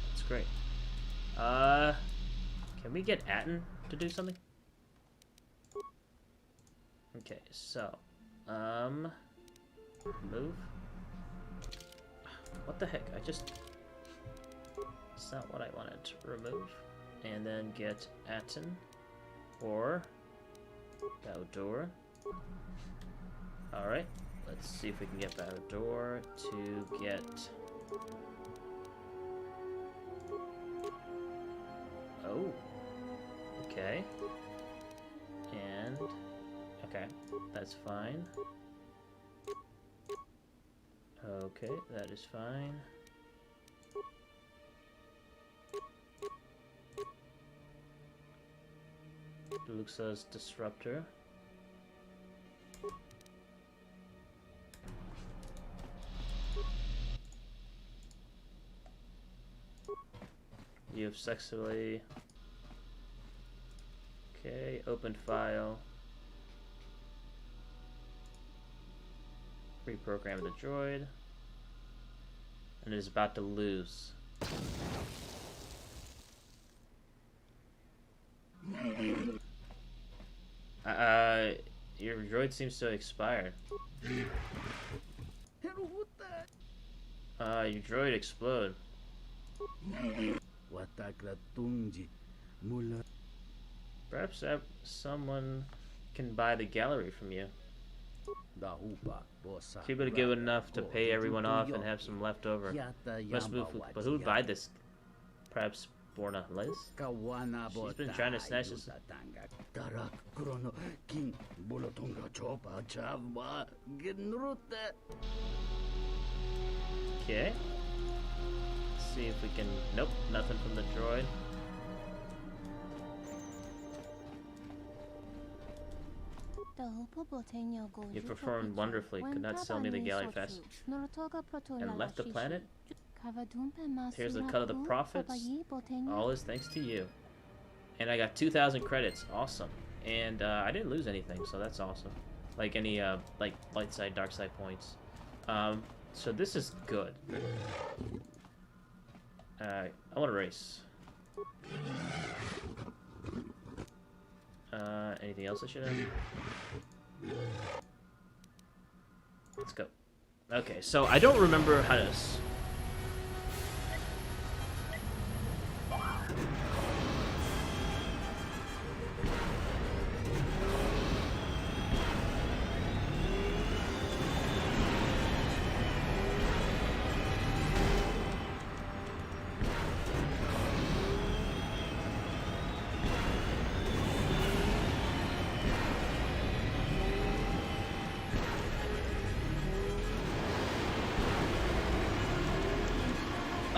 That's great. Can we get Atten to do something? Okay, so, move. What the heck? It's not what I wanted to remove. And then get Atten, or Baudor. Alright, let's see if we can get Baudor to get... Oh, okay, and, okay, that's fine. Okay, that is fine. Luke says Disruptor. You have successfully... Okay, open file. Reprogram the droid. And it is about to lose. Your droid seems to have expired. Your droid explode. Perhaps someone can buy the gallery from you. People to give enough to pay everyone off and have some left over. Must move, but who would buy this? Perhaps Borna Liz. She's been trying to snatch us. Okay. Let's see if we can. Nope, nothing from the droid. You performed wonderfully. Could not sell me the galley fast. And left the planet? Here's the cut of the profits. All is thanks to you. And I got 2,000 credits. Awesome. And I didn't lose anything, so that's awesome. Like any like light side, dark side points. So this is good. I want to race. Anything else I should have? Let's go. Okay, so I don't remember how to...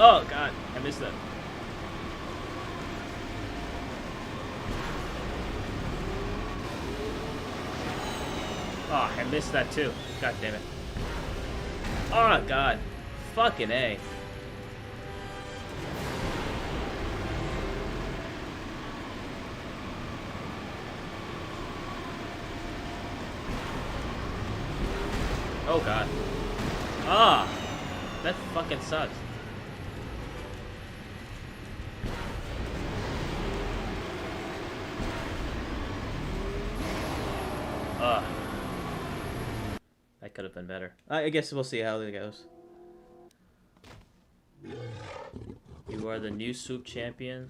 Oh god, I missed that. Oh, I missed that too. God damn it. Oh god. Fucking A. Oh god. Ah. That fucking sucks. That could have been better. I guess we'll see how it goes. You are the new swoop champion.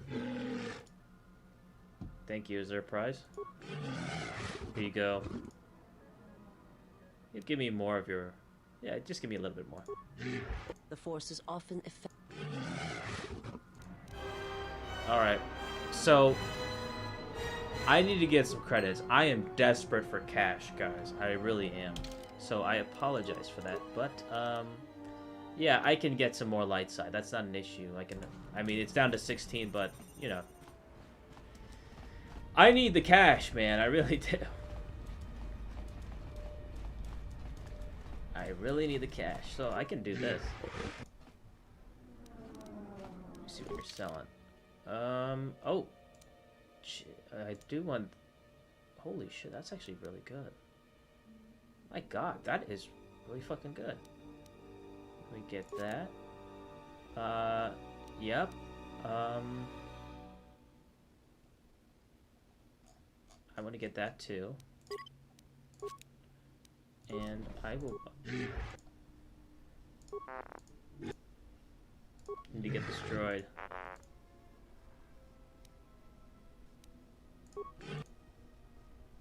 Thank you. Is there a prize? Here you go. You give me more of your... Yeah, just give me a little bit more. The force is often effective. Alright. So... I need to get some credits. I am desperate for cash, guys. I really am. So I apologize for that. But, yeah, I can get some more light side. That's not an issue. I mean, it's down to 16, but, you know. I need the cash, man. I really do. I really need the cash. So I can do this. Let me see what you're selling. Oh. I do want... Holy shit, that's actually really good. My god, that is really fucking good. Let me get that. Yep. I want to get that too. And I will... Need to get destroyed.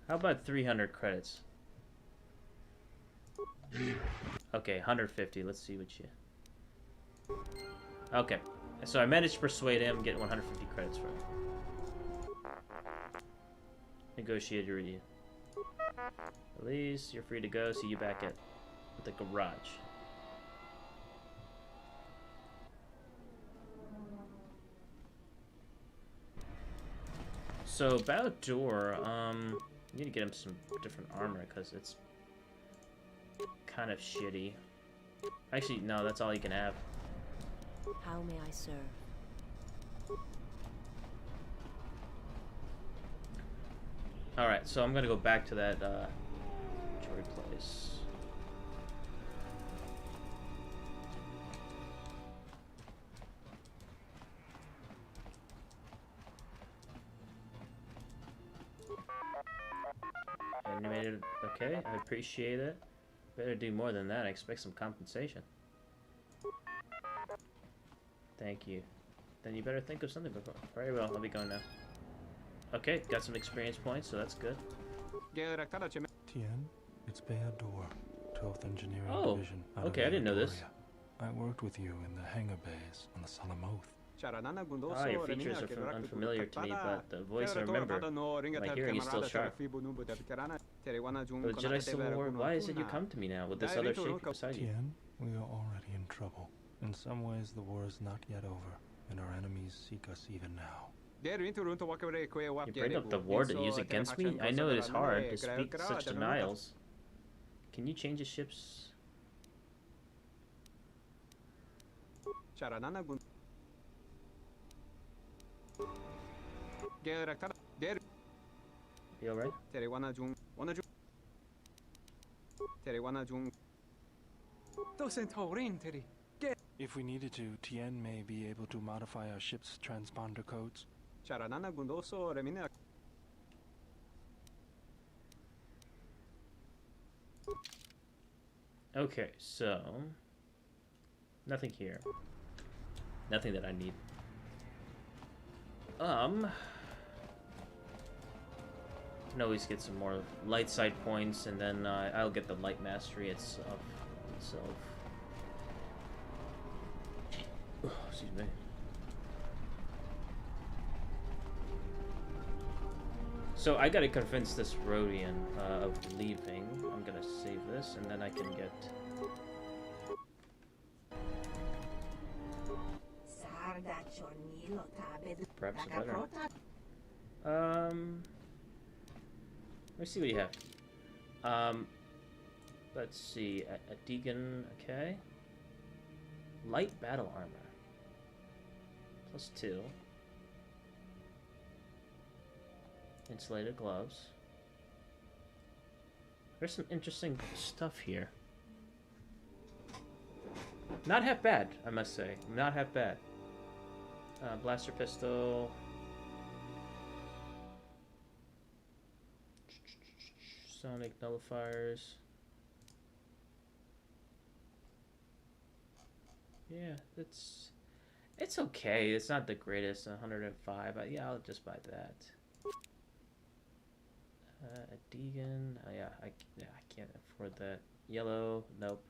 How about 300 credits? Okay, 150. Let's see what you... Okay. So I managed to persuade him, get 150 credits for him. Negotiate your deal. Elise, you're free to go. See you back at the garage. So about door, you need to get him some different armor because it's kind of shitty. Actually, no, that's all you can have. How may I serve? Alright, so I'm gonna go back to that droid place. Animated, okay, I appreciate it. Better do more than that, I expect some compensation. Thank you. Then you better think of something before. Very well, I'll be going now. Okay, got some experience points, so that's good. Tien, it's Bayador, 12th Engineering Division. Okay, I didn't know this. I worked with you in the hangar bays on the Solemn Oath. Ah, your features are unfamiliar to me, but the voice I remember. My hearing is still sharp. But the Jedi Civil War, why is it you come to me now with this other shape beside you? Tien, we are already in trouble. In some ways, the war is not yet over, and our enemies seek us even now. You bring up the war to use against me? I know it is hard to speak such denials. Can you change the ship's... You alright? If we needed to, Tien may be able to modify our ship's transponder codes. Okay, so... Nothing here. Nothing that I need. can always get some more light side points, and then I'll get the light mastery itself. Oh, excuse me. So I gotta convince this Rhodian of leaving. I'm gonna save this, and then I can get... perhaps a better... let me see what you have. Let's see. A Deegan, okay. Light battle armor. +2. Insulated gloves. There's some interesting stuff here. Not half bad, I must say. Not half bad. Blaster pistol. Sonic nullifiers. Yeah, it's okay. It's not the greatest. 105. Yeah, I'll just buy that. A Deegan. Oh, yeah, I can't afford that. Yellow. Nope.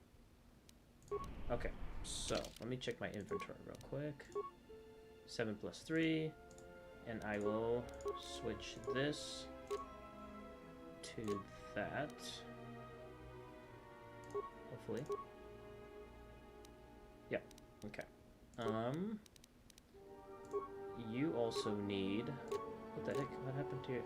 Okay, so let me check my inventory real quick. 7+3, and I will switch this to that. Hopefully. Yep. Okay. You also need... What the heck? What happened to you?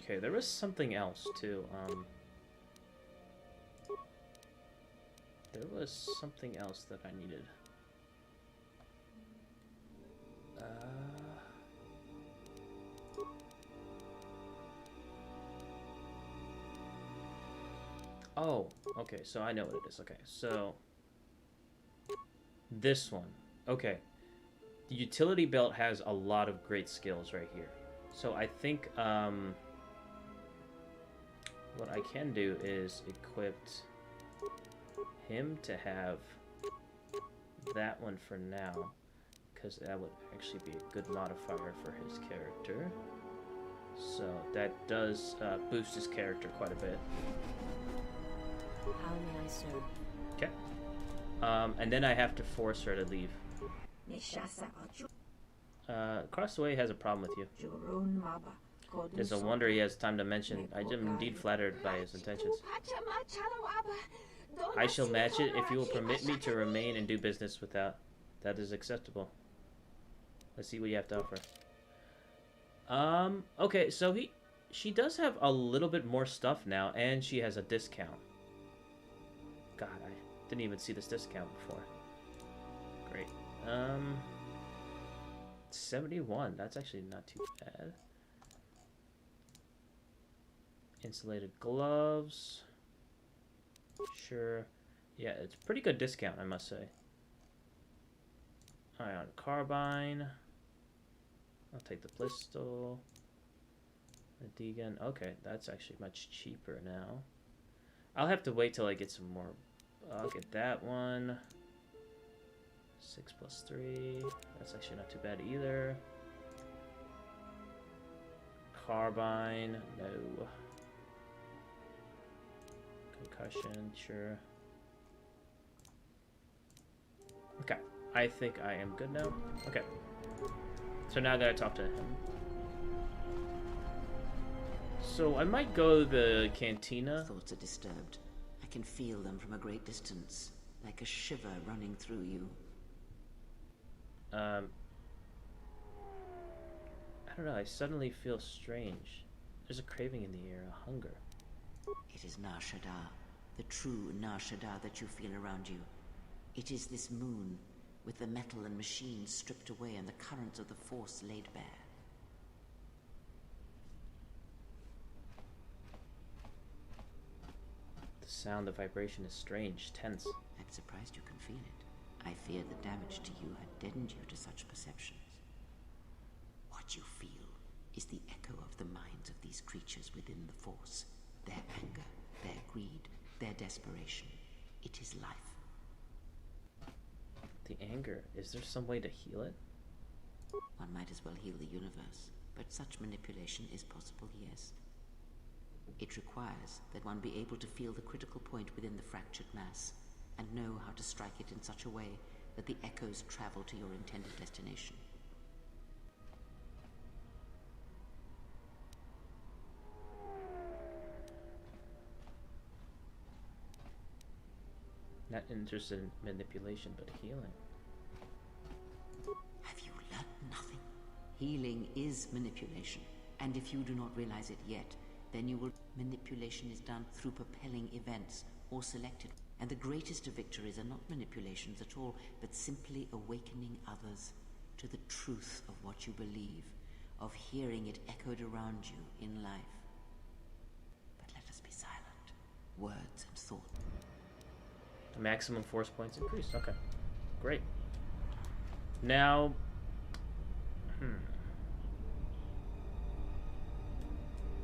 Okay, there was something else too. There was something else that I needed. Oh, okay, so I know what it is. Okay, so this one. Okay. The utility belt has a lot of great skills right here. So I think what I can do is equip him to have that one for now, because that would actually be a good modifier for his character. So that does boost his character quite a bit. How may I serve? Okay. And then I have to force her to leave. Across the way has a problem with you. It's a wonder he has time to mention. I am indeed flattered by his intentions. I shall match it if you will permit me to remain and do business without. That is acceptable. Let's see what you have to offer. Okay, so she does have a little bit more stuff now, and she has a discount. God, I didn't even see this discount before. Great. 71. That's actually not too bad. Insulated gloves. Sure. Yeah, it's pretty good discount, I must say. Ion carbine. I'll take the pistol. The Deegan. Okay, that's actually much cheaper now. I'll have to wait till I get some more. I'll get that one. 6 + 3. That's actually not too bad either. Carbine, no. Concussion, sure. Okay, I think I am good now. Okay, so now I gotta talk to him. So I might go to the cantina. Thoughts are disturbed. I can feel them from a great distance, like a shiver running through you. I don't know, I suddenly feel strange. There's a craving in the air, a hunger. It is Nar Shaddaa, the true Nar Shaddaa that you feel around you. It is this moon, with the metal and machines stripped away and the currents of the Force laid bare. The sound, the vibration is strange, tense. I'm surprised you can feel it. I feared the damage to you had deadened you to such perceptions. What you feel is the echo of the minds of these creatures within the Force. Their anger, their greed, their desperation. It is life. The anger, is there some way to heal it? One might as well heal the universe, but such manipulation is possible, yes. It requires that one be able to feel the critical point within the fractured mass, and know how to strike it in such a way that the echoes travel to your intended destination. Not interested in manipulation, but healing. Have you learned nothing? Healing is manipulation, and if you do not realize it yet, then you will... Manipulation is done through propelling events, or selected. And the greatest of victories are not manipulations at all, but simply awakening others to the truth of what you believe, of hearing it echoed around you in life. But let us be silent. Words and thought. The maximum force points increased. Okay, great. Now,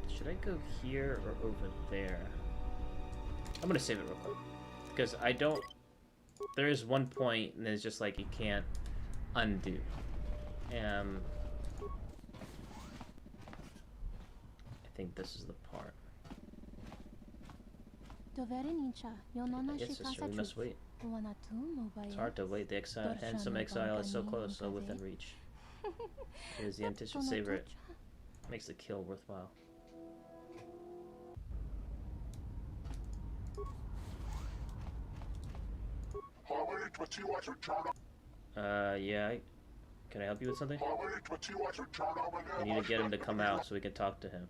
should I go here or over there? I'm gonna save it real quick because I don't. There is one point, and it's just like you can't undo. I think this is the part. Yes, sister, we must wait. It's hard to wait. The exile, handsome exile is so close, so within reach. It is the anticipated favorite. Makes the kill worthwhile. Yeah. Can I help you with something? I need to get him to come out so we can talk to him.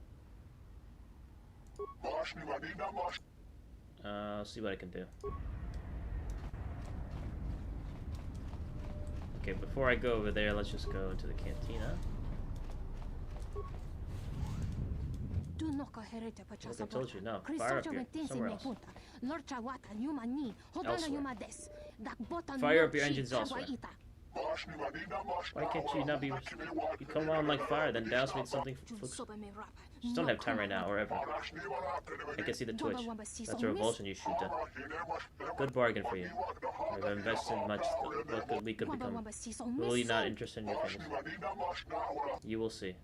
I'll see what I can do. Okay, before I go over there, let's just go into the cantina. Like I told you, no. Fire up here. Somewhere else. Elsewhere. Fire up your engines elsewhere. Why can't you not be... You come on like fire, then douse me with something... Just don't have time right now, or ever. I can see the twitch. That's a revulsion you shoot at. Good bargain for you. I've invested much what we could become. Really not interested in your finish. You will see.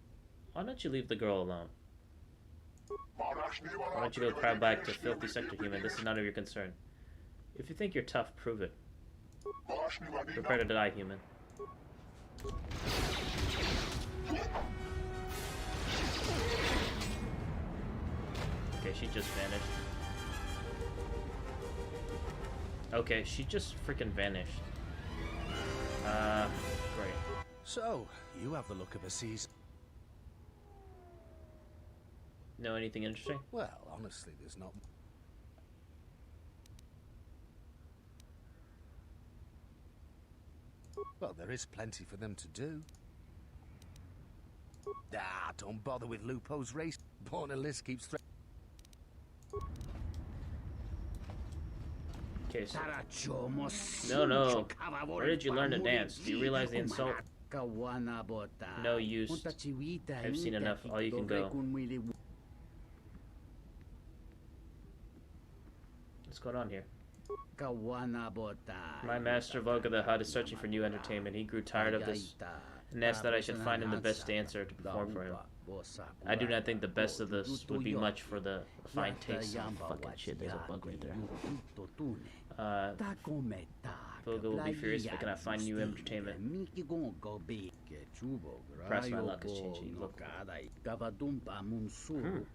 Why don't you leave the girl alone? Why don't you go crowd back to filthy sector human? This is none of your concern. If you think you're tough, prove it. Prepare to die, human. Okay, she just vanished. Okay, she just freaking vanished. Great. So, you have the look of a season. Know anything interesting? Well, honestly, there's not... Well, there is plenty for them to do. Ah, don't bother with Lupo's race. Borna List keeps Okay, so... No. Where did you learn to dance? Do you realize the insult? No use. I've seen enough. All you can go. What's going on here? My master Voga the Hutt is searching for new entertainment. He grew tired of this and asked that I should find him the best dancer to perform for him. I do not think the best of this would be much for the fine taste. Oh, fucking shit, there's a bug right there. Voga will be furious if I cannot find new entertainment. Perhaps my luck is changing. Look. I do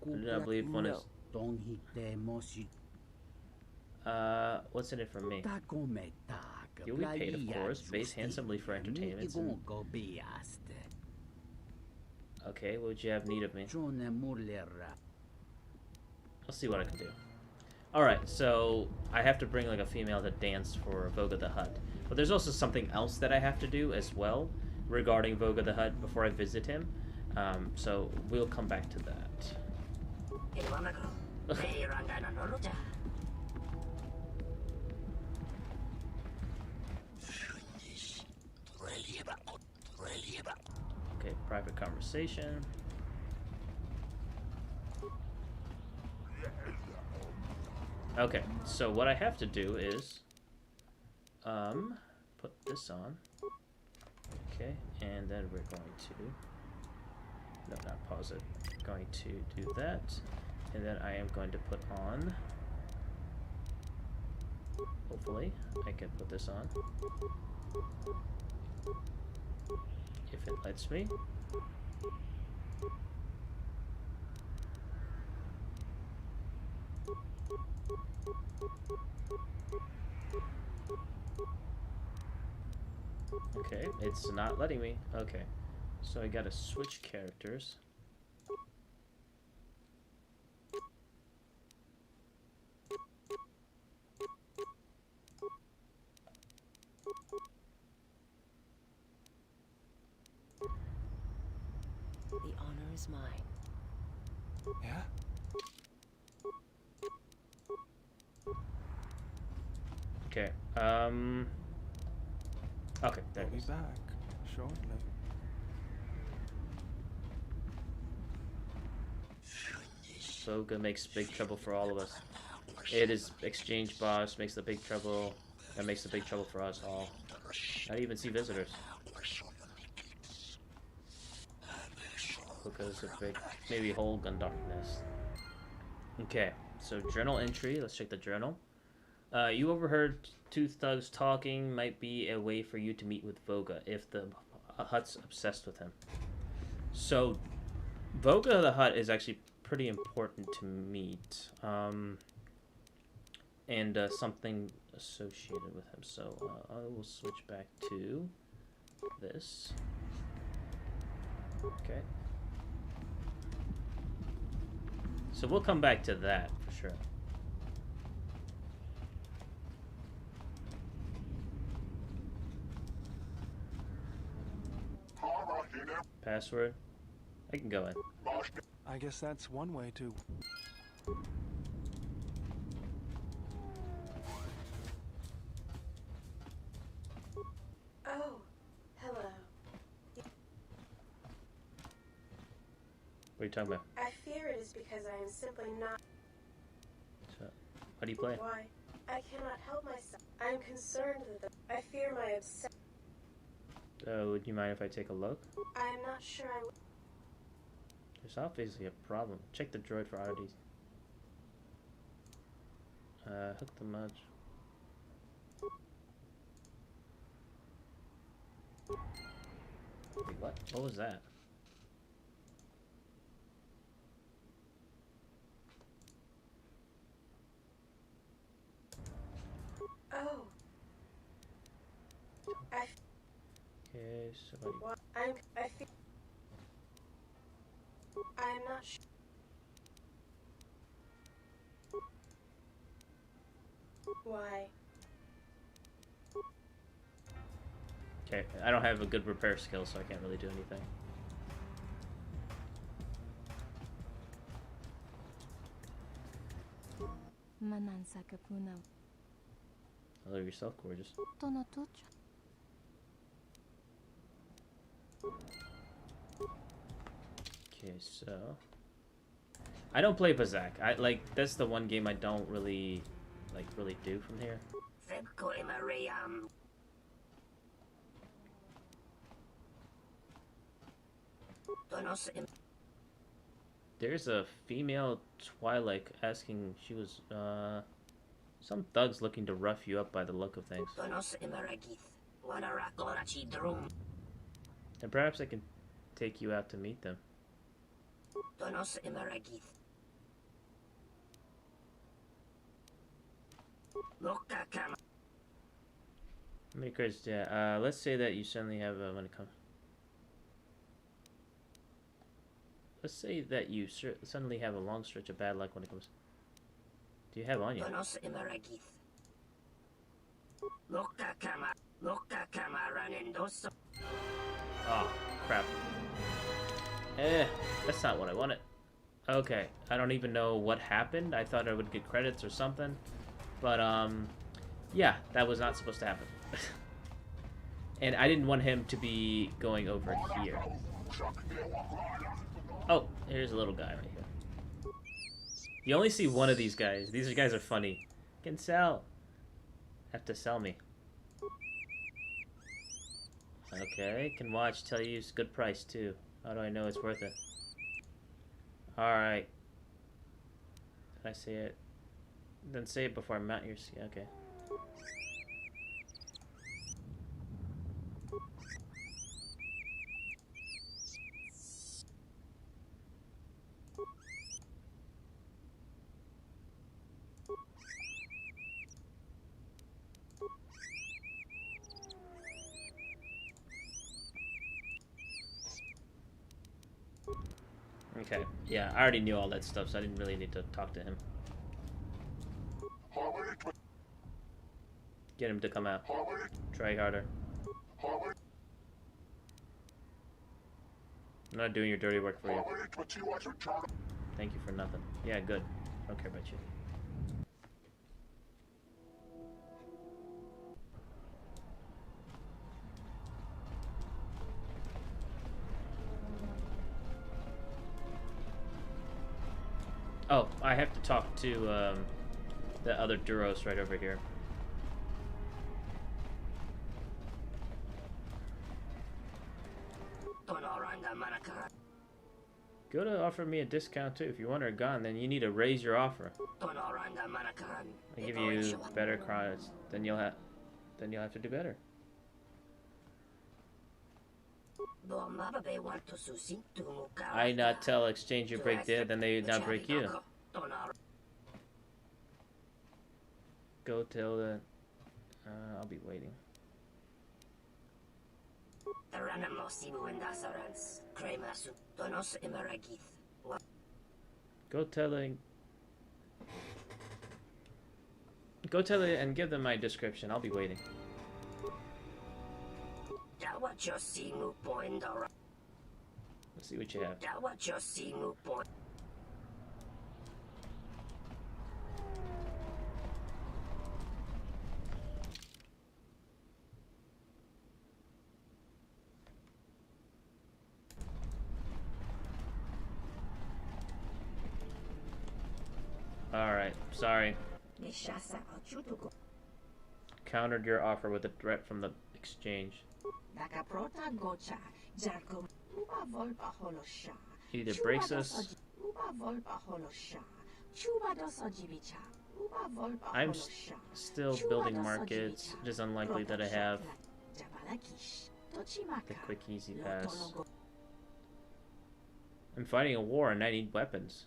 not believe one is... what's in it for me? You'll be paid, of course. Base handsomely for entertainment. Okay, what would you have need of me? I'll see what I can do. Alright, so I have to bring like a female to dance for Voga the Hutt. But there's also something else that I have to do as well regarding Voga the Hutt before I visit him. So we'll come back to that. Okay, private conversation. Okay, so what I have to do is put this on. Okay, and then we're going to not pause it. Going to do that, and then I am going to put on. Hopefully, I can put this on. If it lets me. Okay, it's not letting me. Okay, so I gotta switch characters. The honor is mine. Yeah? Okay, okay, there it We'll is. be back shortly. Voga makes big trouble for all of us. It is exchange boss, makes the big trouble, that makes the big trouble for us all. I don't even see visitors. Because of big, maybe hole gun darkness. Okay, so journal entry, let's check the journal. You overheard two thugs talking, might be a way for you to meet with Voga if the Hutt's obsessed with him. So, Voga the Hutt is actually pretty important to meet. And something associated with him. So, I will switch back to this. Okay. So we'll come back to that for sure. Password? I can go in. I guess that's one way to... Oh, hello. What are you talking about? I fear it is because I am simply not... So, how do you play? Why? I cannot help myself. I am concerned that I fear my obsession. Would you mind if I take a look? I am not sure I... There's obviously a problem. Check the droid for oddities. Hook the mudge. Wait, what? What was that? Oh. Okay, somebody... I feel... I am not sure. Why? Okay, I don't have a good repair skill, so I can't really do anything. Hello yourself, gorgeous. Okay, so I don't play Bazak. That's the one game I don't really like really do from here. There's a female Twilight asking. She was some thugs looking to rough you up by the look of things. And perhaps I can take you out to meet them. How many credits? Yeah. Let's say that you suddenly have when it comes. Let's say that you suddenly have a long stretch of bad luck when it comes. Do you have on you? Oh, crap. That's not what I wanted. Okay, I don't even know what happened. I thought I would get credits or something. But, yeah, that was not supposed to happen. And I didn't want him to be going over here. Oh, here's a little guy right here. You only see one of these guys. These guys are funny. Can sell. Have to sell me. Okay, can watch, tell you it's a good price too. How do I know it's worth it? Alright. Can I say it? Then say it before I mount your ski. Okay. Okay, yeah, I already knew all that stuff, so I didn't really need to talk to him. Get him to come out. Try harder. I'm not doing your dirty work for you. Thank you for nothing. Yeah, good. I don't care about you. Oh, I have to talk to the other Duros right over here. Go to offer me a discount too. If you want her gone, then you need to raise your offer. I give you better credits, then you'll have to do better. I not tell exchange you break there, then they not break you. Go tell the. I'll be waiting. Go tell it. Go tell it and give them my description. I'll be waiting. Let's see what you have. Alright, sorry. Countered your offer with a threat from the exchange. Either breaks us. I'm still building markets. It is unlikely that I have the quick easy pass. I'm fighting a war and I need weapons.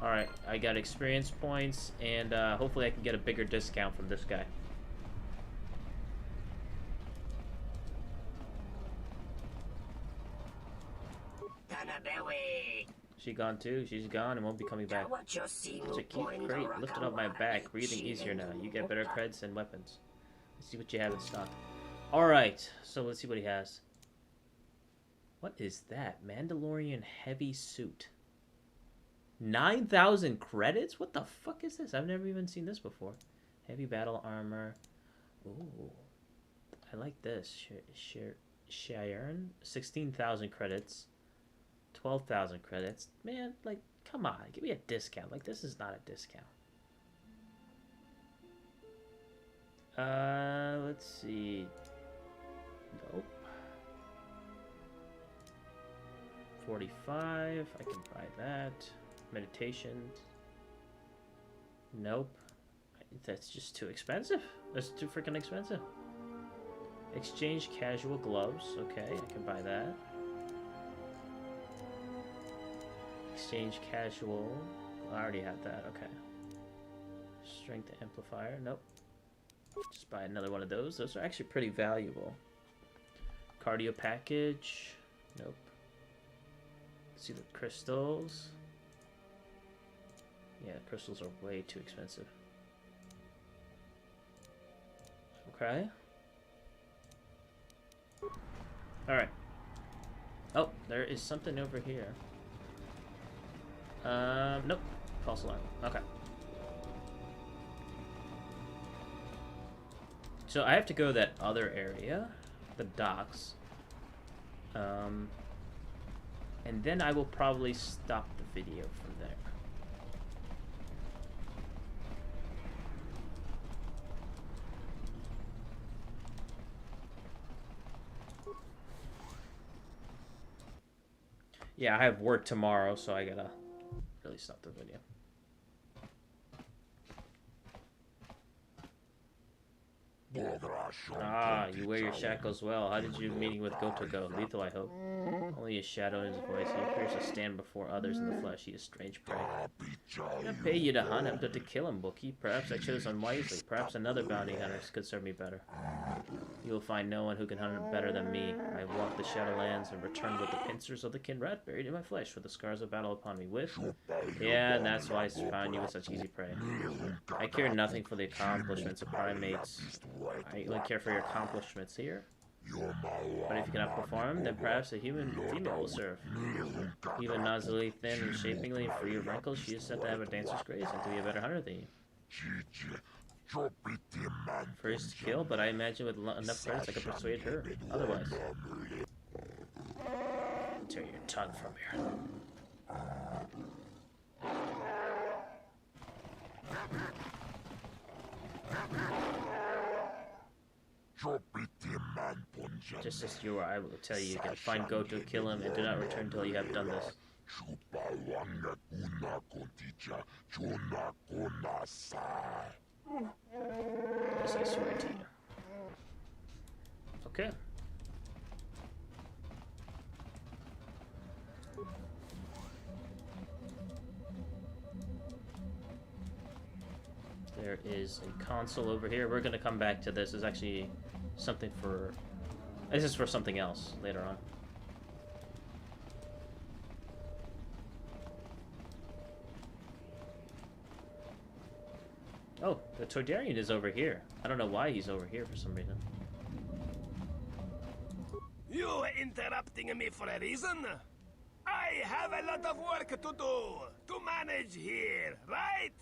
Alright, I got experience points, and hopefully I can get a bigger discount from this guy. She gone too? She's gone and won't be coming back. Such a cute crate lifted up my back, breathing easier now. You get better creds and weapons. Let's see what you have in stock. Alright, so let's see what he has. What is that? Mandalorian heavy suit. 9,000 credits? What the fuck is this? I've never even seen this before. Heavy battle armor. Ooh. I like this. Cheyenne, 16,000 credits, 12,000 credits. Man, like, come on, give me a discount. Like, this is not a discount. Let's see. Nope. 45. I can buy that. Meditation. Nope. That's just too expensive. That's too freaking expensive. Exchange casual gloves. Okay, I can buy that. Exchange casual. I already have that. Okay. Strength amplifier. Nope. Just buy another one of those. Those are actually pretty valuable. Cardio package. Nope. Let's see the crystals. Yeah, crystals are way too expensive. Okay. Alright. Oh, there is something over here. Nope. False alarm. Okay. So I have to go to that other area, the docks. And then I will probably stop the video from there. Yeah, I have work tomorrow, so I gotta really stop the video. Ah, you wear your shackles well. How did your meeting with KOTOR go? Lethal, I hope. Only a shadow in his voice. He appears to stand before others in the flesh. He is strange prey. I'm gonna pay you to hunt him, but to kill him, Bookie. Perhaps I chose unwisely. Perhaps another bounty hunter could serve me better. You will find no one who can hunt him better than me. I walked the Shadowlands and returned with the pincers of the Kinrat buried in my flesh, with the scars of battle upon me. With? Yeah, and that's why I found you with such easy prey. I care nothing for the accomplishments of primates. I only care for your accomplishments here. But if you cannot perform, then perhaps a human female will serve. Even nozzily, thin, and shapingly free of wrinkles, she is said to have a dancer's grace and to be a better hunter than you. First kill, but I imagine with enough credits I could persuade her. Otherwise. Tear your tongue from here. Just as you are, I will tell you again. Find KOTOR, kill him, and do not return until you have done this. Yes, I swear to you. Okay. There is a console over here. We're gonna come back to this. It's actually something for... This is for something else later on. Oh, the Toydarian is over here. I don't know why he's over here for some reason. You are interrupting me for a reason? I have a lot of work to do, to manage here, right?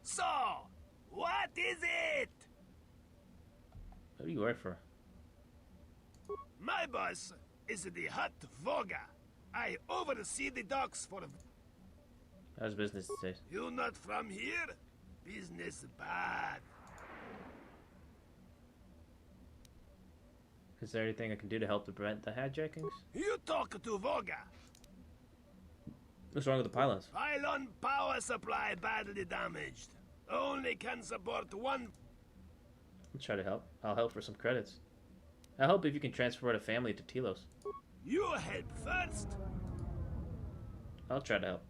So, what is it? Who do you work for? My boss is the Hut Voga. I oversee the docks for... How's business today? You not from here? Business bad. Is there anything I can do to help to prevent the hijackings? You talk to Voga. What's wrong with the pylons? Pylon power supply badly damaged. Only can support one... I'll try to help. I'll help for some credits. I'll help if you can transport a family to Telos. You help first? I'll try to help.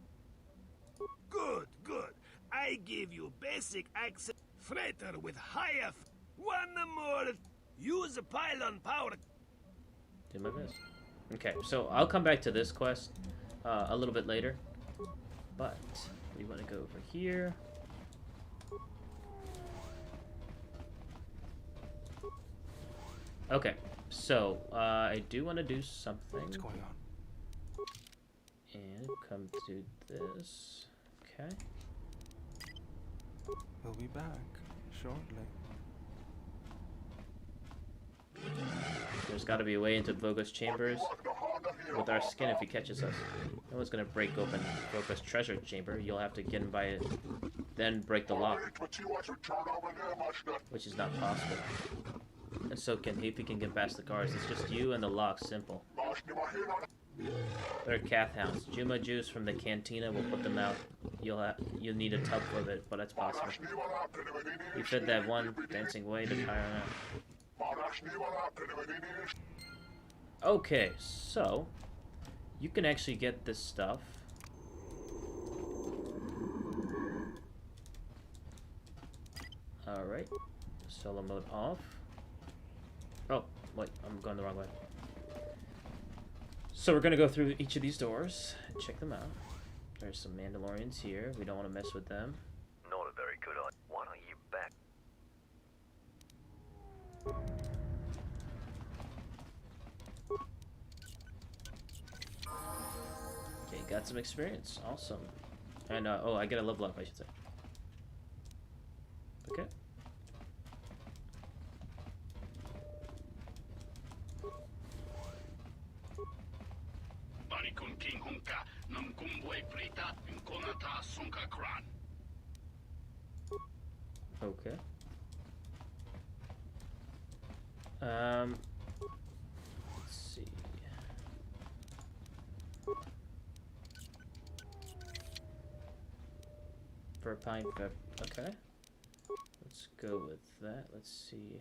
Good, good. I give you basic access. Freighter with higher... One more... Use pylon power... Do my best. Okay, so I'll come back to this quest a little bit later. But we want to go over here. Okay, so I do want to do something. What's going on? And come to this. Okay. We'll be back shortly. There's got to be a way into Vogo's chambers with our skin if he catches us. No one's gonna break open Vogo's treasure chamber. You'll have to get him by it, then break the lock, which is not possible. And so if he can get past the guards, it's just you and the lock. Simple. They're Cath hounds. Juma juice from the cantina will put them out. You'll need a tub of it, but that's possible. You fed that one dancing way to tire him out. Okay, so you can actually get this stuff. Alright. Solo mode off. Oh, wait, I'm going the wrong way. So we're gonna go through each of these doors and check them out. There's some Mandalorians here. We don't want to mess with them. Not a very good idea. Why don't you back? Okay, got some experience. Awesome. And, oh, I get a level up, I should say. Okay. Okay. Let's see. For a pine pep. Okay. Let's go with that. Let's see.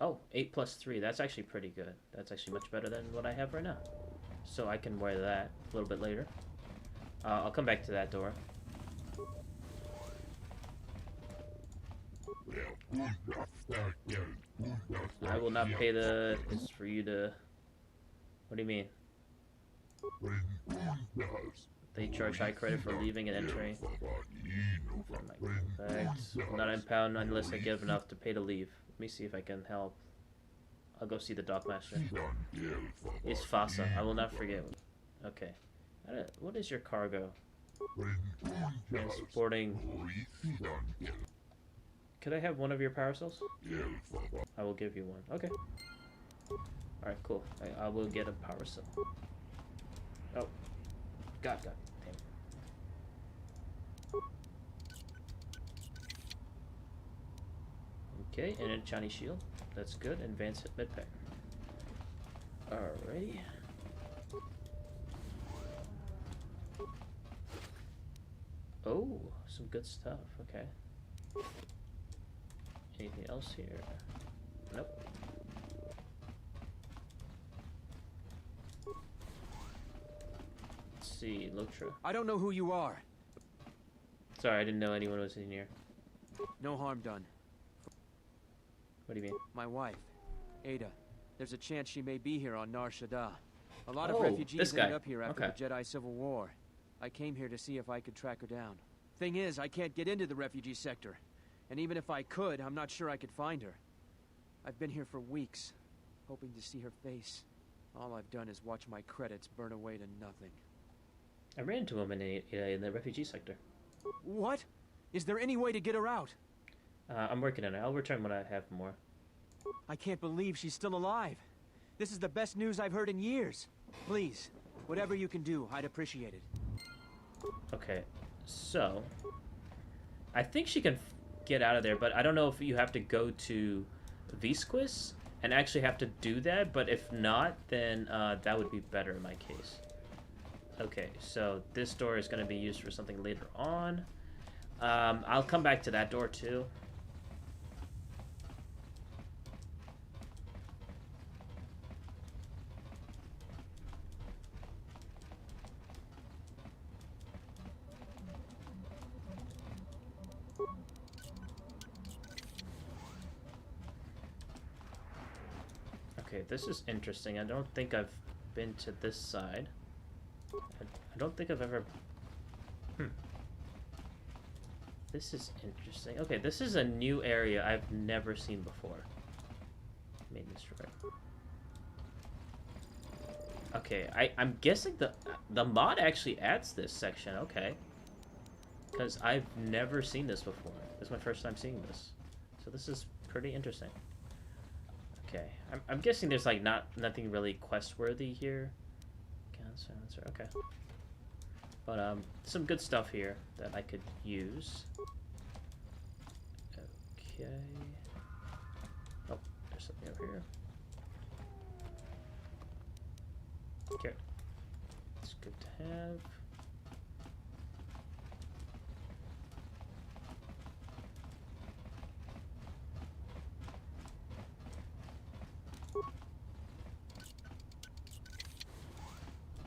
Oh, 8 plus 3. That's actually pretty good. That's actually much better than what I have right now. So I can wear that a little bit later. I'll come back to that door. I will not pay the... It's for you to... What do you mean? They charge high credit for leaving and entering. Not impound unless I give enough to pay to leave. Let me see if I can help. I'll go see the Dockmaster. It's Fasa. I will not forget. Okay. What is your cargo? Transporting... Could I have one of your power cells? I will give you one. Okay. Alright, cool. I will get a power cell. Oh. God. Damn. Okay, and a Chinese shield. That's good. Advanced med pack. Alrighty. Oh, some good stuff. Okay. Anything else here? Nope. Let's see, Lotra. I don't know who you are. Sorry, I didn't know anyone was in here. No harm done. What do you mean? My wife, Ada. There's a chance she may be here on Nar Shaddaa. A lot Oh, of refugees this ended guy. up here after Okay. the Jedi Civil War. I came here to see if I could track her down. Thing is, I can't get into the refugee sector. And even if I could, I'm not sure I could find her. I've been here for weeks, hoping to see her face. All I've done is watch my credits burn away to nothing. I ran into him in the refugee sector. What? Is there any way to get her out? I'm working on it. I'll return when I have more. I can't believe she's still alive. This is the best news I've heard in years. Please, whatever you can do, I'd appreciate it. Okay, so I think she can get out of there, but I don't know if you have to go to Visquis and actually have to do that, but if not, then that would be better in my case. Okay, so this door is going to be used for something later on. I'll come back to that door too. Okay, this is interesting. I don't think I've been to this side. I don't think I've ever... This is interesting. Okay, this is a new area I've never seen before. Maintenance right. Okay, I'm guessing the mod actually adds this section. Okay. Because I've never seen this before. This is my first time seeing this. So this is pretty interesting. Okay, I'm guessing there's like nothing really quest worthy here. Silencer, okay. But some good stuff here that I could use. Okay. Oh, there's something over here. Okay. It's good to have.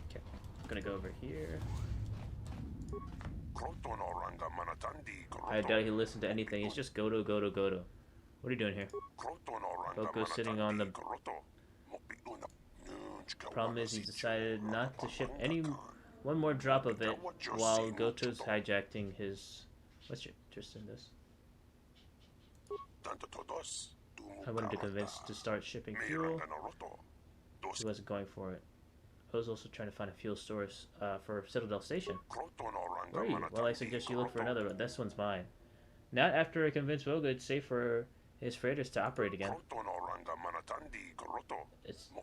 Okay, I'm gonna go over here. I doubt he listened to anything. It's just Goto. What are you doing here? Goku's sitting on the... Problem is he decided not to ship one more drop of it while Goto's hijacking his... What's your interest in this? I wanted to convince to start shipping fuel. He wasn't going for it. I was also trying to find a fuel source for Citadel Station. Where are you? Well, I suggest you look for another one. This one's mine. Not after I convinced Woga it's safe for his freighters to operate again.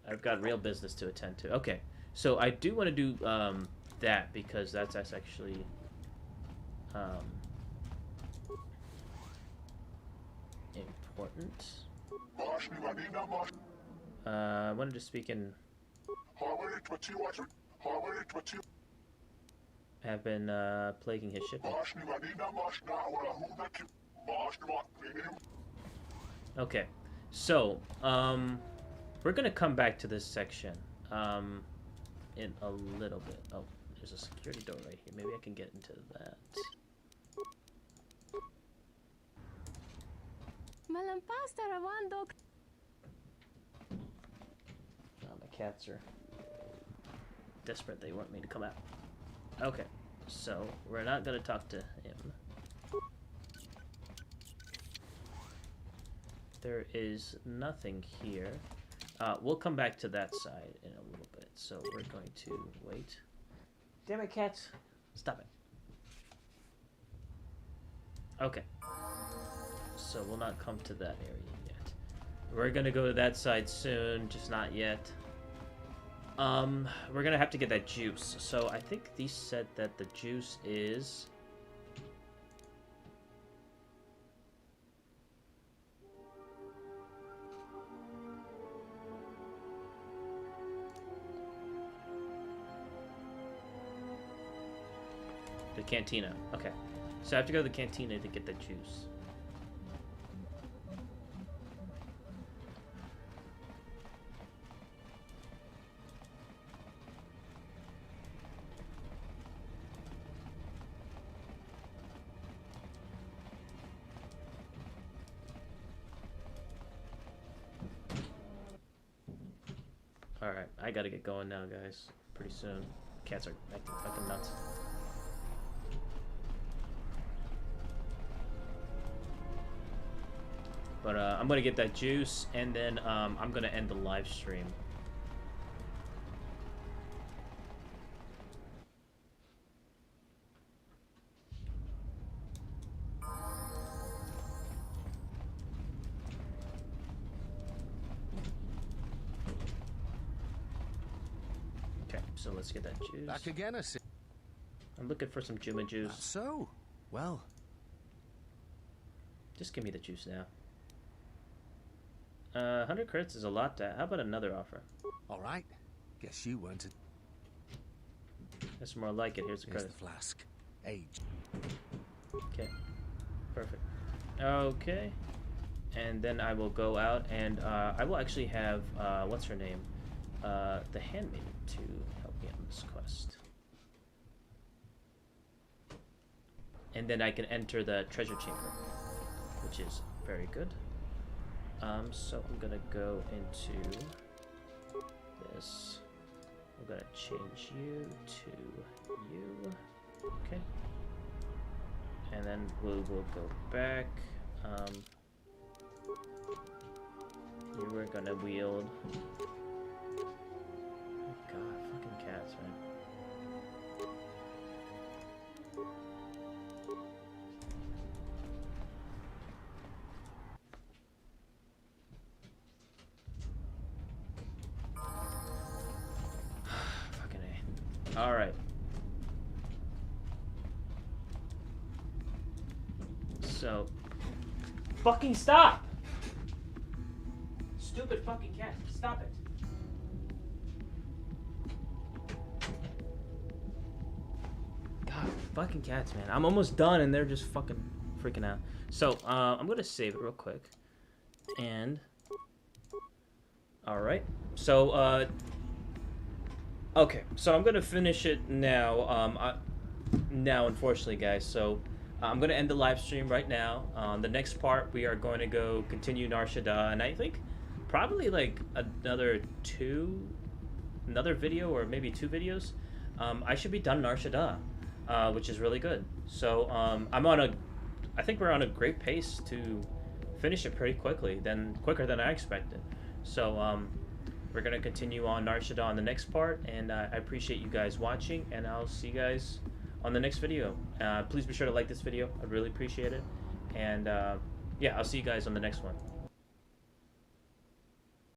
I've got real business to attend to. Okay, so I do want to do that because that's actually important. I wanted to speak in... have been plaguing his shipping. Okay, so we're gonna come back to this section in a little bit. Oh, there's a security door right here. Maybe I can get into that. Oh, my cats are desperate. They want me to come out. Okay, so we're not gonna talk to him. There is nothing here. We'll come back to that side in a little bit. So we're going to wait. Damn it, cats! Stop it. Okay. So we'll not come to that area yet. We're gonna go to that side soon, just not yet. We're gonna have to get that juice. So I think these said that the juice is... the cantina. Okay. So I have to go to the cantina to get the juice. Alright, I gotta get going now, guys. Pretty soon. Cats are acting fucking nuts. But I'm gonna get that juice, and then I'm gonna end the live stream. Okay, so let's get that juice. Back again, I see. I'm looking for some Juma juice. So, well. Just give me the juice now. 100 crits is a lot. How about another offer? All right. Guess you weren't. That's more like it. Here's the credit. The flask. Age. Okay. Perfect. Okay. And then I will go out and I will actually have what's her name? The handmaiden to help me on this quest. And then I can enter the treasure chamber, which is very good. So I'm gonna go into this. I'm gonna change you to you. Okay. And then we will go back. You were gonna wield. Oh God, fucking cats, man. Alright. So... Fucking stop! Stupid fucking cat. Stop it. God, fucking cats, man. I'm almost done and they're just fucking freaking out. So, I'm gonna save it real quick. And... Alright. So, okay, so I'm gonna finish it now. Now, unfortunately, guys. So, I'm gonna end the live stream right now. The next part, we are going to go continue Nar Shaddaa, and I think probably like another video or maybe 2 videos. I should be done Nar Shaddaa, which is really good. So, I think we're on a great pace to finish it pretty quickly, quicker than I expected. So, we're going to continue on Nar Shaddaa on the next part, and I appreciate you guys watching, and I'll see you guys on the next video. Please be sure to like this video. I really appreciate it. And, yeah, I'll see you guys on the next one.